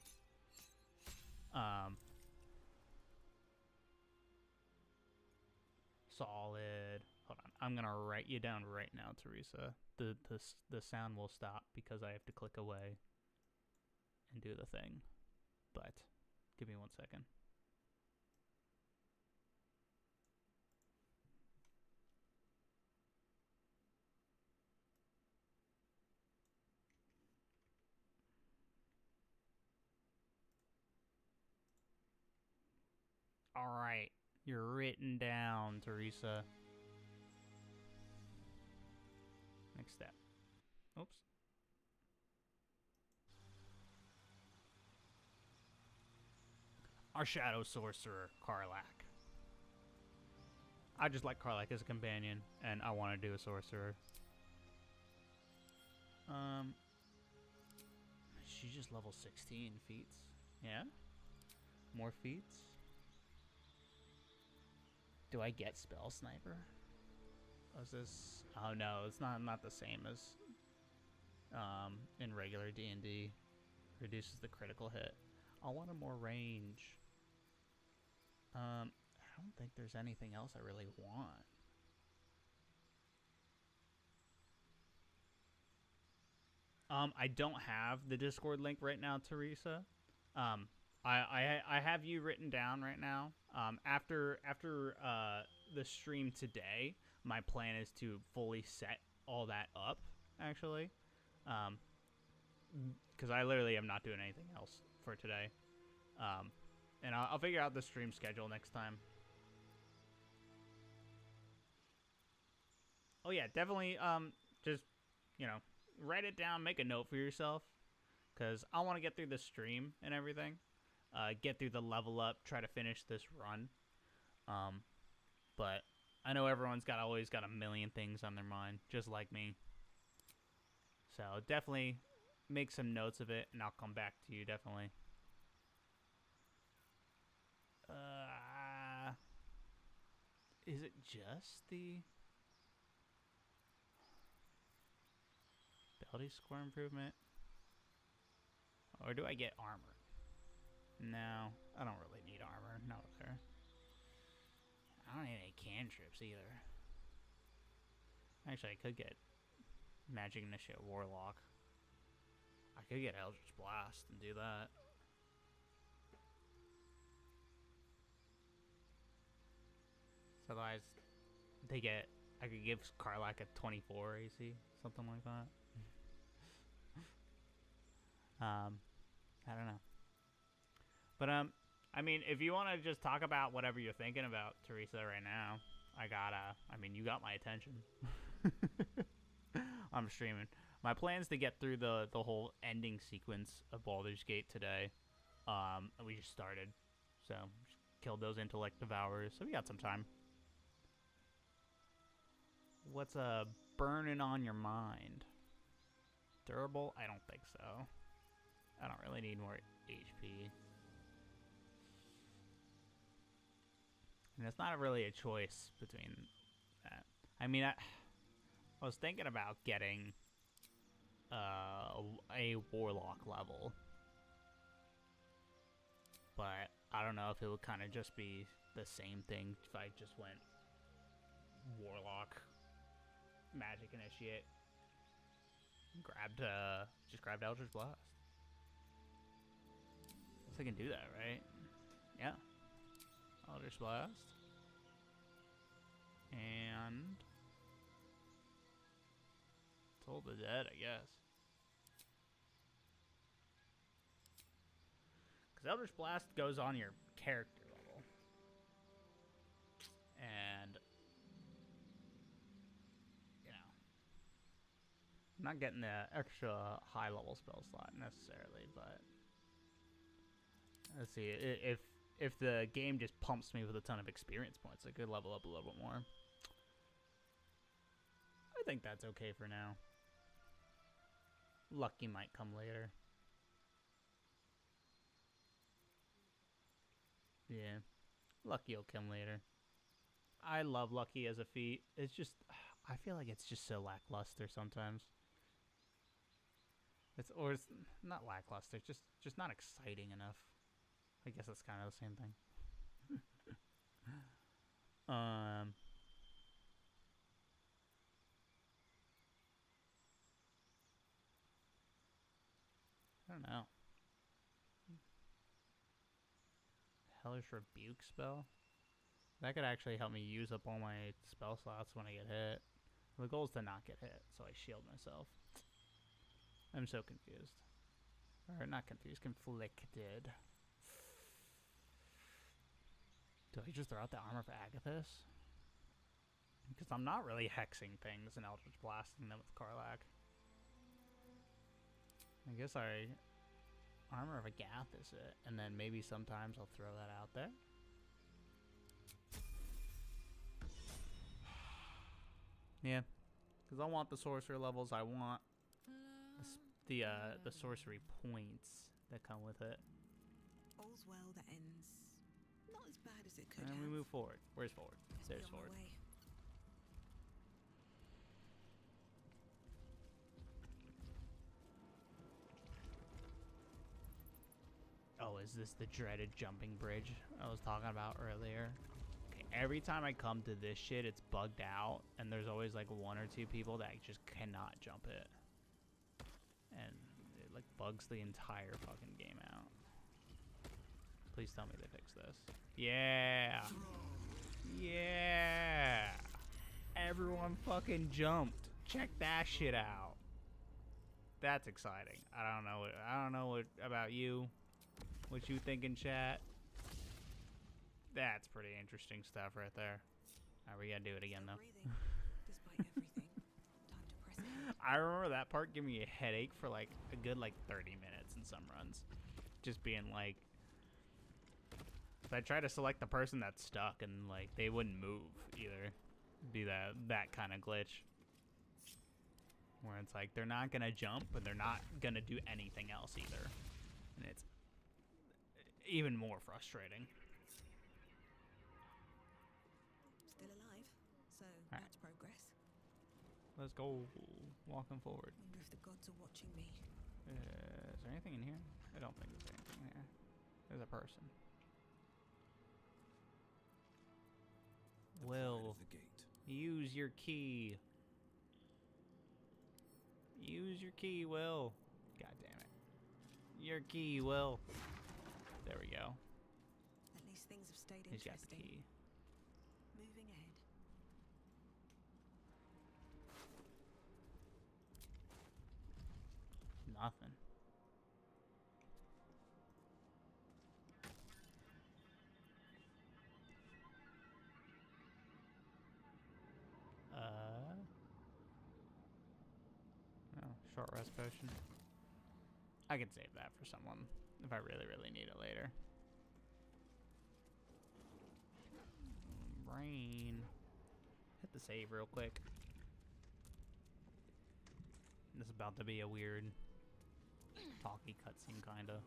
Solid. Hold on. I'm gonna write you down right now, Teresa. The sound will stop because I have to click away and do the thing. But give me 1 second. All right. You're written down, Teresa. Next step. Oops. Our Shadow Sorcerer, Karlach. I just like Karlach as a companion, and I want to do a Sorcerer. She's just level 16 feats. Yeah? More feats? Do I get Spell Sniper? Was this? Oh no, it's not the same as in regular D&D. Reduces the critical hit. I want a more range. I don't think there's anything else I really want. I don't have the Discord link right now, Teresa. I have you written down right now. After the stream today, my plan is to fully set all that up, actually. Because I literally am not doing anything else for today. And I'll figure out the stream schedule next time. Oh yeah, definitely just, you know, write it down, make a note for yourself. Because I want to get through the stream and everything. Get through the level up, try to finish this run. But I know everyone's always got a million things on their mind, just like me. So definitely make some notes of it, and I'll come back to you, definitely. Is it just the ability score improvement? Or do I get armor? No, I don't really need armor. Not there. I don't need any cantrips either. Actually, I could get Magic Initiate Warlock. I could get Eldritch Blast and do that. Otherwise, they get I could give Karlak a 24 AC, something like that. I don't know. But I mean, if you want to just talk about whatever you're thinking about, Teresa, right now, I mean, you got my attention. I'm streaming. My plan's to get through the whole ending sequence of Baldur's Gate today. We just started, so just killed those intellect devourers, so we got some time. What's burning on your mind? Durable? I don't think so. I don't really need more HP. And it's not really a choice between that. I mean, I was thinking about getting a warlock level, but I don't know if it would kind of just be the same thing if I just went warlock, magic initiate, just grabbed Eldritch Blast. Guess I can do that, right? Yeah. Eldritch Blast. And Toll the Dead, I guess. Because Eldritch Blast goes on your character level. And, you know, I'm not getting the extra high level spell slot necessarily, but let's see. If the game just pumps me with a ton of experience points, I could level up a little bit more. I think that's okay for now. Lucky might come later. Yeah. Lucky will come later. I love Lucky as a feat. It's just, I feel like it's just so lackluster sometimes. It's not lackluster, it's just not exciting enough. I guess that's kind of the same thing. I don't know. Hellish Rebuke spell? That could actually help me use up all my spell slots when I get hit. The goal is to not get hit, so I shield myself. I'm so confused. Or not confused, conflicted. Do I just throw out the Armor of Agathis? Because I'm not really hexing things and Eldritch Blasting them with Karlak. I guess Armor of Agathis it, and then maybe sometimes I'll throw that out there. Yeah, because I want the sorcerer levels. I want the sorcery points that come with it. All's well that ends not as bad as it could And have. we move forward. Where's forward? There's forward. Oh, is this the dreaded jumping bridge I was talking about earlier? Okay, every time I come to this shit, it's bugged out, and there's always like one or two people that just cannot jump it. And it like bugs the entire fucking game out. Please tell me they fixed this. Yeah! Yeah! Everyone fucking jumped. Check that shit out. That's exciting. I don't know what about you. What you thinking, chat? That's pretty interesting stuff right there. Alright, we gotta do it again though. Despite everything, time to press ahead. I remember that part giving me a headache for like a good 30 minutes in some runs. Just being like, I tried to select the person that's stuck and like they wouldn't move either. It'd be that kind of glitch. Where it's like they're not gonna jump and they're not gonna do anything else either. And it's even more frustrating. Still alive, so that's progress. Let's go. Walking forward. Wonder if the gods are watching me. Is there anything in here? I don't think there's anything in here. There's a person. Will, use your key. Use your key, Will. God damn it. Your key, Will. There we go. At least things have stayed He's got the interesting. key. Moving ahead. Short rest potion. I can save that for someone if I really, really need it later. Brain. Hit the save real quick. This is about to be a weird talky cutscene, kinda.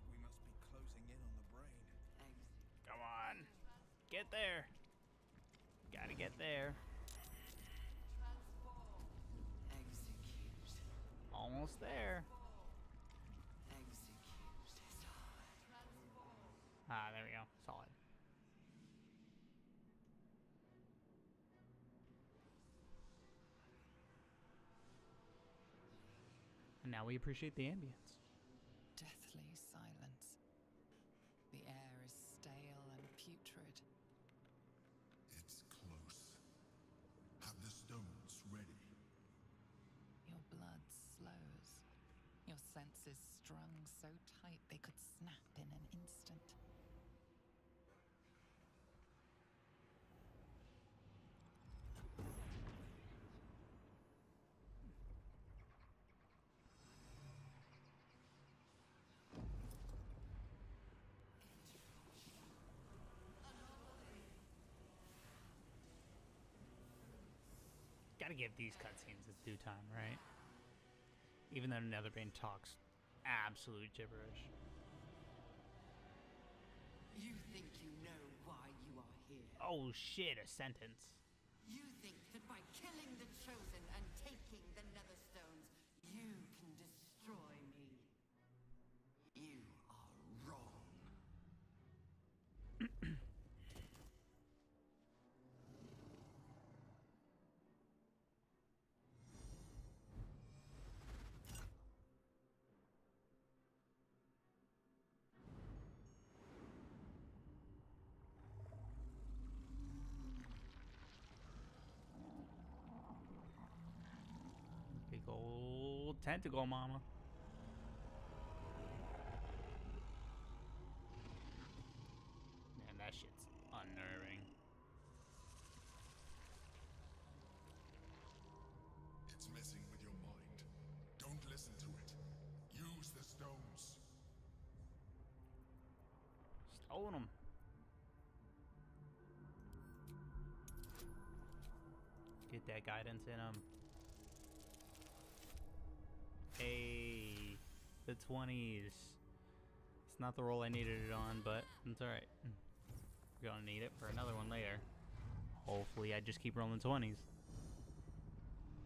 We must be closing in on the brain. Come on. Get there. Gotta get there. Almost there. Ah, there we go. Solid. And now we appreciate the ambience. Deathly silence. The air is stale and putrid. It's close. Have the stones ready. Your blood slows. Your senses strung so tight they could snap in an instant. Gotta give these cutscenes its due time, right? Even though Netherbane talks absolute gibberish. You think you know why you are here? Oh shit, a sentence. You think that by killing the Chosen and taking the Netherstones, you can destroy me? You are wrong. Big old tentacle mama. Man, that shit's unnerving. It's messing with your mind. Don't listen to it. Use the stones. Stolen them. Get that guidance in them. Hey, the 20s. It's not the roll I needed it on, but it's alright. We're gonna need it for another one later. Hopefully I just keep rolling 20s.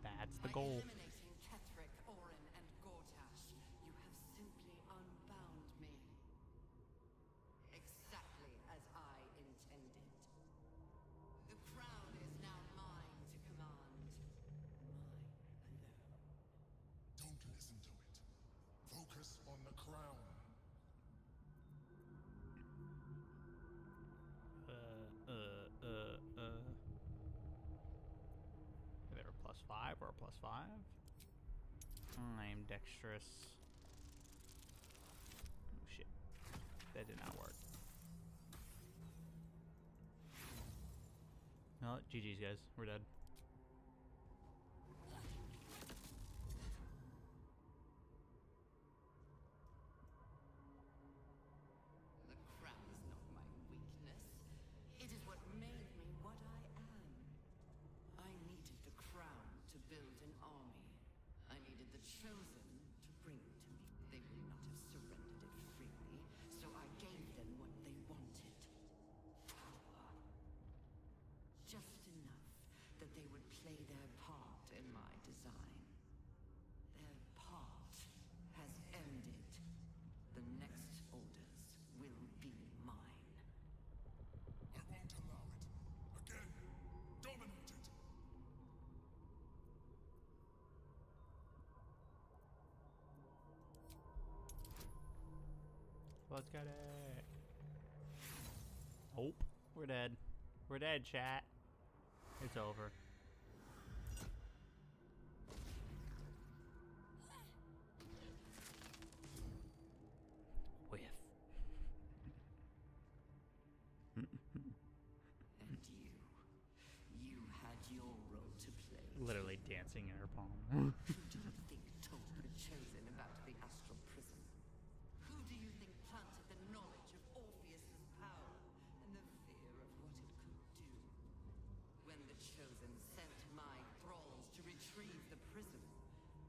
That's the goal. By eliminating Ketheric, Orin, and Gortash, you have simply unbound me. Exactly as I intended. The crown is now mine to command. Mine alone. Don't listen to it. Focus on the crown. Is there a +5 or a +5? I'm dexterous. Oh shit. That did not work. Well, GG's guys. We're dead. The crown is not my weakness. It is what made me what I am. I needed the crown to build an army. I needed the Chosen to bring to me. They would not have surrendered it freely, so I gave them what they wanted. Power. Just enough that they would play their part in my design. Their part has ended. The next orders will be mine. I won't allow it. Again, dominate it. Let's get it. Nope. We're dead. We're dead, chat. It's over. Whiff. And you dancing in her palm. Who do you think told the Chosen about the astral prism? Who do you think planted the knowledge of Orpheus's power and the fear of what it could do? When the Chosen sent my thralls to retrieve the prism,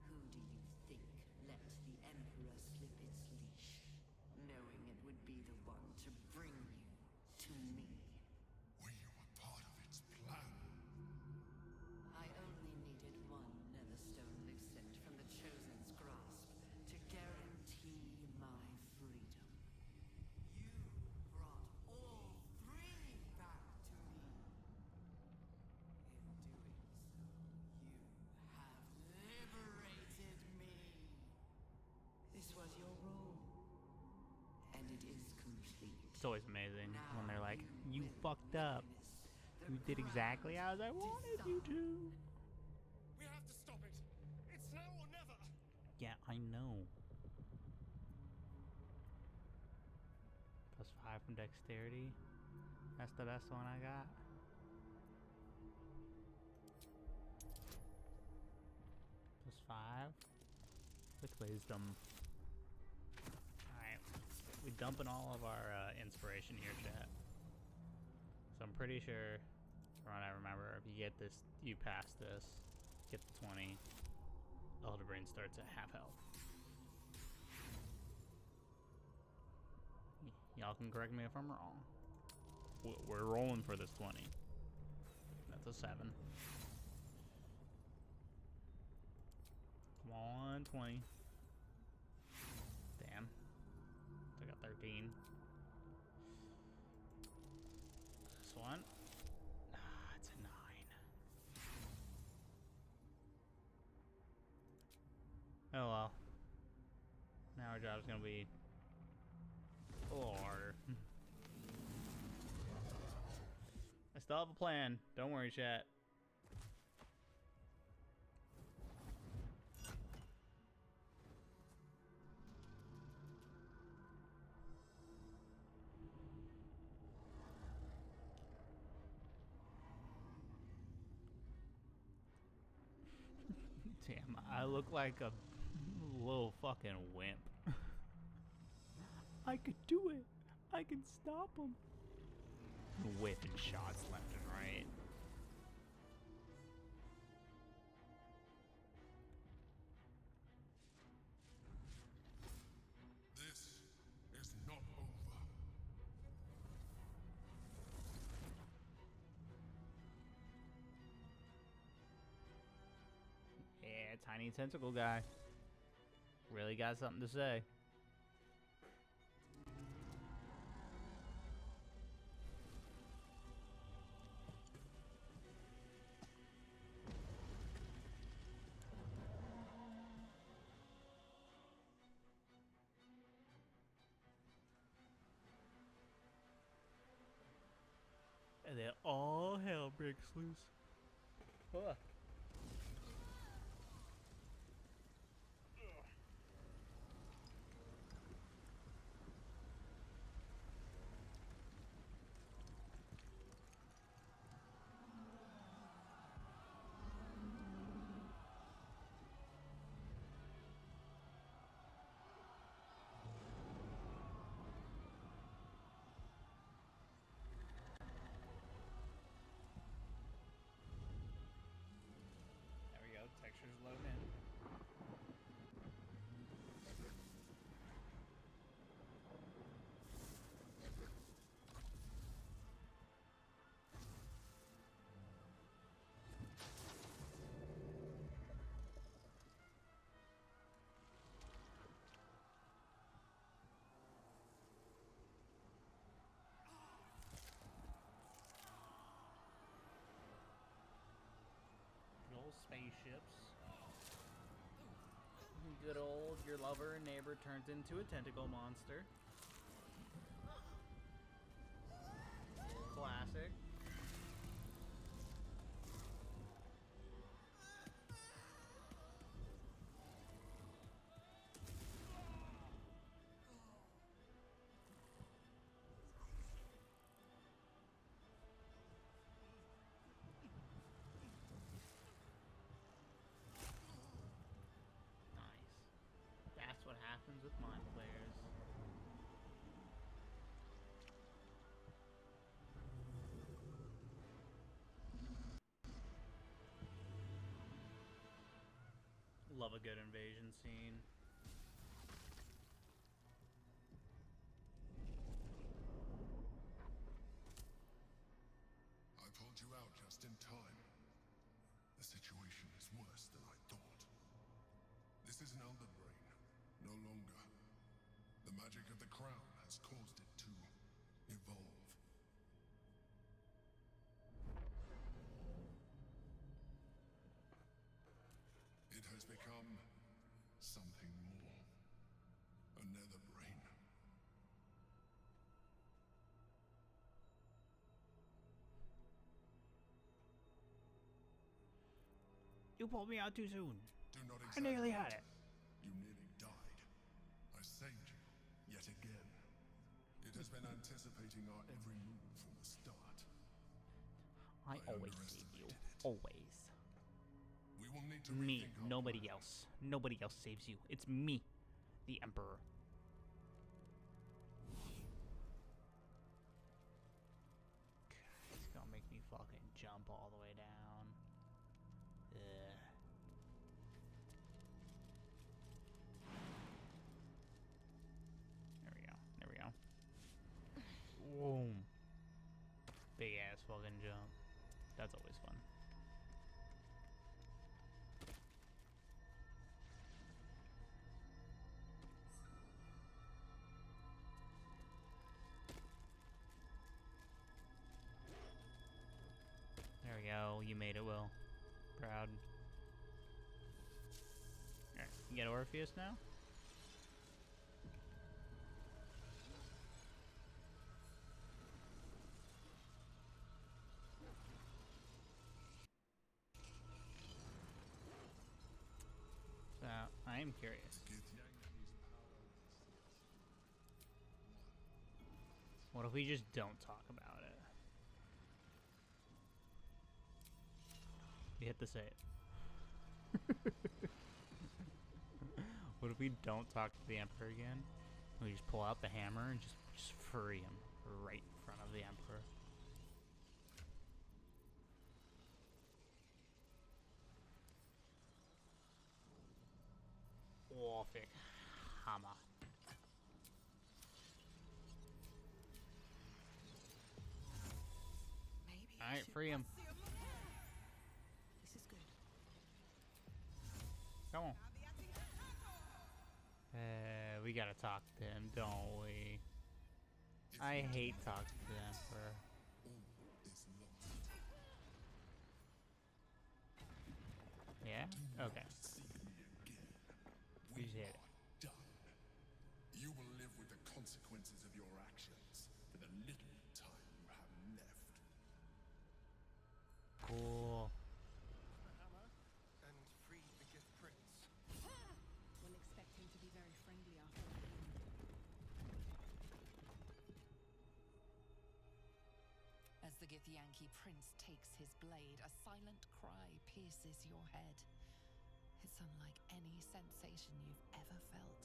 who do you think let the Emperor slip its leash, knowing it would be the one to bring you to me? Were you a part of its plan? I only needed one Netherstone lucent from the Chosen's grasp to guarantee my freedom. You brought all three back to me. In doing so, you have liberated me. This was your role, and it is complete. It's always amazing when they're like, "You fucked up. You did exactly as I wanted you to." We have to stop it. It's now or never. Yeah, I know. +5 from dexterity. That's the best one I got. +5 with wisdom. Alright. We dumping all of our inspiration here, chat. So I'm pretty sure, from what I remember, if you get this, you pass this, get the 20, Elderbrain starts at half health. Y'all can correct me if I'm wrong. We're rolling for this 20. That's a 7. Come on, 20. Damn. So I got 13. This one. It's a 9. Oh well. Now our job's gonna be a little harder. I still have a plan. Don't worry, chat. Damn, I look like a little fucking wimp. I could do it. I can stop him. Whipping shots left and right. This is not over. Yeah, tiny tentacle guy. Really got something to say. And then all hell breaks loose. Fuck. There we go. Textures load in. Good old spaceships. Good old your lover and neighbor turns into a tentacle monster. Classic. love a good invasion scene. I pulled you out just in time. The situation is worse than I thought. This is an elder brain, no longer. The magic of the crown has caused it to evolve. It has become something more. A nether brain. You pulled me out too soon. Do not I nearly had it. You nearly died. I saved you, yet again. It has been anticipating our every move from the start. I always save you. Always. We will need to Me. rethink our Nobody plan. else. Nobody else saves you. It's me. The Emperor. It's gonna make me fucking jump all the way down. Ugh. There we go. There we go. Boom. Big ass fucking jump. That's always fun. There we go. You made it, Will. Proud. Alright, you get Orpheus now? So, I am curious. What if we just don't talk about it? You hit the save. What if we don't talk to the Emperor again? We just pull out the hammer and just free him right in front of the Emperor. Orphic hammer. Alright, free him. This is good. Come on. We gotta talk to him, don't we? I hate talking to the Emperor. Yeah? Okay. We just hit it. Done. You will live with the consequences of your actions for the little time you have left. Cool. And freed the gift prince. We'll expect him to be very friendly after that. As the Githyanki prince takes his blade, a silent cry pierces your head. It's unlike any sensation you've ever felt.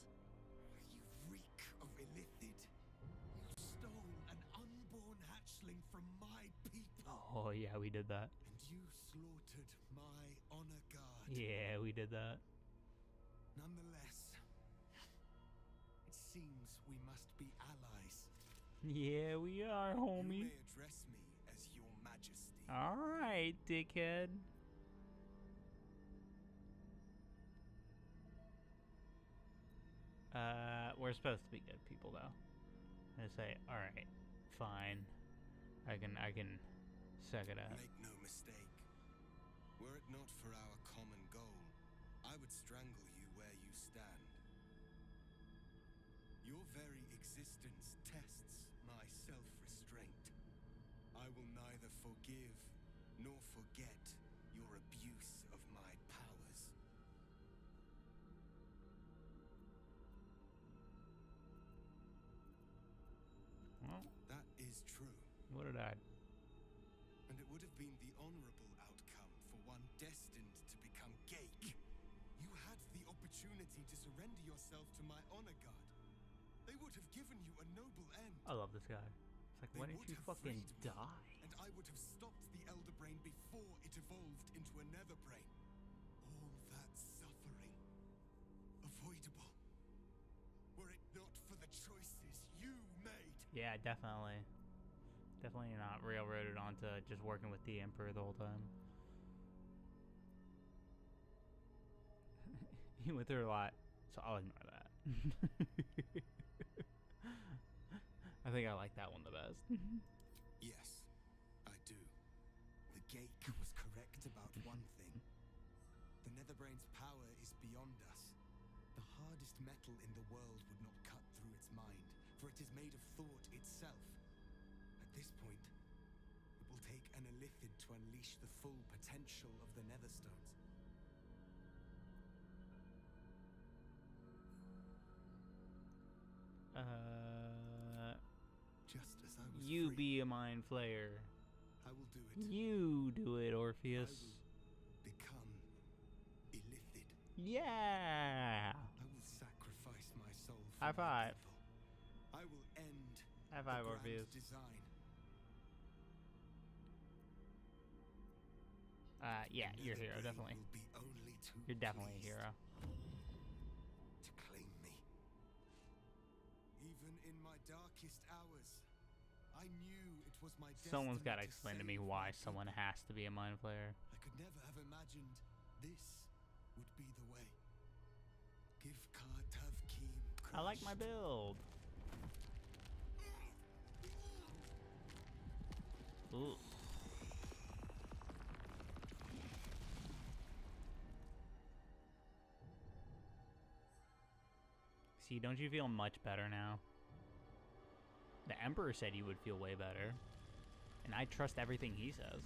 You reek of illithid. You stole an unborn hatchling from my people. Oh yeah, we did that. And you slaughtered my honor guard. Yeah, we did that. Nonetheless, it seems we must be allies. Yeah, we are, You homie. may address me as your majesty. Alright, dickhead. We're supposed to be good people, though. I say, alright, fine. I can suck it up. Make no mistake. Were it not for our common goal, I would strangle you where you stand. Your very existence tests my self-restraint. I will neither forgive nor forget your abuse of my powers. Well, That is true. what did I? And it would have been the honorable outcome for one destined to become Geik. You had the opportunity to surrender yourself to my honor guard. They would have given you a noble end. I love this guy. It's like, why didn't you fucking die? And I would have stopped the Elder Brain before it evolved into a Nether Brain. All that suffering choices you made. Yeah, definitely. Definitely not railroaded onto just working with the Emperor the whole time. He went through a lot, so I'll ignore that. I think I like that one the best. Yes, I do. The Geik was correct about one thing. The Netherbrain's power is beyond us. The hardest metal in the world would not cut through its mind, for it is made of thought itself. At this point, it will take an Illithid to unleash the full potential of the Netherstones. Just as I was You free, be a mind flayer. I will do it. You do it, Orpheus. I will become Illithid. Yeah. I will sacrifice my soul for High my five. people. I will end High the five, grand Orpheus. design. Yeah, you're a hero, Netherbrain definitely. will be only too You're definitely a pleased hero. to claim me. Even in my darkest hours, I knew it was my destiny. Someone's got to explain to me save why my someone people. has to be a mind flayer. I could never have imagined this would be the way. Give Kartav Keem I like my build. Ooh. See, don't you feel much better now? The Emperor said you would feel way better. And I trust everything he says.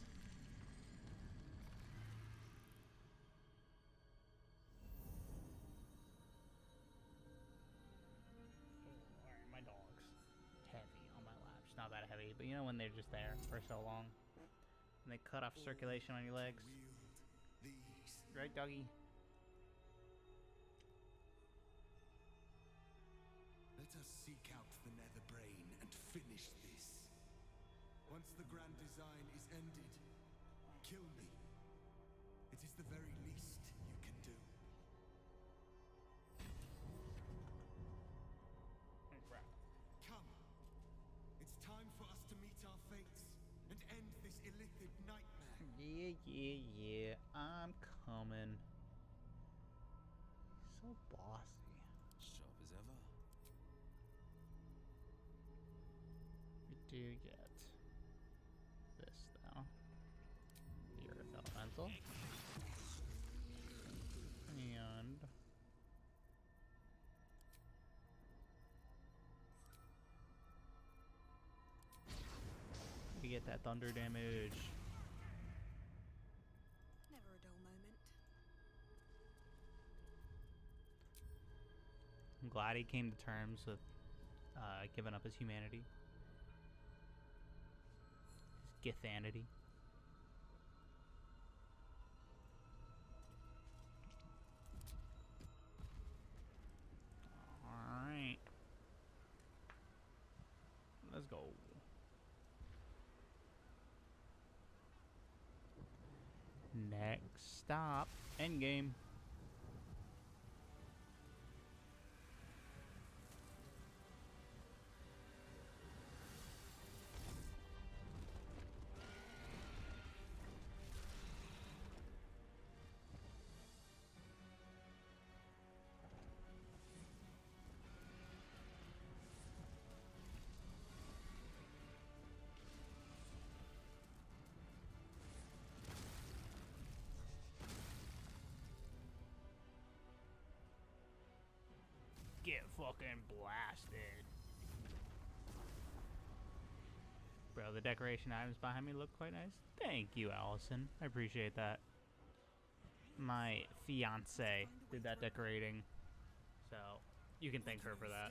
Alright, my dog's heavy on my lap. She's not that heavy, but you know when they're just there for so long? And they cut off circulation on your legs. Right, doggy? Let us seek out the Netherbrain and finish this. Once the grand design is ended, kill me. It is the very least you can do. Come. It's time for us to meet our fates and end this Illithid nightmare. Yeah. I'm coming. So bossy. Sharp as ever. We do get this though. The Earth Elemental. And we get that thunder damage. Never a dull moment. I'm glad he came to terms with giving up his humanity. His githanity. Alright. Let's go. Next stop, endgame. Get fucking blasted. Bro, the decoration items behind me look quite nice. Thank you, Allison. I appreciate that. My fiance did that decorating, so you can thank her for that.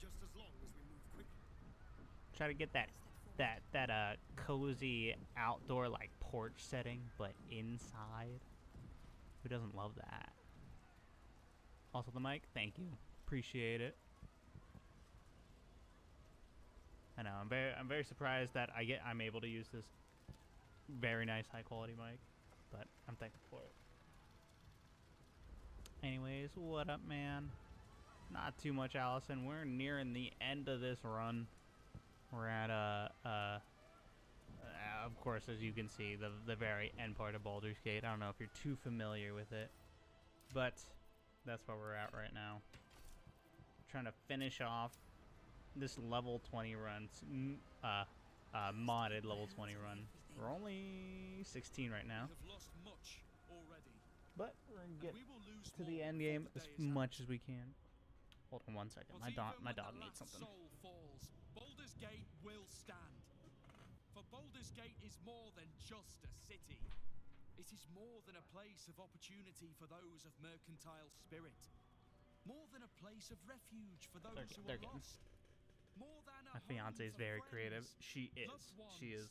Just as long as we move quickly. Try to get that cozy outdoor like porch setting, but inside. Who doesn't love that? Also the mic, thank you. Appreciate it. I know, I'm very surprised that I'm able to use this very nice high quality mic, but I'm thankful for it. Anyways, what up, man? Not too much, Allison. We're nearing the end of this run. We're at of course, as you can see, the very end part of Baldur's Gate. I don't know if you're too familiar with it, but that's where we're at right now. Trying to finish off this level 20 run, modded level 20 run. We're only 16 right now, but we're gonna get to the end game as much as we can. Hold on one second. My dog needs something. Baldur's Gate will stand. For Baldur's Gate is more than just a city. It is more than a place of opportunity for those of mercantile spirit. More than a place of refuge for those who are lost. More than a My fiance is very creative. She is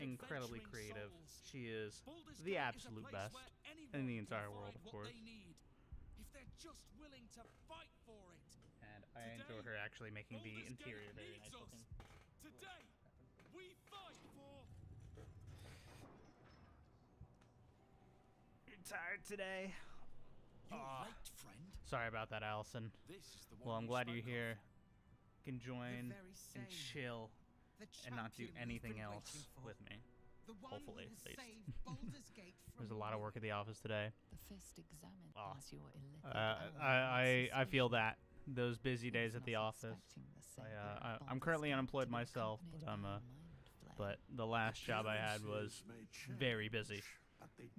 incredibly creative. She is the absolute best in the entire world, of course. If they're just willing to fight for it. And I enjoy her actually making the interior very nice looking. Today, we fight for. You're tired today? You're late, friend. Sorry about that, Allison. Well, I'm glad you're here. You can join and chill and not do anything else with me. Hopefully, at least. There's a lot of work at the office today. The fist examined as your illithid I feel that. Those busy days at the office. I'm currently unemployed myself, but the last job I had was very busy.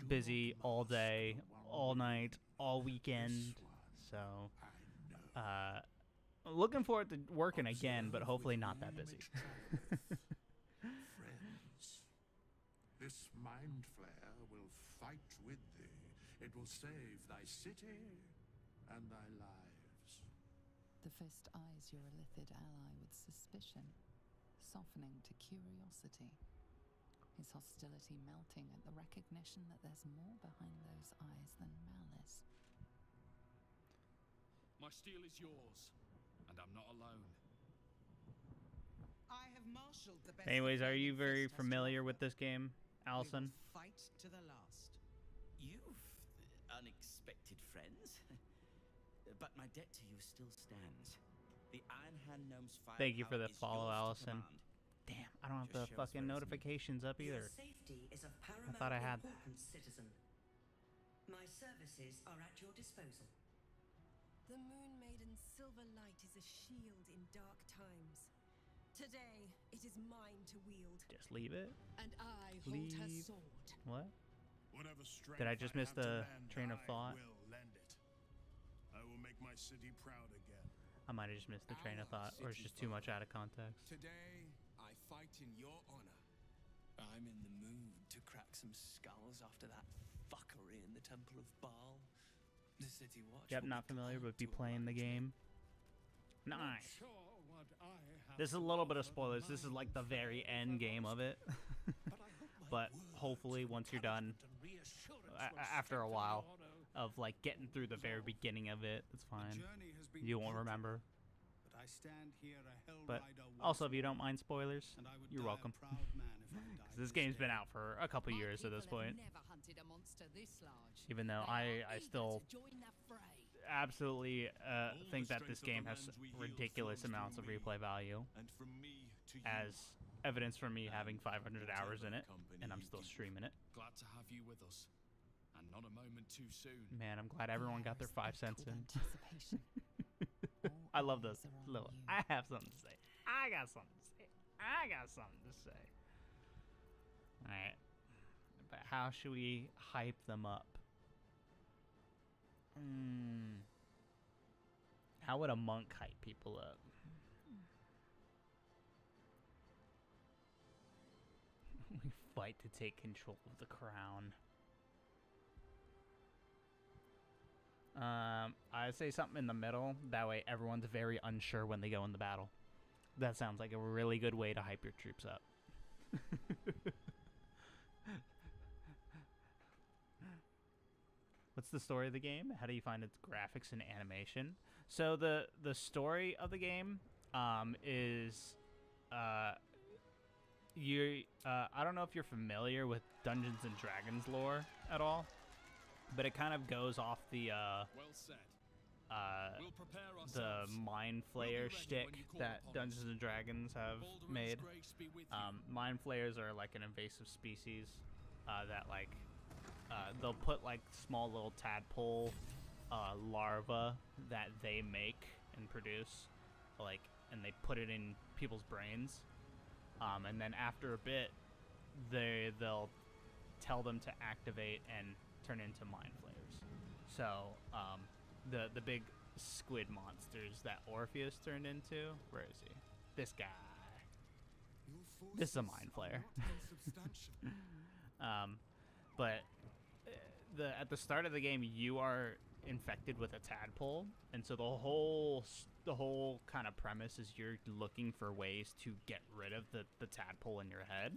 Busy all day, all night, all weekend. So, looking forward to working again, but hopefully not that busy. Friends, this mind flare will fight with thee. It will save thy city and thy lives. The fist eyes your illithid ally with suspicion, softening to curiosity. His hostility melting at the recognition that there's more behind those eyes than malice. My steel is yours, and I'm not alone. I have marshaled the best. Anyways, are you very familiar with this game, Allison? Fight to the last. You've unexpected friends, but my debt to you still stands. The Iron Hand Gnome's fire. Thank you for the follow, Allison. Damn, I don't have the fucking notifications up either. Your safety is of paramount I thought I had that. importance, citizen. My services are at your disposal. The Moon Maiden's silver light is a shield in dark times. Today, it is mine to wield. Just leave it. And I hold her Leave. sword. What? Whatever strength Did I just miss have to the lend, train of thought? I will lend it. I will make my city proud again. I might have just missed the train of thought, or it's just too much out of context. Today, I fight in your honor. I'm in the mood to crack some skulls after that fuckery in the Temple of Baal. The City Watch. Yep, not familiar, but be playing the game. Nice. This is a little bit of spoilers. This is like the very end game of it. But hopefully once you're done, after a while of like getting through the very beginning of it, it's fine. You won't remember. But also, if you don't mind spoilers, you're welcome. 'Cause this game's been out for a couple years at this point. Even though I still absolutely think that this game has ridiculous amounts of replay value, as evidence from me having 500 hours in it, and I'm still streaming it. Glad to have you with us, and not a moment too soon. Man, I'm glad everyone got their 5 cents in. I love those little. I have something to say. I got something to say. I got something to say. All right, but how should we hype them up? How would a monk hype people up? We fight to take control of the crown. I'd say something in the middle. That way everyone's very unsure when they go in the battle. That sounds like a really good way to hype your troops up. What's the story of the game? How do you find its graphics and animation? So the story of the game is I don't know if you're familiar with Dungeons and Dragons lore at all, but it kind of goes off the Well said. We'll prepare the ourselves. Mind We'll be Flayer ready shtick when you call that upon Dungeons us. and Dragons have Baldur and made. his grace be with you. Mind Flayers are like an invasive species that like they'll put like small little tadpole larvae that they make and produce, like, and they put it in people's brains, and then after a bit, they'll tell them to activate and turn into Mind Flayers. So the big squid monsters that Orpheus turned into, where is he? This guy. This is a Mind Flayer. But at the start of the game, you are infected with a tadpole, and so the whole kind of premise is you're looking for ways to get rid of the tadpole in your head,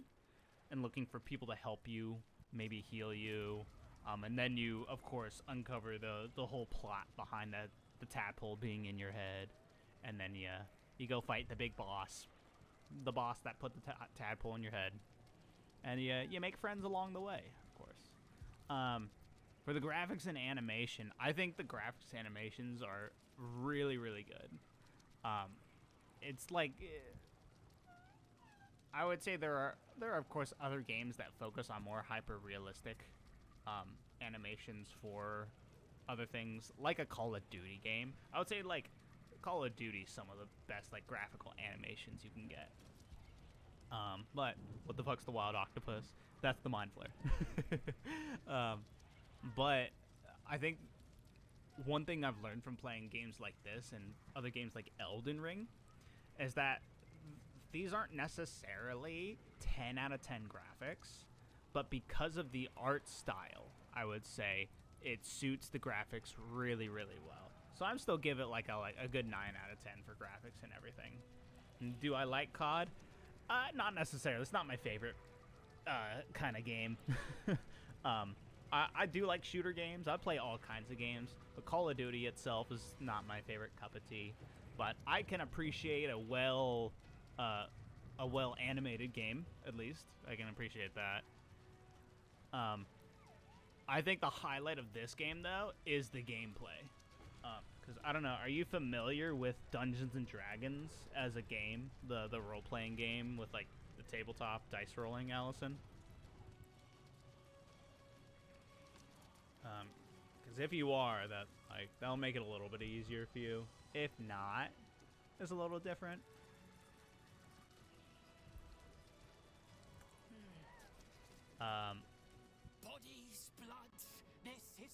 and looking for people to help you, maybe heal you, and then you of course uncover the whole plot behind the tadpole being in your head, and then you go fight the big boss, the boss that put the tadpole in your head, and you make friends along the way, of course. For the graphics and animation, I think the graphics and animations are really, really good. It's like, I would say there are of course other games that focus on more hyper realistic animations for other things, like a Call of Duty game. I would say like Call of Duty is some of the best like graphical animations you can get. But what the fuck's the wild octopus? That's the Mind Flayer. But I think one thing I've learned from playing games like this and other games like Elden Ring is that these aren't necessarily 10 out of 10 graphics, but because of the art style, I would say it suits the graphics really, really well. So I'm still give it like a good 9 out of 10 for graphics and everything. And do I like COD? Not necessarily. It's not my favorite kind of game. I do like shooter games. I play all kinds of games, but Call of Duty itself is not my favorite cup of tea. But I can appreciate a well animated game, at least. I can appreciate that. I think the highlight of this game, though, is the gameplay. Because, I don't know, are you familiar with Dungeons and Dragons as a game? The role-playing game with, like, the tabletop dice rolling, Allison? Because if you are, that'll make it a little bit easier for you. If not, it's a little different.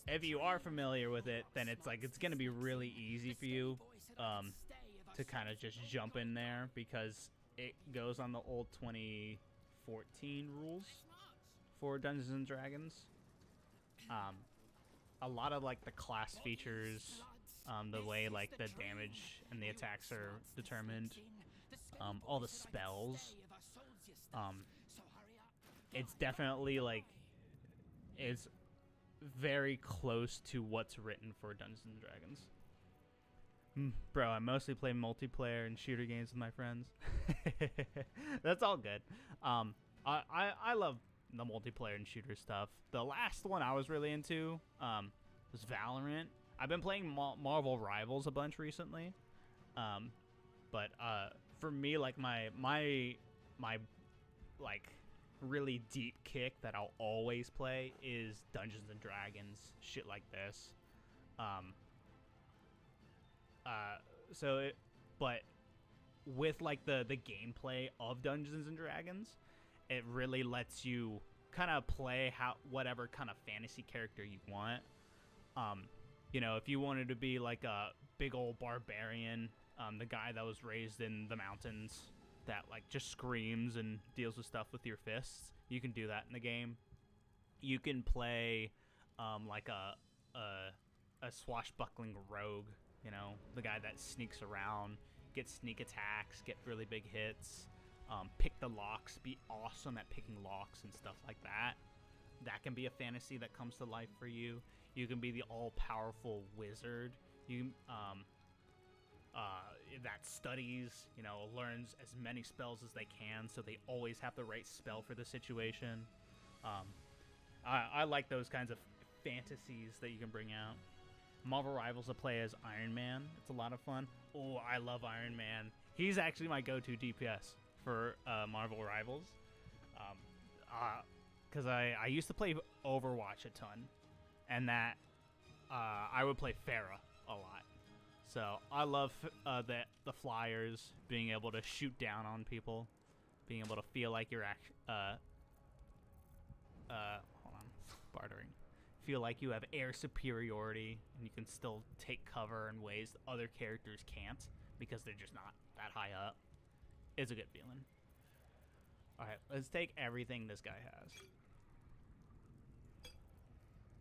If you are familiar with it, then it's gonna be really easy for you to kind of just jump in there, because it goes on the old 2014 rules for Dungeons and Dragons. A lot of like the class features, the way like the damage and the attacks are determined, all the spells, it's definitely like it's very close to what's written for Dungeons and Dragons. Bro, I mostly play multiplayer and shooter games with my friends. That's all good. I love the multiplayer and shooter stuff. The last one I was really into was Valorant. I've been playing Marvel Rivals a bunch recently. But for me, like my like really deep kick that I'll always play is Dungeons and Dragons, shit like this. But with like the gameplay of Dungeons and Dragons, it really lets you kind of play whatever kind of fantasy character you want. You know, if you wanted to be like a big old barbarian, the guy that was raised in the mountains that like just screams and deals with stuff with your fists, you can do that in the game. You can play like a swashbuckling rogue, you know, the guy that sneaks around, get sneak attacks, get really big hits, pick the locks, be awesome at picking locks and stuff like that. That can be a fantasy that comes to life for you. You can be the all-powerful wizard. You that studies, you know, learns as many spells as they can, so they always have the right spell for the situation. I like those kinds of fantasies that you can bring out. Marvel Rivals to play as Iron Man. It's a lot of fun. Oh, I love Iron Man. He's actually my go-to DPS for Marvel Rivals. Because I used to play Overwatch a ton, and that I would play Pharah a lot. So I love the flyers, being able to shoot down on people, being able to feel like you're hold on, bartering. Feel like you have air superiority, and you can still take cover in ways that other characters can't because they're just not that high up. It's a good feeling. Alright, let's take everything this guy has.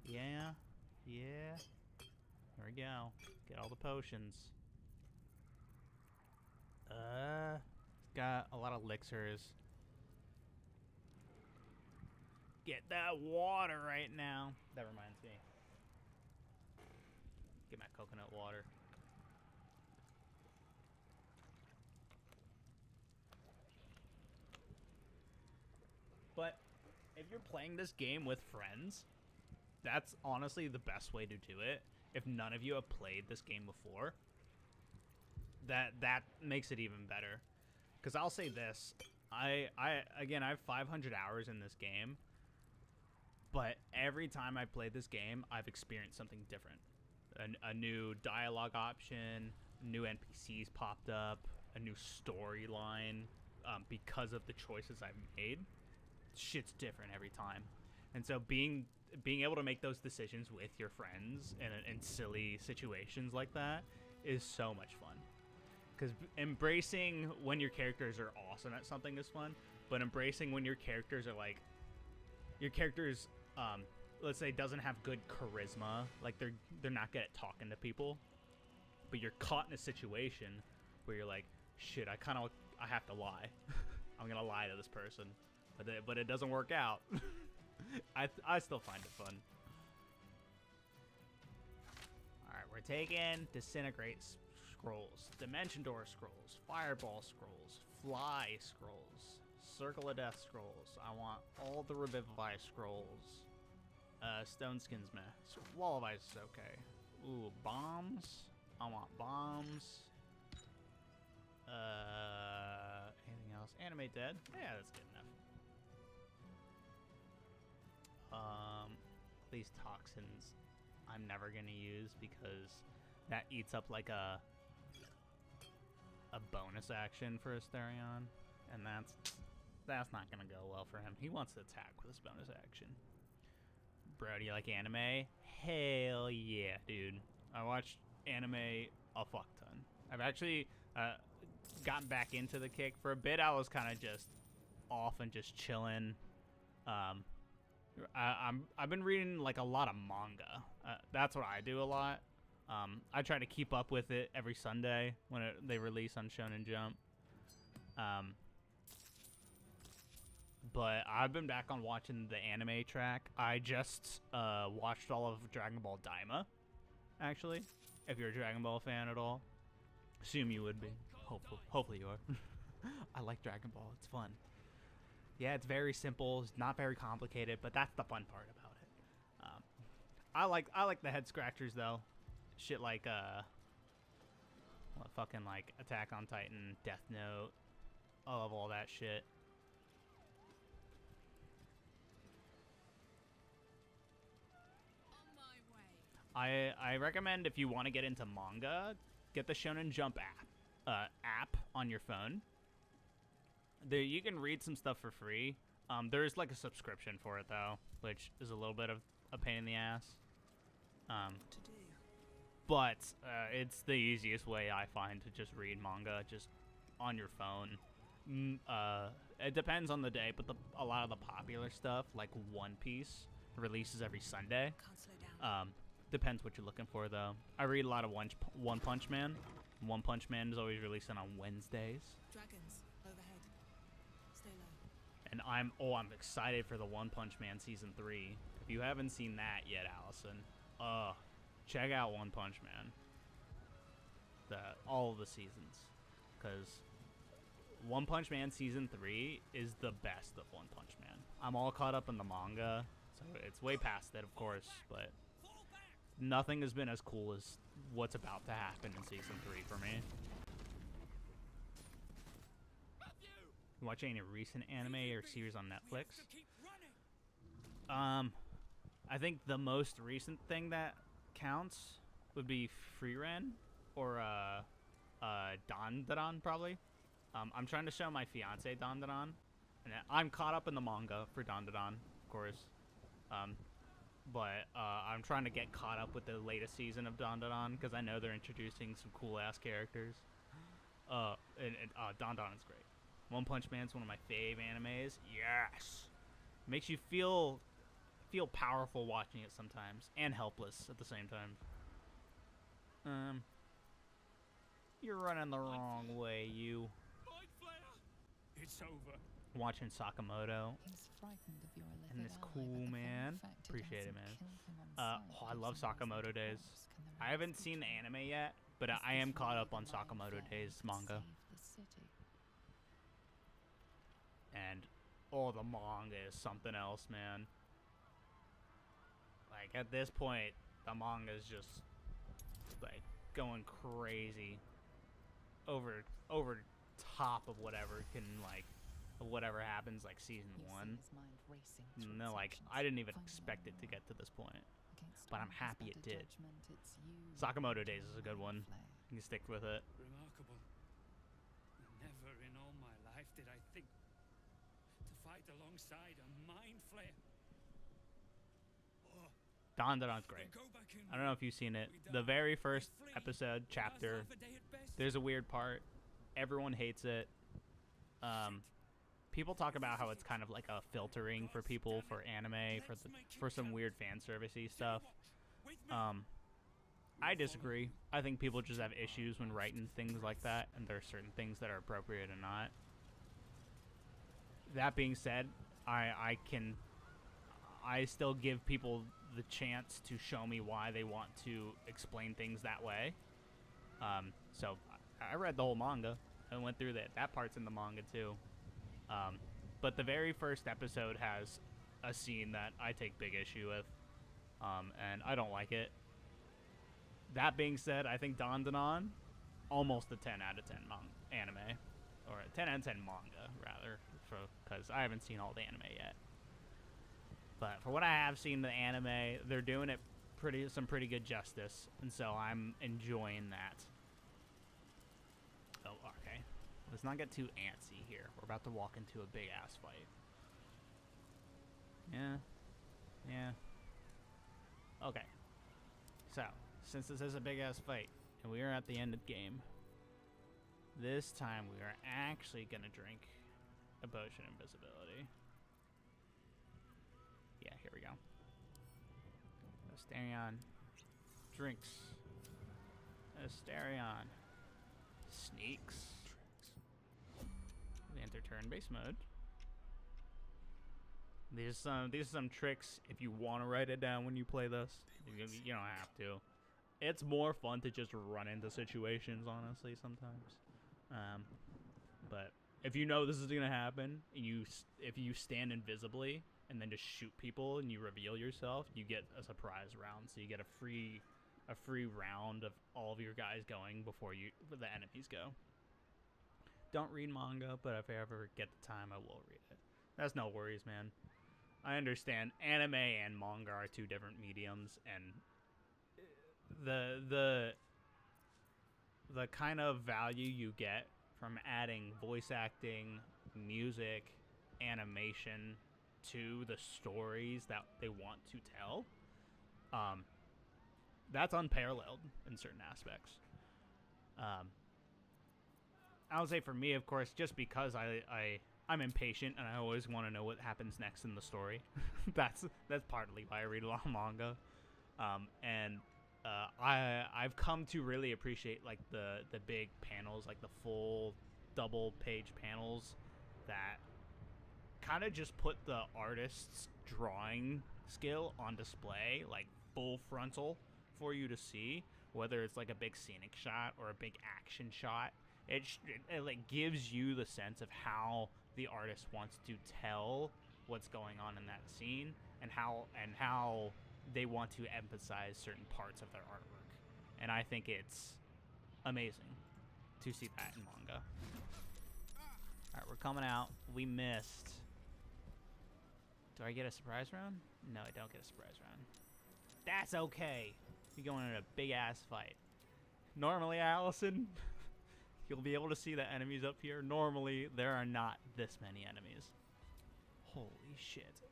Yeah. Here we go. Get all the potions. Got a lot of elixirs. Get that water right now. That reminds me. Get my coconut water. But if you're playing this game with friends, that's honestly the best way to do it. If none of you have played this game before, that makes it even better. Because I'll say this, I have 500 hours in this game, but every time I played this game, I've experienced something different. A new dialogue option, new NPCs popped up, a new storyline, because of the choices I've made. Shit's different every time. And so being able to make those decisions with your friends in silly situations like that is so much fun. Because embracing when your characters are awesome at something is fun, but embracing when your characters are like, let's say doesn't have good charisma, like they're not good at talking to people, but you're caught in a situation where you're like, shit, I have to lie. I'm gonna lie to this person, but it doesn't work out. I still find it fun. Alright, we're taking Disintegrate Scrolls, Dimension Door Scrolls, Fireball Scrolls, Fly Scrolls, Circle of Death Scrolls. I want all the Revivify Scrolls. Stone Skins meh. Wall of Ice is okay. Ooh, bombs. I want bombs. Anything else? Animate Dead. Yeah, that's good enough. These toxins I'm never gonna use because that eats up like a bonus action for Asterion, and that's not gonna go well for him. He wants to attack with his bonus action. Bro, do you like anime? Hell yeah, dude. I watched anime a fuck ton. I've actually gotten back into the kick. For a bit, I was kind of just off and just chilling. I've been reading like a lot of manga. That's what I do a lot. I try to keep up with it every Sunday when they release on Shonen Jump. But I've been back on watching the anime track. I just watched all of Dragon Ball Daima, actually. If you're a Dragon Ball fan at all, assume you would be. Hopefully you are. I like Dragon Ball. It's fun. Yeah, it's very simple. It's not very complicated, but that's the fun part about it. I like the head scratchers though. Shit like fucking like Attack on Titan, Death Note. I love all that shit. I recommend if you want to get into manga, get the Shonen Jump app on your phone. There, you can read some stuff for free. There is like a subscription for it though, which is a little bit of a pain in the ass. But it's the easiest way I find to just read manga, just on your phone. It depends on the day, but a lot of the popular stuff, like One Piece, releases every Sunday. Depends what you're looking for though. I read a lot of One Punch Man. One Punch Man is always releasing on Wednesdays. Dragons overhead. Stay low. And I'm excited for the One Punch Man season 3. If you haven't seen that yet, Allison, check out One Punch Man. All of the seasons, because One Punch Man season 3 is the best of One Punch Man. I'm all caught up in the manga, so it's way past it, of course, but nothing has been as cool as what's about to happen in season 3 for me. You watch any recent anime or series on Netflix? I think the most recent thing that counts would be Freeren or Dandadan probably. I'm trying to show my fiance Dandadan, and I'm caught up in the manga for Dandadan, of course. But I'm trying to get caught up with the latest season of Dandadan because I know they're introducing some cool ass characters. Dandadan is great. One Punch Man's one of my fave animes. Yes, makes you feel powerful watching it sometimes, and helpless at the same time. You're running the wrong way, you. It's over. Watching Sakamoto. He's frightened of your And it's cool, man. Appreciate it, man. I love Sakamoto Days. I haven't seen the anime yet, but I am caught up on Sakamoto Days manga. And the manga is something else, man. Like, at this point, the manga is just, like, going crazy over top of whatever happens, like, season 1. No, like, I didn't even expect it to get to this point. But I'm happy it did. Sakamoto Days is a good one. You can stick with it. Remarkable. Never in all my life did I think to fight alongside a mind flayer. Dandadan's great. I don't know if you've seen it. The very first episode, chapter, there's a weird part. Everyone hates it. People talk about how it's kind of like a filtering for people for anime, for some weird fan servicey stuff. I disagree. I think people just have issues when writing things like that, and there are certain things that are appropriate and not. That being said, I still give people the chance to show me why they want to explain things that way. So I read the whole manga and went through that. That part's in the manga too. But the very first episode has a scene that I take big issue with, and I don't like it. That being said, I think Dandadan, almost a 10 out of 10 anime, or a 10 out of 10 manga rather, because I haven't seen all the anime yet. But for what I have seen the anime, they're doing it some pretty good justice, and so I'm enjoying that. Oh, okay. Let's not get too antsy here. We're about to walk into a big ass fight. Yeah. Okay. So, since this is a big ass fight, and we are at the end of the game, this time we are actually gonna drink a potion of invisibility. Yeah, here we go. Asterion drinks. Asterion sneaks. We enter turn-based mode. These are some tricks if you want to write it down when you play this. You don't have to. It's more fun to just run into situations, honestly, sometimes. But if you know this is gonna happen, if you stand invisibly and then just shoot people and you reveal yourself, you get a surprise round. So you get a free round of all of your guys going before the enemies go. Don't read manga, but if I ever get the time, I will read it. That's no worries, man. I understand anime and manga are two different mediums, and the kind of value you get from adding voice acting, music, animation to the stories that they want to tell, that's unparalleled in certain aspects. I would say for me, of course, just because I'm impatient and I always want to know what happens next in the story. that's partly why I read a lot of manga. I've come to really appreciate like the big panels, like the full double page panels that kind of just put the artist's drawing skill on display, like full frontal for you to see, whether it's like a big scenic shot or a big action shot. It like gives you the sense of how the artist wants to tell what's going on in that scene, and how they want to emphasize certain parts of their artwork. And I think it's amazing to see that in manga. Alright, we're coming out. We missed. Do I get a surprise round? No, I don't get a surprise round. That's okay. You're going in a big-ass fight. Normally, Allison, you'll be able to see the enemies up here. Normally, there are not this many enemies. Holy shit.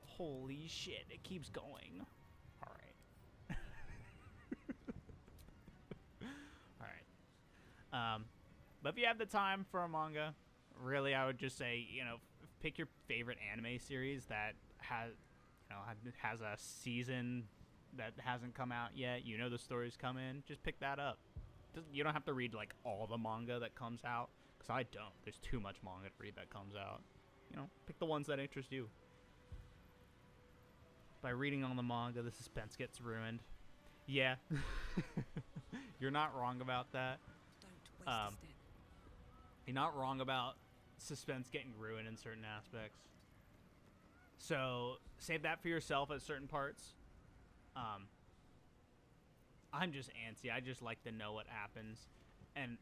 Holy shit. It keeps going. Alright. Alright. But if you have the time for a manga, really, I would just say, you know, pick your favorite anime series that has a season that hasn't come out yet. You know the story's coming. Just pick that up. You don't have to read like all the manga that comes out, because I don't. There's too much manga to read that comes out. You know, pick the ones that interest you. By reading all the manga, the suspense gets ruined. Yeah, you're not wrong about that. Don't waste a step. You're not wrong about suspense getting ruined in certain aspects. So save that for yourself at certain parts. I'm just antsy. I just like to know what happens. And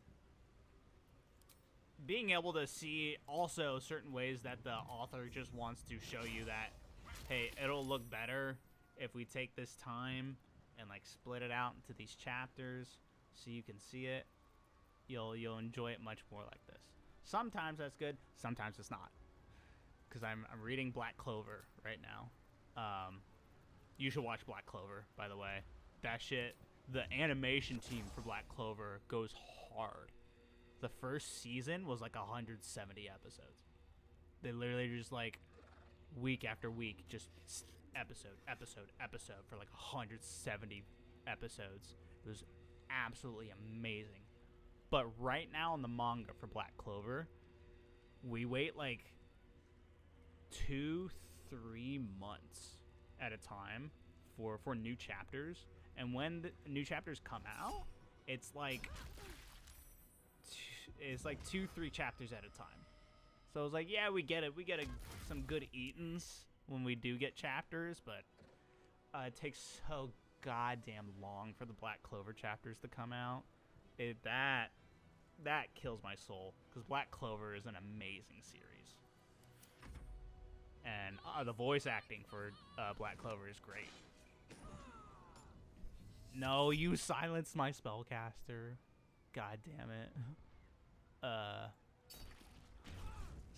being able to see also certain ways that the author just wants to show you that, hey, it'll look better if we take this time and like split it out into these chapters so you can see it. You'll enjoy it much more like this. Sometimes that's good, sometimes it's not. Because I'm reading Black Clover right now. You should watch Black Clover, by the way. That shit, the animation team for Black Clover goes hard. The first season was like 170 episodes. They literally just like week after week, just episode for like 170 episodes. It was absolutely amazing. But right now in the manga for Black Clover, we wait like 2-3 months at a time for new chapters. And when the new chapters come out, it's like 2-3 chapters at a time. So it's like, yeah, we get it. We get some good eatings when we do get chapters, but it takes so goddamn long for the Black Clover chapters to come out. That kills my soul, because Black Clover is an amazing series. And the voice acting for Black Clover is great. No, you silenced my spellcaster. God damn it.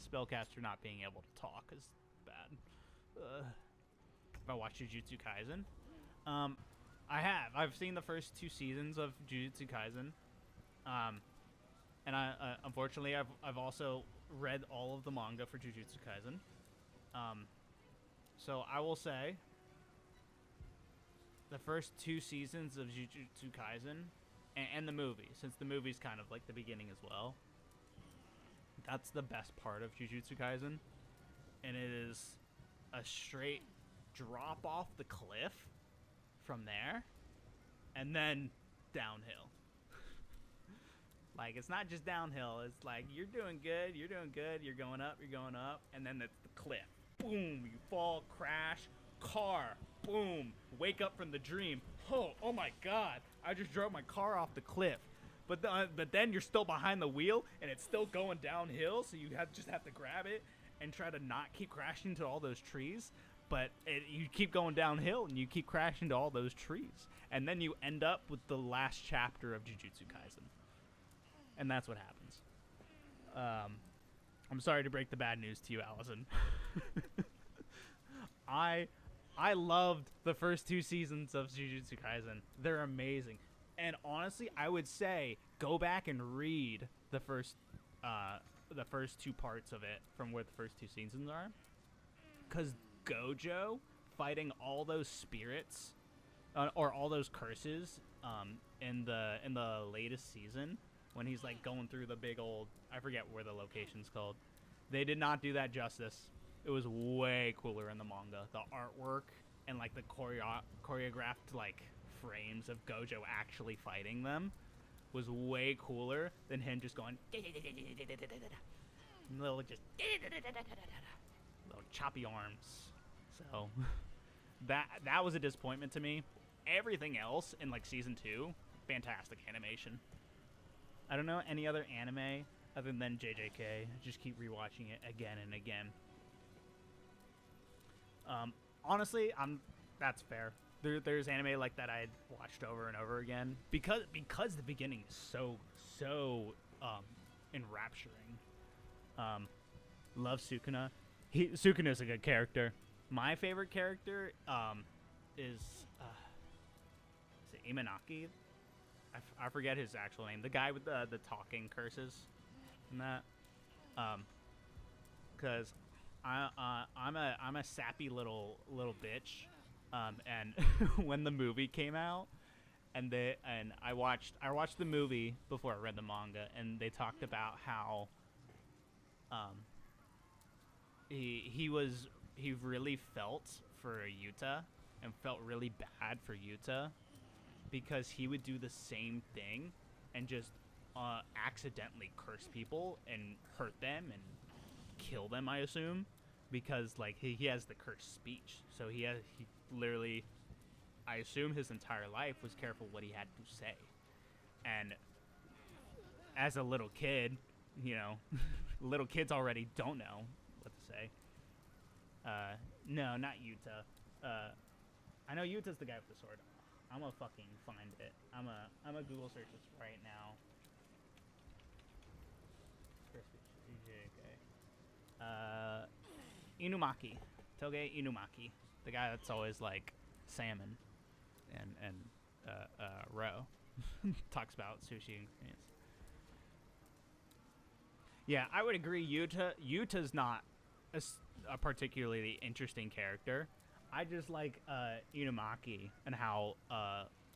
Spellcaster not being able to talk is bad. If I watch Jujutsu Kaisen, I've seen the first 2 seasons of Jujutsu Kaisen. And I unfortunately I've also read all of the manga for Jujutsu Kaisen. So I will say the first 2 seasons of Jujutsu Kaisen and the movie, since the movie's kind of like the beginning as well, that's the best part of Jujutsu Kaisen. And it is a straight drop off the cliff from there and then downhill. Like, it's not just downhill. It's like, you're doing good, you're going up, and then it's the cliff. Boom, you fall, crash, car, boom, wake up from the dream. Oh my God, I just drove my car off the cliff. But then you're still behind the wheel, and it's still going downhill, so you just have to grab it and try to not keep crashing into all those trees. But you keep going downhill, and you keep crashing into all those trees. And then you end up with the last chapter of Jujutsu Kaisen. And that's what happens. I'm sorry to break the bad news to you, Allison. I loved the first 2 seasons of Jujutsu Kaisen. They're amazing. And honestly, I would say go back and read the first 2 parts of it from where the first 2 seasons are. Because Gojo fighting all those spirits or all those curses in the latest season, when he's like going through the big old, I forget where the location's called. They did not do that justice. It was way cooler in the manga. The artwork and like the choreographed like frames of Gojo actually fighting them was way cooler than him just going little choppy arms. So that was a disappointment to me. Everything else in like season 2, fantastic animation. I don't know any other anime other than JJK. I just keep rewatching it again and again. Honestly, that's fair. There's anime like that I watched over and over again because the beginning is so enrapturing. Love Sukuna. Sukuna's a good character. My favorite character is it Imanaki? I forget his actual name. The guy with the talking curses and that. Cause I'm a sappy little bitch. And when the movie came out, and I watched the movie before I read the manga, and they talked about how he really felt for Yuta and felt really bad for Yuta because he would do the same thing and just accidentally curse people and hurt them and kill them, I assume, because like he has the cursed speech. So he literally, I assume his entire life was careful what he had to say. And as a little kid, you know, little kids already don't know what to say. No, not Yuta. I know Yuta's the guy with the sword. I'm gonna fucking find it. I'm a Google search this right now. Inumaki. Toge Inumaki. The guy that's always like salmon and roe. Talks about sushi ingredients. Yeah, I would agree. Yuta's not a particularly interesting character. I just like Inumaki and how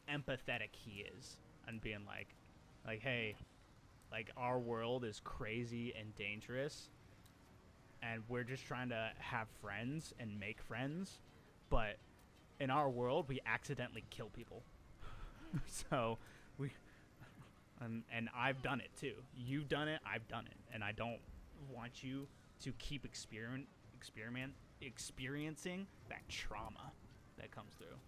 empathetic he is, and being like, hey, like our world is crazy and dangerous, and we're just trying to have friends and make friends, but in our world we accidentally kill people. So and I've done it too. You've done it, I've done it, and I don't want you to keep experiencing that trauma that comes through.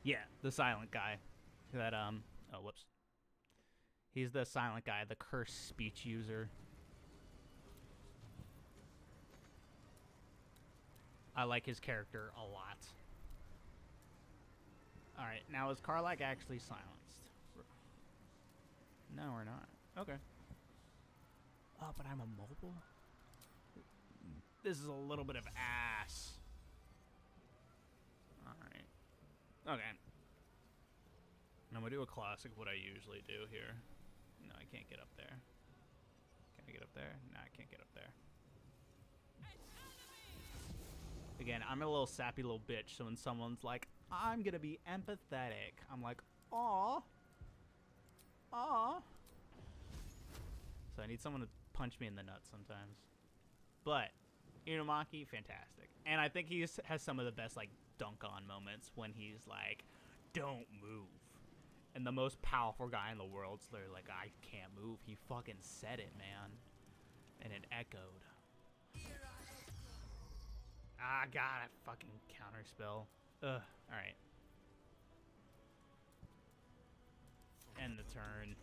Yeah, the silent guy. That oh whoops. He's the silent guy, the cursed speech user. I like his character a lot. Alright, now is Karlak actually silenced? No, we're not. Okay. Oh, but I'm a mobile? This is a little bit of ass. Alright. Okay. I'm gonna do a classic what I usually do here. No, I can't get up there. Can I get up there? No, I can't get up there. Again, I'm a little sappy little bitch, so when someone's like, I'm gonna be empathetic, I'm like, aw. Aw. So I need someone to punch me in the nuts sometimes. But Inumaki, fantastic. And I think he has some of the best like dunk on moments when he's like, don't move. And the most powerful guy in the world's literally like, I can't move. He fucking said it, man. And it echoed. Ah, God, I fucking counterspell. Ugh, alright. End the turn.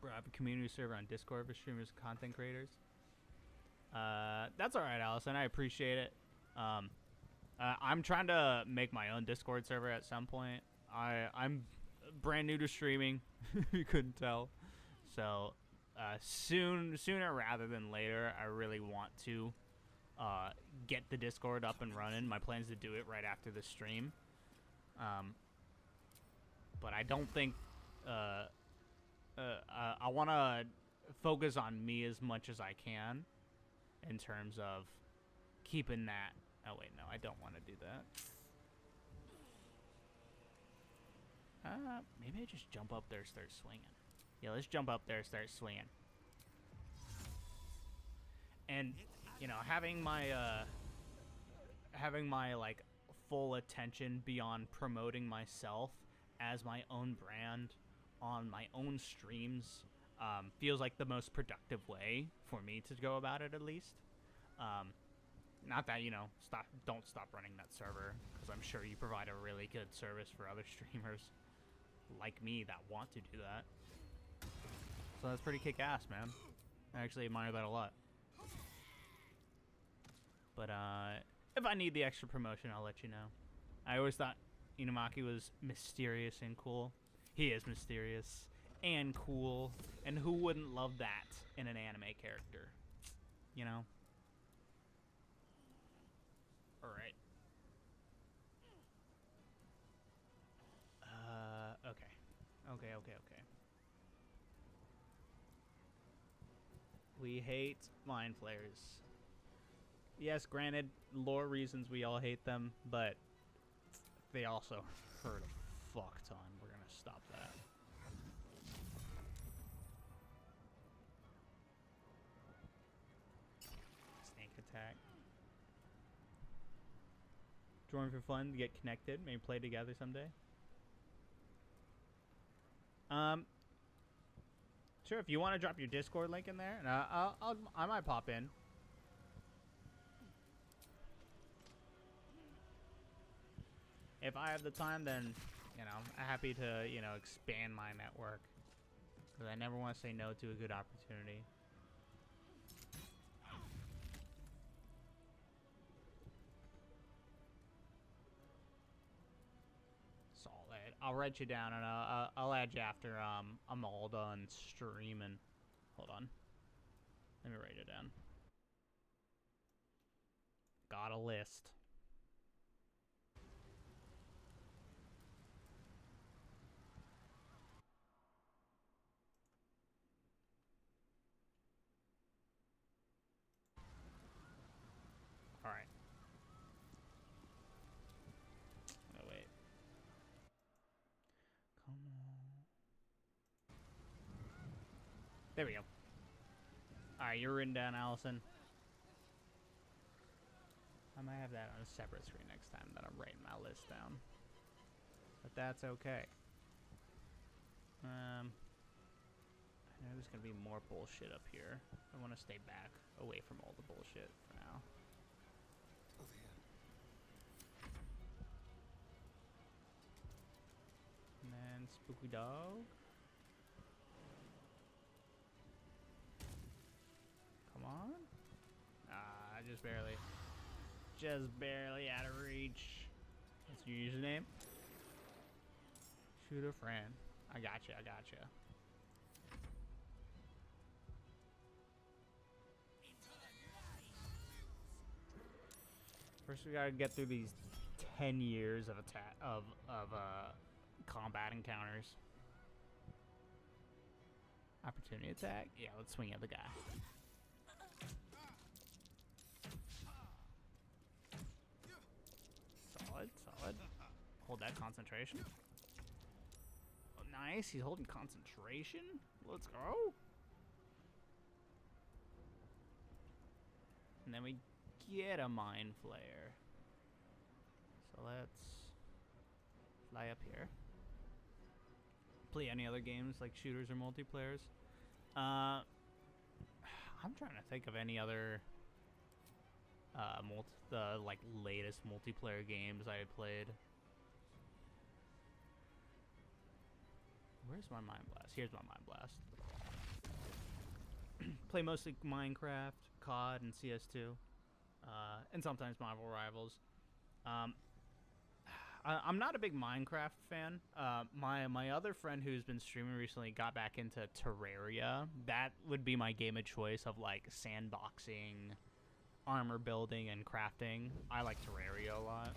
Bro, I have a community server on Discord for streamers and content creators. That's alright, Allison. I appreciate it. I'm trying to make my own Discord server at some point. I'm brand new to streaming. You couldn't tell. So, sooner rather than later, I really want to get the Discord up and running. My plan is to do it right after the stream. But I don't think I want to focus on me as much as I can in terms of keeping that. Oh wait, no, I don't want to do that. Maybe I just jump up there and start swinging. Yeah, let's jump up there and start swinging. And you know, having my like full attention beyond promoting myself as my own brand on my own streams feels like the most productive way for me to go about it, at least. Not that, you know, don't stop running that server, because I'm sure you provide a really good service for other streamers like me that want to do that. So that's pretty kick-ass, man. I actually admire that a lot. But if I need the extra promotion, I'll let you know. I always thought Inumaki was mysterious and cool. He is mysterious and cool, and who wouldn't love that in an anime character? You know? Alright. Okay. We hate mind flayers. Yes, granted, lore reasons we all hate them, but they also hurt a fuck ton. We're gonna stop that. Snake attack. Join for fun, to get connected, maybe play together someday. Sure, if you want to drop your Discord link in there, and I might pop in. If I have the time, then, you know, I'm happy to, you know, expand my network. Because I never want to say no to a good opportunity. Solid. I'll write you down, and I'll add you after I'm all done streaming. Hold on. Let me write it down. Got a list. Alright. Oh, wait. Come on. There we go. Alright, you're written down, Allison. I might have that on a separate screen next time that I'm writing my list down. But that's okay. I know there's gonna be more bullshit up here. I want to stay back, away from all the bullshit for now. Over here. And then Spooky Dog. Come on. Ah, just barely. Just barely out of reach. What's your username? Shoot a friend. I gotcha. First, we gotta get through these 10 years of combat encounters. Opportunity attack? Yeah, let's swing at the guy. Solid. Hold that concentration. Oh, nice. He's holding concentration. Let's go. And then we get a mind flare. So let's fly up here. Play any other games like shooters or multiplayers. I'm trying to think of any other the like latest multiplayer games I played. Where's my Mind Blast? Here's my Mind Blast. Play mostly Minecraft, COD, and CS2, and sometimes Marvel Rivals. I'm not a big Minecraft fan. My other friend who's been streaming recently got back into Terraria. That would be my game of choice of like sandboxing, armor building, and crafting. I like Terraria a lot.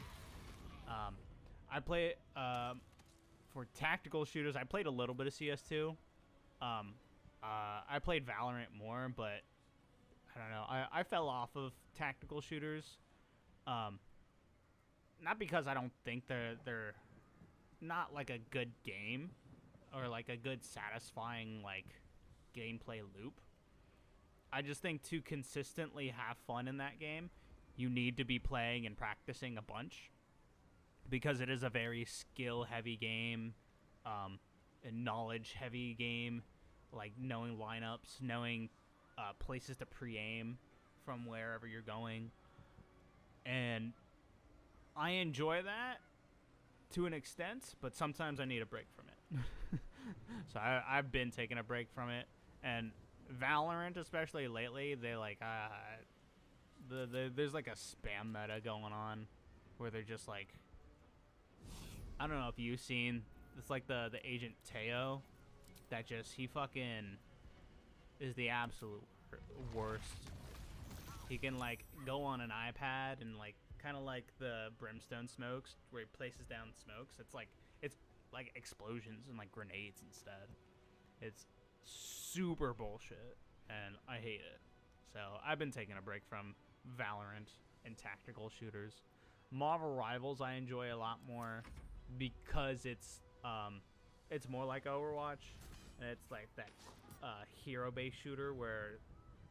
I play for tactical shooters. I played a little bit of CS2. I played Valorant more, but I don't know. I fell off of tactical shooters. Not because I don't think they're not like a good game or like a good satisfying like gameplay loop. I just think to consistently have fun in that game, you need to be playing and practicing a bunch, because it is a very skill heavy game, a knowledge heavy game, like knowing lineups, knowing places to pre-aim from wherever you're going. And I enjoy that to an extent, but sometimes I need a break from it. So I've been taking a break from it, and Valorant, especially lately, they like there's like a spam meta going on where they're just like, I don't know if you've seen, it's like the agent Teo that just, he fucking is the absolute worst. He can like go on an iPad and like kind of like the brimstone smokes where he places down smokes. It's like explosions and like grenades instead. It's super bullshit and I hate it. So I've been taking a break from Valorant and tactical shooters. Marvel Rivals I enjoy a lot more because it's more like Overwatch, and it's like that hero-based shooter where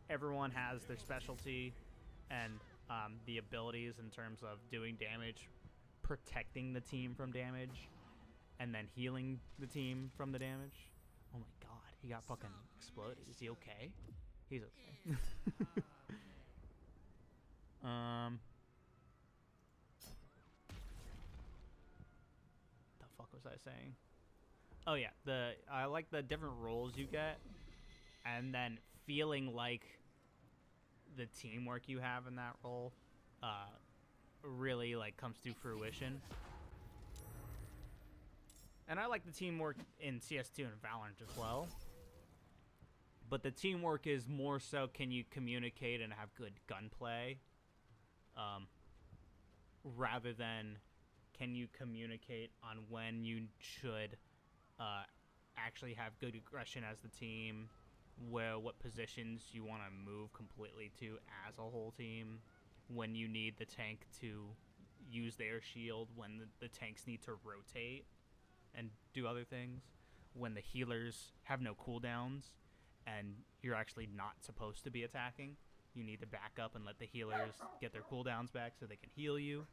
everyone has their specialty and the abilities in terms of doing damage, protecting the team from damage, and then healing the team from the damage. Oh my god, he got fucking exploded. Is he okay? He's okay. The fuck was I saying? Oh yeah, I like the different roles you get, and then feeling like the teamwork you have in that role really like comes to fruition. And I like the teamwork in CS2 and Valorant as well. But the teamwork is more so, can you communicate and have good gunplay, rather than can you communicate on when you should actually have good aggression as the team, what positions you want to move completely to as a whole team, when you need the tank to use their shield, when the tanks need to rotate and do other things, when the healers have no cooldowns and you're actually not supposed to be attacking. You need to back up and let the healers get their cooldowns back so they can heal you.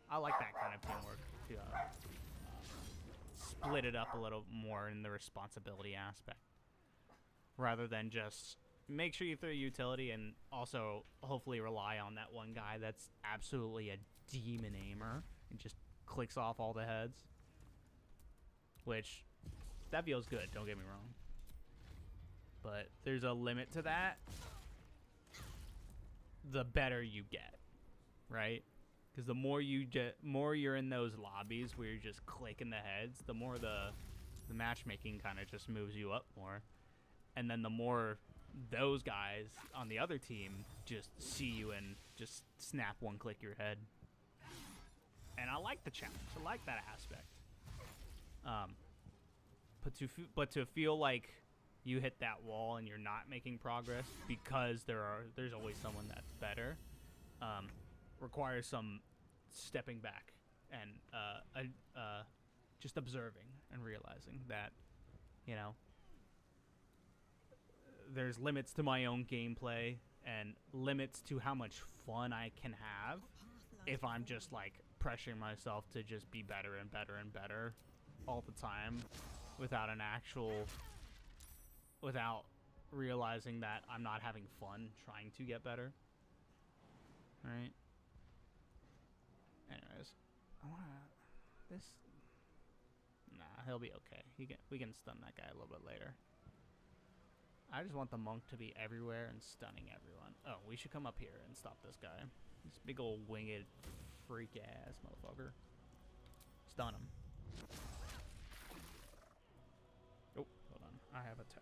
I like that kind of teamwork to split it up a little more in the responsibility aspect, rather than just make sure you throw utility and also hopefully rely on that one guy that's absolutely a demon aimer and just clicks off all the heads. Which, that feels good, don't get me wrong. But there's a limit to that. The better you get, right? Because the more you're in those lobbies where you're just clicking the heads, the more the matchmaking kind of just moves you up more. And then the more those guys on the other team just see you and just snap one click your head. And I like the challenge. I like that aspect. But to feel like you hit that wall and you're not making progress because there's always someone that's better, requires some stepping back and just observing and realizing that, you know, there's limits to my own gameplay and limits to how much fun I can have if I'm just like pressuring myself to just be better and better and better all the time without realizing that I'm not having fun trying to get better. Alright. Anyways, nah, he'll be okay. We can stun that guy a little bit later. I just want the monk to be everywhere and stunning everyone. Oh, we should come up here and stop this guy. This big old winged freak ass motherfucker. Stun him. Oh, hold on. I have a text.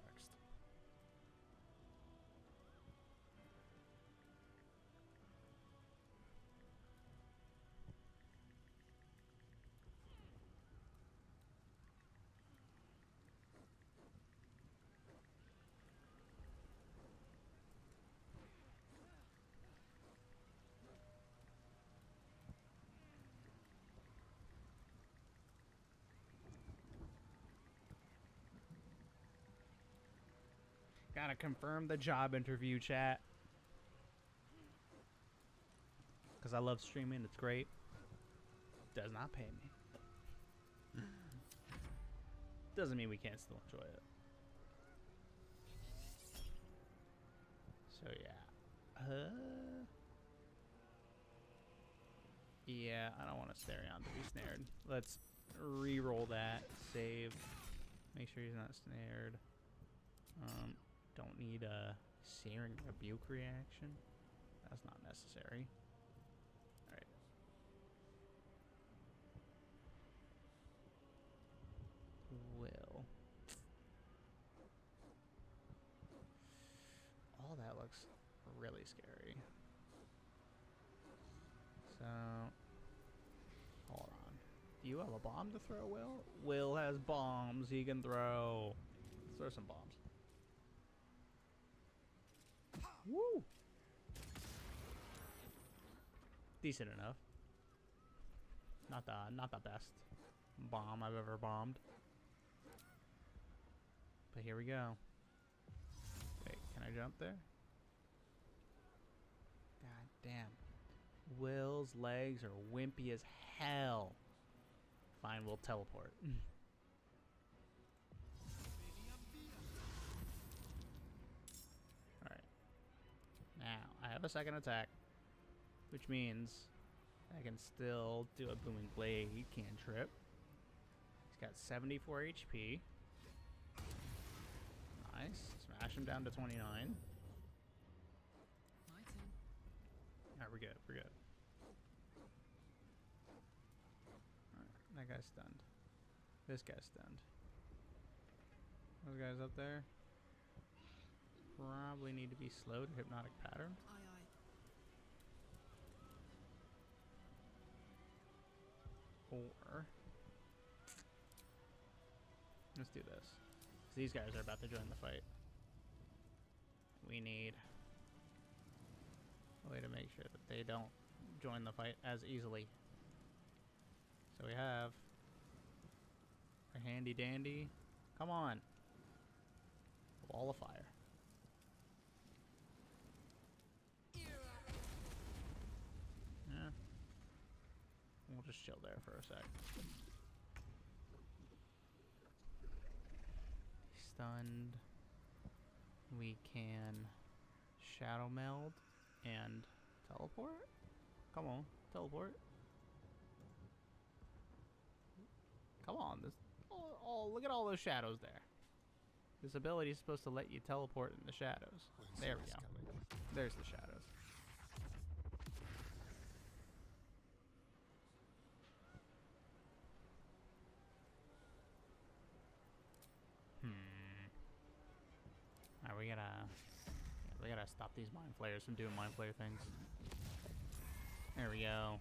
Gotta confirm the job interview, chat. Because I love streaming, it's great. Does not pay me. Doesn't mean we can't still enjoy it. So yeah. Yeah, I don't want Asterion to be snared. Let's re-roll that. Save. Make sure he's not snared. Don't need a Searing Rebuke reaction. That's not necessary. Alright. Will. All that looks really scary. So, hold on. Do you have a bomb to throw, Will? Will has bombs he can throw. Let's throw some bombs. Woo! Decent enough. Not the best bomb I've ever bombed. But here we go. Wait, can I jump there? God damn. Will's legs are wimpy as hell. Fine, we'll teleport. Alright. Now, I have a second attack, which means I can still do a Booming Blade cantrip. He's got 74 HP. Nice. Smash him down to 29. Alright, we're good. We're good. Alright, that guy's stunned. This guy's stunned. Those guys up there probably need to be slowed to Hypnotic Pattern. Or let's do this. These guys are about to join the fight. We need a way to make sure that they don't join the fight as easily. So we have our handy dandy. Come on. Wall of fire. Yeah. We'll just chill there for a sec. Stunned. We can shadow meld and teleport. Come on, teleport. Come on, this. Oh, look at all those shadows there. This ability is supposed to let you teleport in the shadows. There we go. There's the shadows. Alright, we gotta stop these mind flayers from doing mind flayer things. There we go.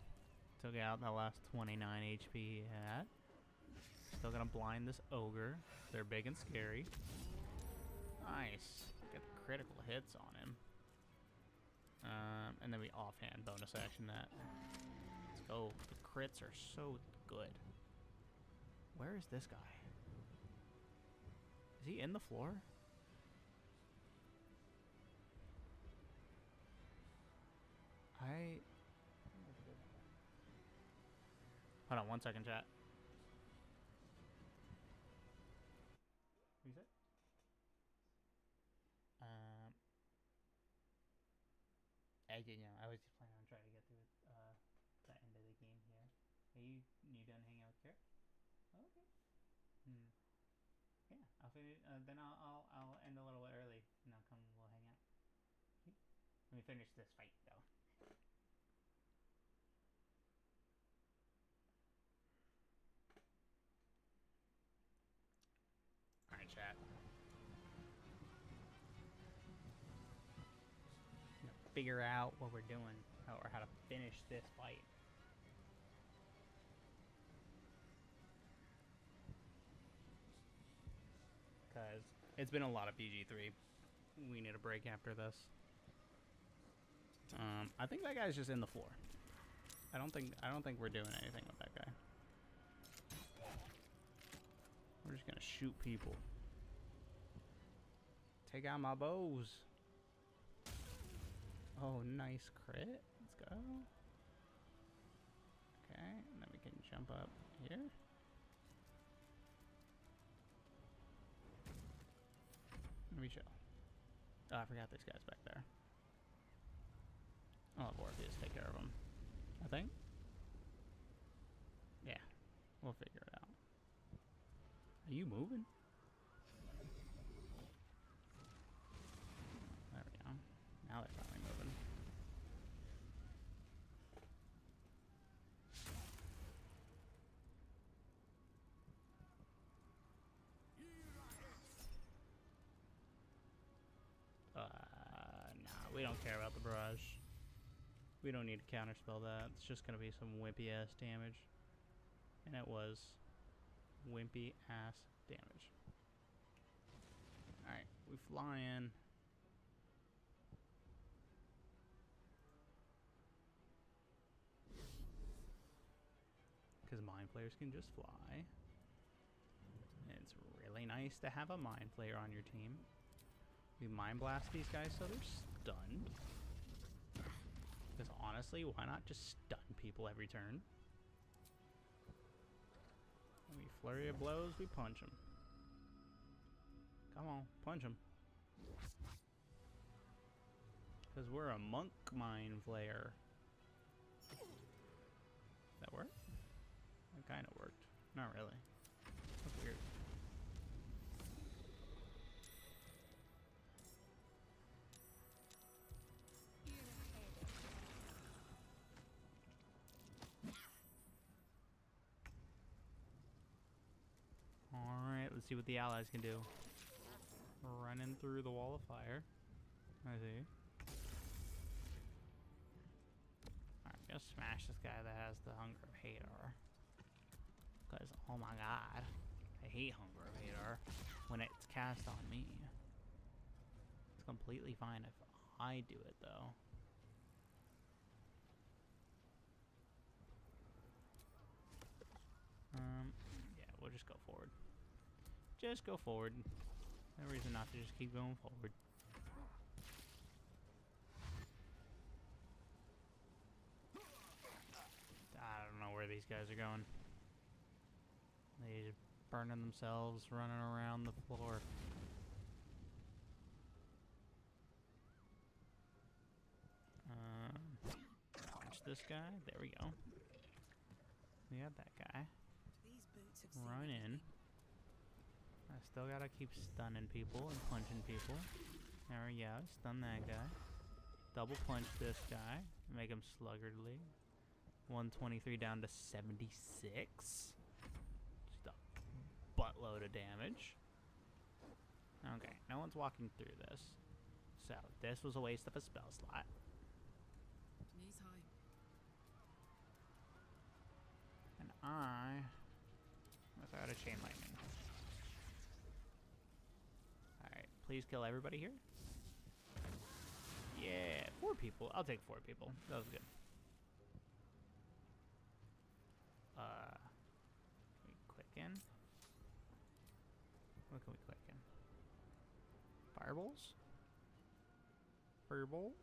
Took out the last 29 HP he had. Still gonna blind this ogre. They're big and scary. Nice. Get critical hits on him. And then we offhand bonus action that. Let's go. The crits are so good. Where is this guy? Is he in the floor? Hold on 1 second, chat. What you say? I was just planning on trying to get through the end of the game here. Are you done hanging out with Kara? Oh, okay. Yeah, I'll finish. Then I'll end a little bit early, and I'll come. We'll hang out. Let me finish this fight though. Alright, chat. Figure out what we're doing or how to finish this fight. Because it's been a lot of PG3. We need a break after this. I think that guy's just in the floor. I don't think we're doing anything with that guy. We're just gonna shoot people. Take out my bows. Oh, nice crit. Let's go. Okay, and then we can jump up here. Let me chill. Oh, I forgot this guy's back there. I'll have Orpheus take care of him, I think. moving. There we go. Now they're finally moving. Nah, we don't care about the barrage. We don't need to counterspell that. It's just gonna be some wimpy ass damage. And it was wimpy ass damage. Alright, we fly in. Because mind flayers can just fly. And it's really nice to have a mind flayer on your team. We mind blast these guys so they're stunned. Because honestly, why not just stun people every turn? When we flurry of blows, we punch them. Come on, punch them. Because we're a monk mind flayer. That work? That kind of worked. Not really. That's weird. Alright, let's see what the allies can do. Running through the wall of fire. I see. Alright, I'm gonna smash this guy that has the Hunger of Hadar. Because, oh my god, I hate Hunger of Hadar when it's cast on me. It's completely fine if I do it, though. Yeah, we'll just go forward. Just go forward. No reason not to just keep going forward. I don't know where these guys are going. They're burning themselves, running around the floor. Punch this guy. There we go. We got that guy. Run in. I still gotta keep stunning people and punching people. There we go. Stun that guy. Double punch this guy. Make him sluggardly. 123 down to 76. Just a buttload of damage. Okay, no one's walking through this. So, this was a waste of a spell slot. Knees high. And I without a chain lightning. Alright, please kill everybody here. Yeah, 4 people. I'll take 4 people. That was good. Can we quicken? What can we quicken? Fireballs? Fireball?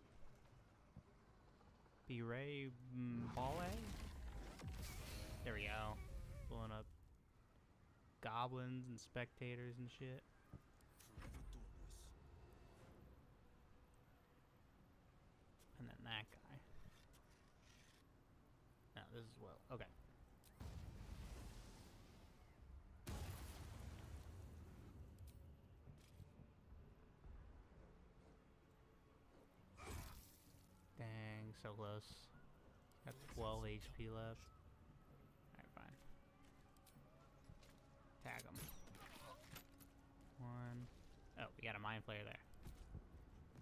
B-Ray Ballet? There we go. Blowing up goblins and spectators and shit. And then that guy. No, this is well. Okay. Dang, so close. Got 12 HP left. Alright, fine. Tag him. 1. Oh, we got a mind flayer there.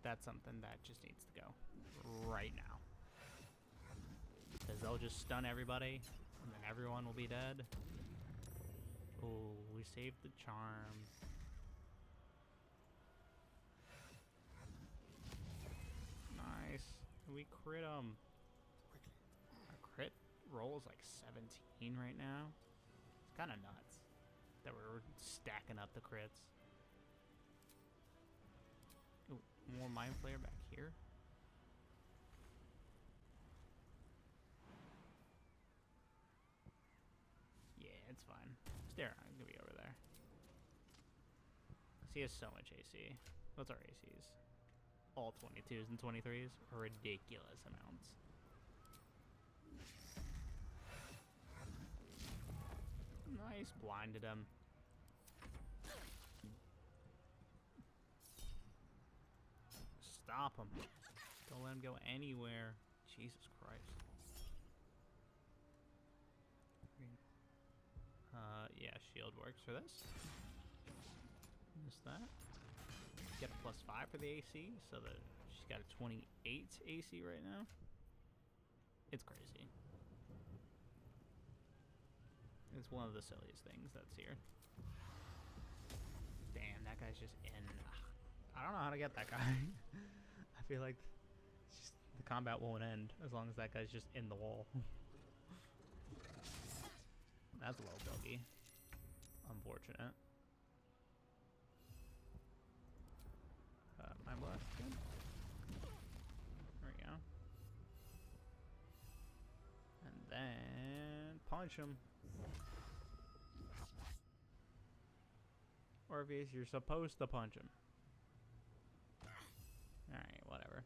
That's something that just needs to go right now. Because they'll just stun everybody, and then everyone will be dead. Oh, we saved the charm. Nice. We crit them. Our crit roll is like 17 right now. It's kind of nuts that we're stacking up the crits. Ooh, more mind flayer back here. Yeah, it's fine. Stare, I'm gonna be over there. He has so much AC. What's our ACs? All 22s and 23s. Ridiculous amounts. Nice, blinded him. stop him. Don't let him go anywhere. Jesus Christ. Yeah, shield works for this. Missed that. Get a +5 for the AC, so that she's got a 28 AC right now. It's crazy. It's one of the silliest things that's here. Damn, that guy's just in. I don't know how to get that guy. I feel like just, the combat won't end as long as that guy's just in the wall. That's a little buggy. Unfortunate. My blast good. There we go. And then punch him. Orpheus, you're supposed to punch him. Alright, whatever.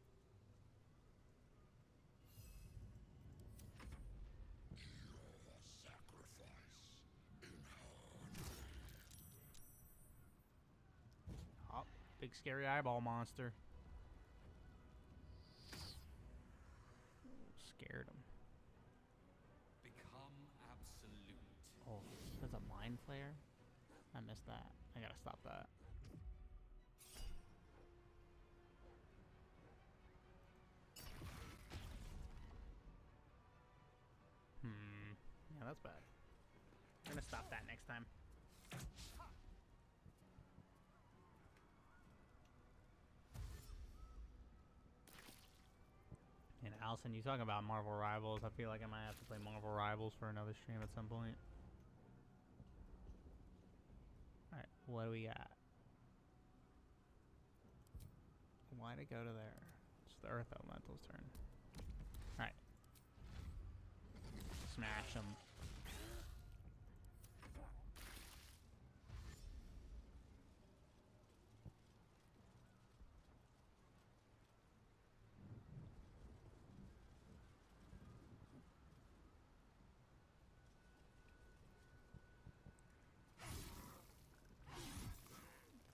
Oh, big scary eyeball monster. Scared him. Become absolute. Oh, that's a mind flare? I missed that. I gotta stop that. Yeah, that's bad. I'm gonna stop that next time. And Allison, you talking about Marvel Rivals. I feel like I might have to play Marvel Rivals for another stream at some point. Alright, what do we got? Why to go to there? It's the Earth Elemental's turn. Alright. Smash him.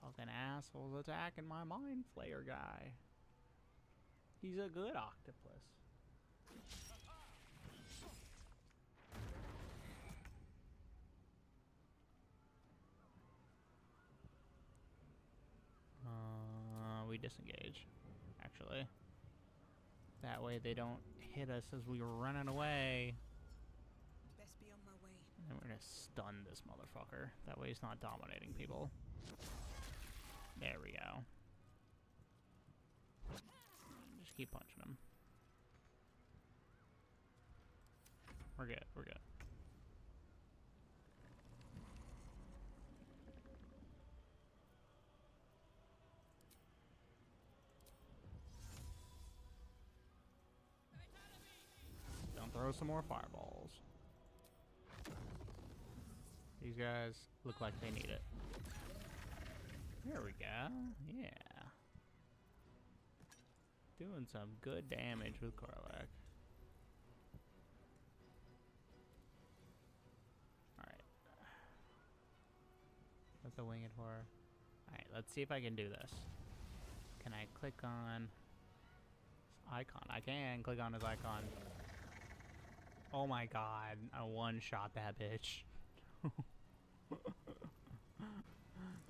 Fucking assholes attacking my Mind Flayer guy. He's a good octopus. We disengage, actually. That way they don't hit us as we were running away. Best be on my way. And we're gonna stun this motherfucker. That way he's not dominating people. There we go. Just keep punching him. We're good, we're good. Don't throw some more fireballs. These guys look like they need it. There we go. Yeah. Doing some good damage with Karlach. Alright. What's the winged horror? Alright, let's see if I can do this. Can I click on his icon? I can click on his icon. Oh my god, I one-shot that bitch.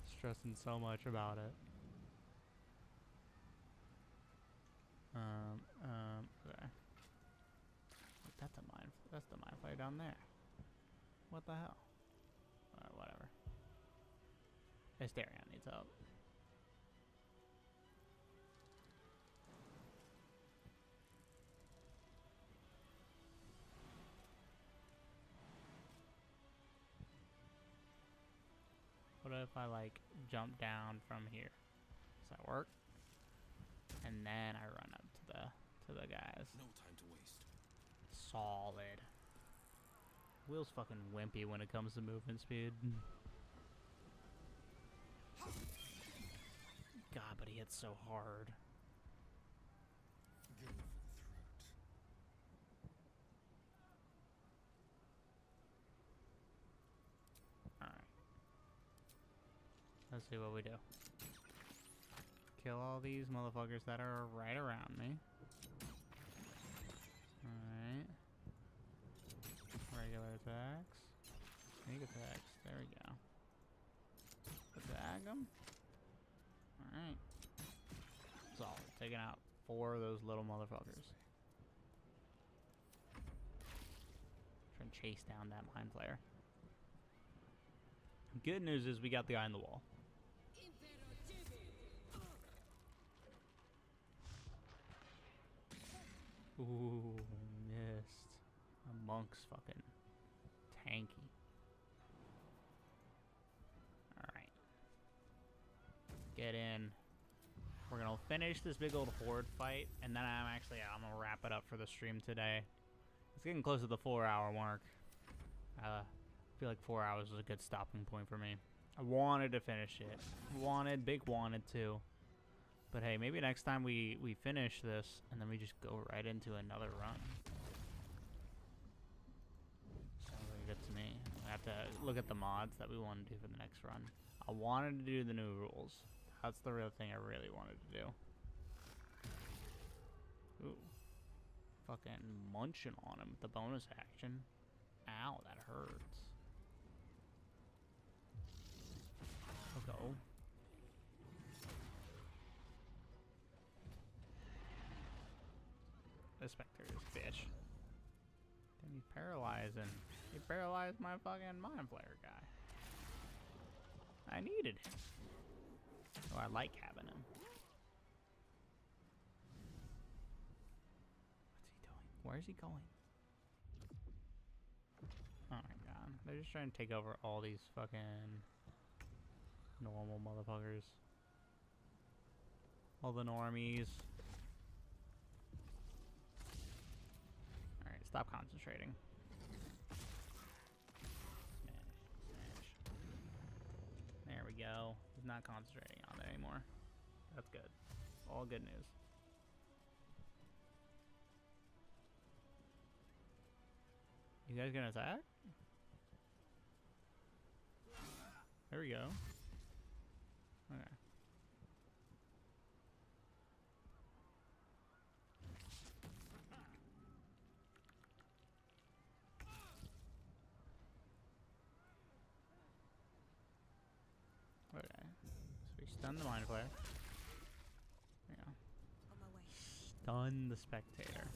Stressing so much about it. Okay. That's the mind flare down there. What the hell? Whatever. Asterion needs help. What if I like jump down from here? Does that work? And then I run up to the guys. No time to waste. Solid. Will's fucking wimpy when it comes to movement speed. God, but he hits so hard. Go for the throat. Alright. Let's see what we do. kill all these motherfuckers that are right around me. Alright. Regular attacks. Sneak attacks. There we go. Attack them. Alright. Solid. Taking out 4 of those little motherfuckers. Trying to chase down that mind flayer. Good news is we got the eye on the wall. Ooh, missed. A monk's fucking tanky. Alright. Get in. We're gonna finish this big old horde fight, and then I'm gonna wrap it up for the stream today. It's getting close to the 4-hour mark. I feel like 4 hours was a good stopping point for me. I wanted to finish it. Wanted to. But hey, maybe next time we finish this, and then we just go right into another run. Sounds like good to me. I have to look at the mods that we want to do for the next run. I wanted to do the new rules. That's the real thing I really wanted to do. Ooh. Fucking munching on him with the bonus action. Ow, that hurts. I'll go. The Spectre is bitch. Then he's paralyzing. He paralyzed my fucking mind flayer guy. I needed him. Oh, I like having him. What's he doing? Where is he going? Oh my god. They're just trying to take over all these fucking normal motherfuckers. All the normies. Alright, stop concentrating. Smash. There we go. He's not concentrating on it anymore. That's good. All good news. You guys gonna attack? There we go. Okay. Okay. So we stun the mind flare. There we go. Stun the spectator.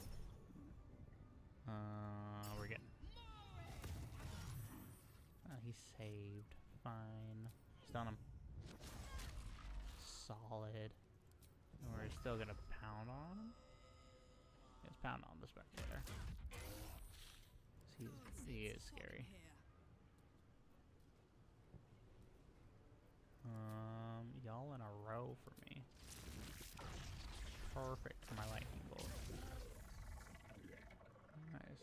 We're getting. He saved. Fine. Stun him. Solid. And we're still gonna pound on him. Let's pound on the spectator. He is scary. Y'all in a row for me. Perfect for my lightning bolt. Nice.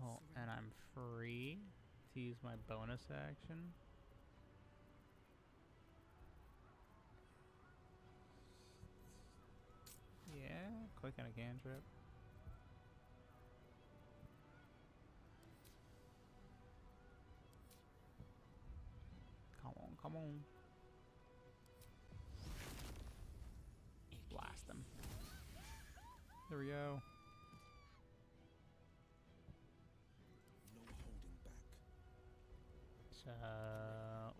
Oh, and I'm free to use my bonus action. Yeah, quick on a cantrip. Come on. Blast him. There we go. No holding back. So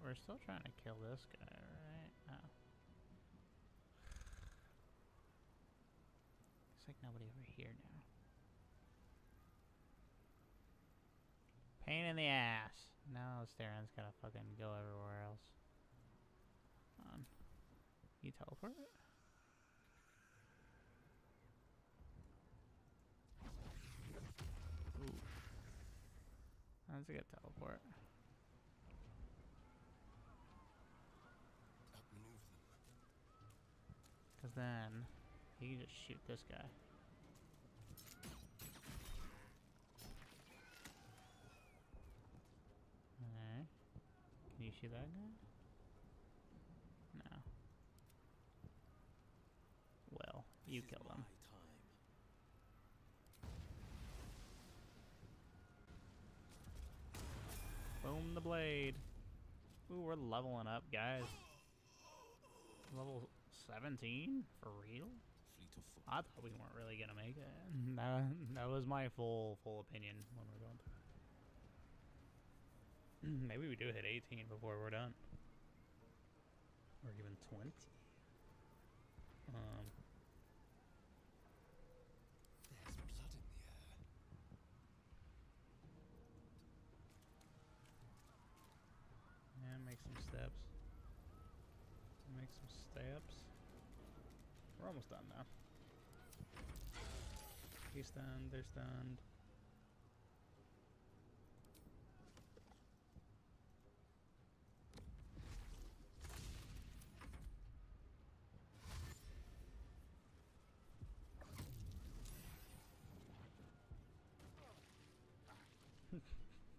we're still trying to kill this guy, right? Oh. Looks like nobody over here now. Pain in the ass. Now Staren's gotta fucking go everywhere else. Come on. You teleport it? Ooh. That's a good teleport. Outmaneuver them. Cause then you can just shoot this guy. Okay. Can you shoot that guy? No. Well, you killed him. Boom the blade. Ooh, we're leveling up, guys. Level 17? For real? Fleet of foot. I thought we weren't really gonna make it. That was my full opinion when we're going through it. Maybe we do hit 18 before we're done. Or even 20. There's blood in the air. And make some steps. Make some steps. We're almost done now. He's stunned, they're stunned.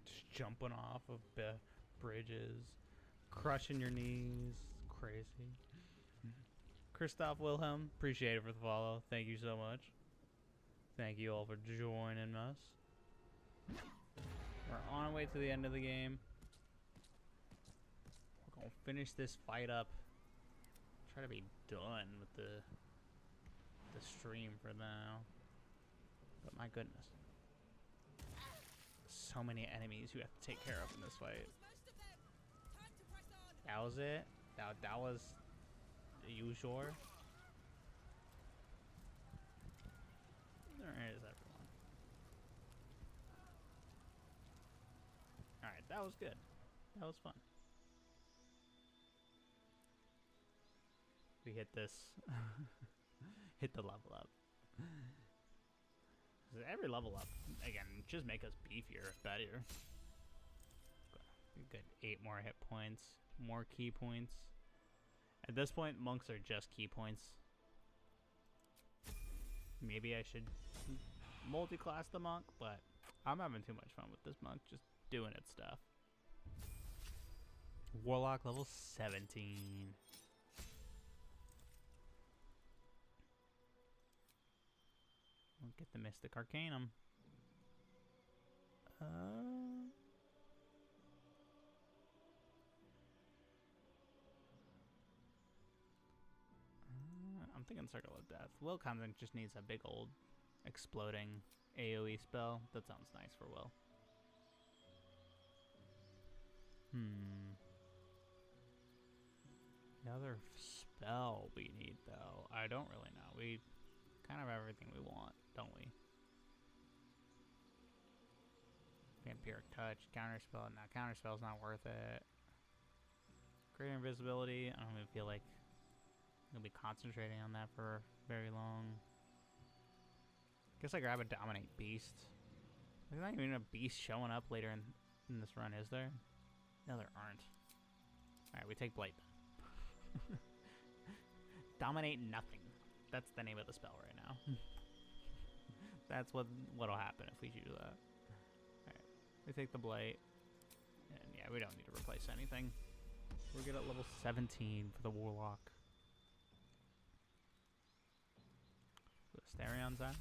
Just jumping off of bridges, crushing your knees. Crazy. Christoph Wilhelm, appreciate it for the follow. Thank you so much. Thank you all for joining us. We're on our way to the end of the game. We're gonna finish this fight up. Try to be done with the stream for now. But my goodness. So many enemies you have to take care of in this fight. That was it? That was... Are you sure? There is everyone. Alright, that was good. That was fun. We hit this. Hit the level up. Every level up, again, just make us beefier, better. Good 8 more hit points, more key points. At this point, monks are just key points. Maybe I should multi-class the monk, but I'm having too much fun with this monk, just doing its stuff. Warlock level 17. We'll get the Mystic Arcanum. I'm thinking Circle of Death. Will Convent just needs a big old exploding AoE spell. That sounds nice for Will. The other spell we need, though, I don't really know. We kind of have everything we want, don't we? Vampiric Touch, Counterspell. Now, Counterspell's not worth it. Greater Invisibility. I don't even feel like I'm going to be concentrating on that for very long. Guess I grab a Dominate Beast. There's not even a beast showing up later in this run, is there? No, there aren't. Alright, we take Blight then. Dominate nothing. That's the name of the spell right now. That's what'll happen if we do that. Alright, we take the Blight. And yeah, we don't need to replace anything. We're good at level 17 for the Warlock. The Astarion's on.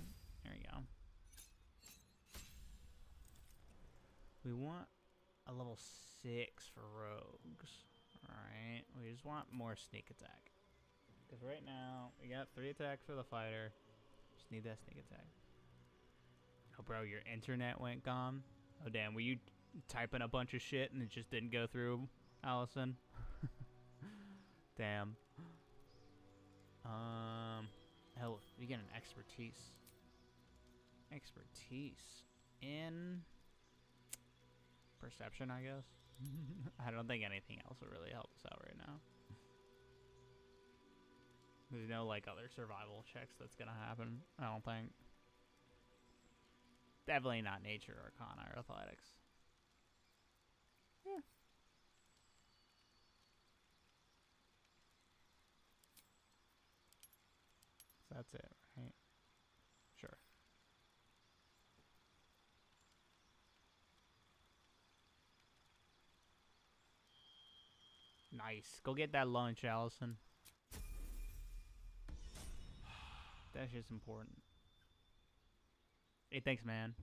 There you go. We want a level 6 for rogues. Alright, we just want more sneak attack. Because right now, we got 3 attacks for the fighter. Just need that sneak attack. Oh, bro, your internet went gone? Oh, damn, were you typing a bunch of shit and it just didn't go through, Allison? Damn. Hell, we get an expertise. Expertise in perception, I guess. I don't think anything else will really help us out right now. There's no, like, other survival checks that's gonna happen, I don't think. Definitely not Nature, Arcana, or Athletics. Yeah. So that's it, right? Sure. Nice. Go get that lunch, Allison. That's just important. Hey, thanks, man.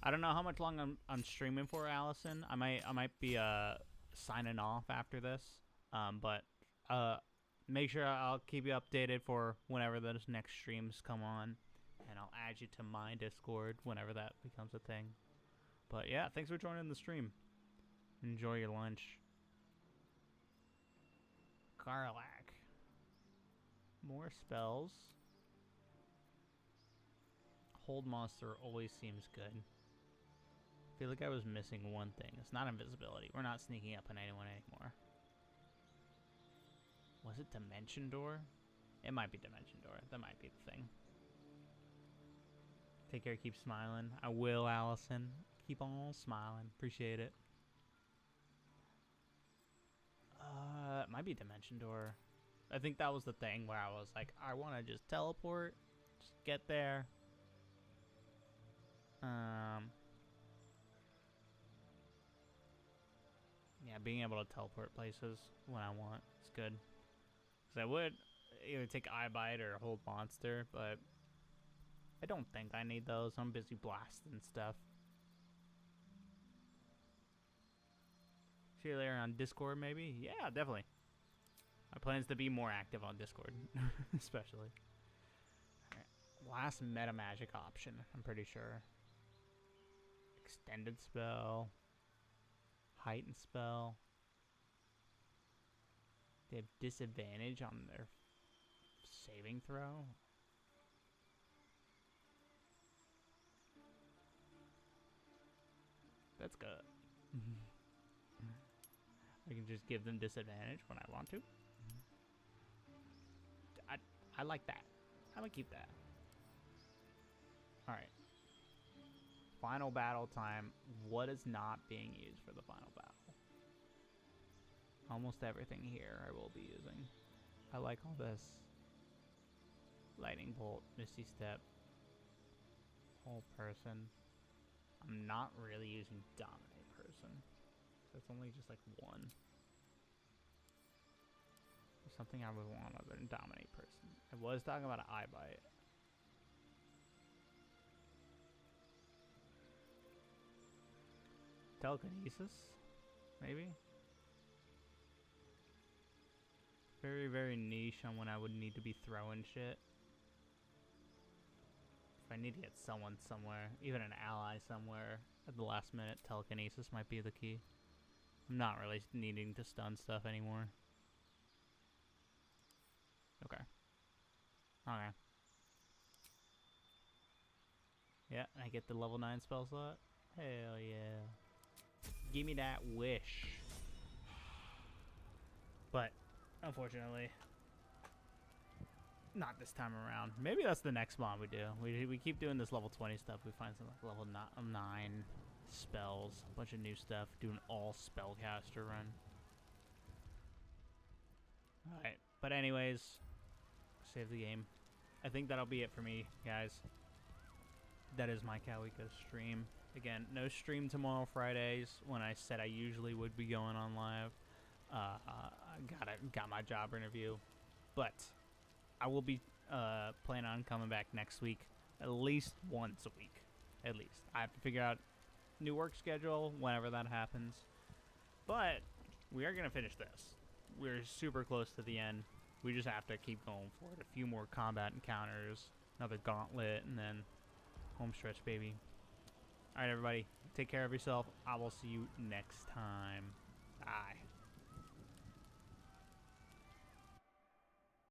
I don't know how much long I'm streaming for, Allison. I might be signing off after this. But make sure I'll keep you updated for whenever those next streams come on. And I'll add you to my Discord whenever that becomes a thing. But yeah, thanks for joining the stream. Enjoy your lunch. Garlac. More spells. Hold monster always seems good. I feel like I was missing one thing. It's not invisibility. We're not sneaking up on anyone anymore. Was it Dimension Door? It might be Dimension Door. That might be the thing. Take care. Keep smiling. I will, Allison. Keep on smiling. Appreciate it. It might be Dimension Door. I think that was the thing where I was like, I want to just teleport. Just get there. Yeah, being able to teleport places when I want is good. Because I would either take Eye Bite or Hold Monster, but I don't think I need those. I'm busy blasting stuff. See you later on Discord, maybe? Yeah, definitely. My plan is to be more active on Discord, especially. Alright. Last meta magic option, I'm pretty sure. Extended spell. Heightened spell. They have disadvantage on their saving throw. That's good. I can just give them disadvantage when I want to. I like that. I'm gonna keep that. Alright. Final battle time. What is not being used for the final battle? Almost everything here I will be using. I like all this. Lightning Bolt, Misty Step. Whole person. I'm not really using Dominate Person. So it's only just like one. There's something I would want other than Dominate Person. I was talking about an Eye Bite. Telekinesis? Maybe? Very, very niche on when I would need to be throwing shit. If I need to get someone somewhere, even an ally somewhere at the last minute, telekinesis might be the key. I'm not really needing to stun stuff anymore. Okay. Okay. Yeah, I get the level 9 spell slot. Hell yeah. Give me that wish. But, unfortunately, not this time around. Maybe that's the next mod we do. We keep doing this level 20 stuff. We find some like level 9 spells, a bunch of new stuff. Do an all spellcaster run. Alright, but anyways, save the game. I think that'll be it for me, guys. That is my Cowika stream. Again, no stream tomorrow Fridays when I said I usually would be going on live. Got my job interview, but I will be planning on coming back next week at least once a week. At least I have to figure out new work schedule whenever that happens. But we are gonna finish this. We're super close to the end. We just have to keep going for it. A few more combat encounters, another gauntlet, and then home stretch, baby. Alright, everybody. Take care of yourself. I will see you next time. Bye.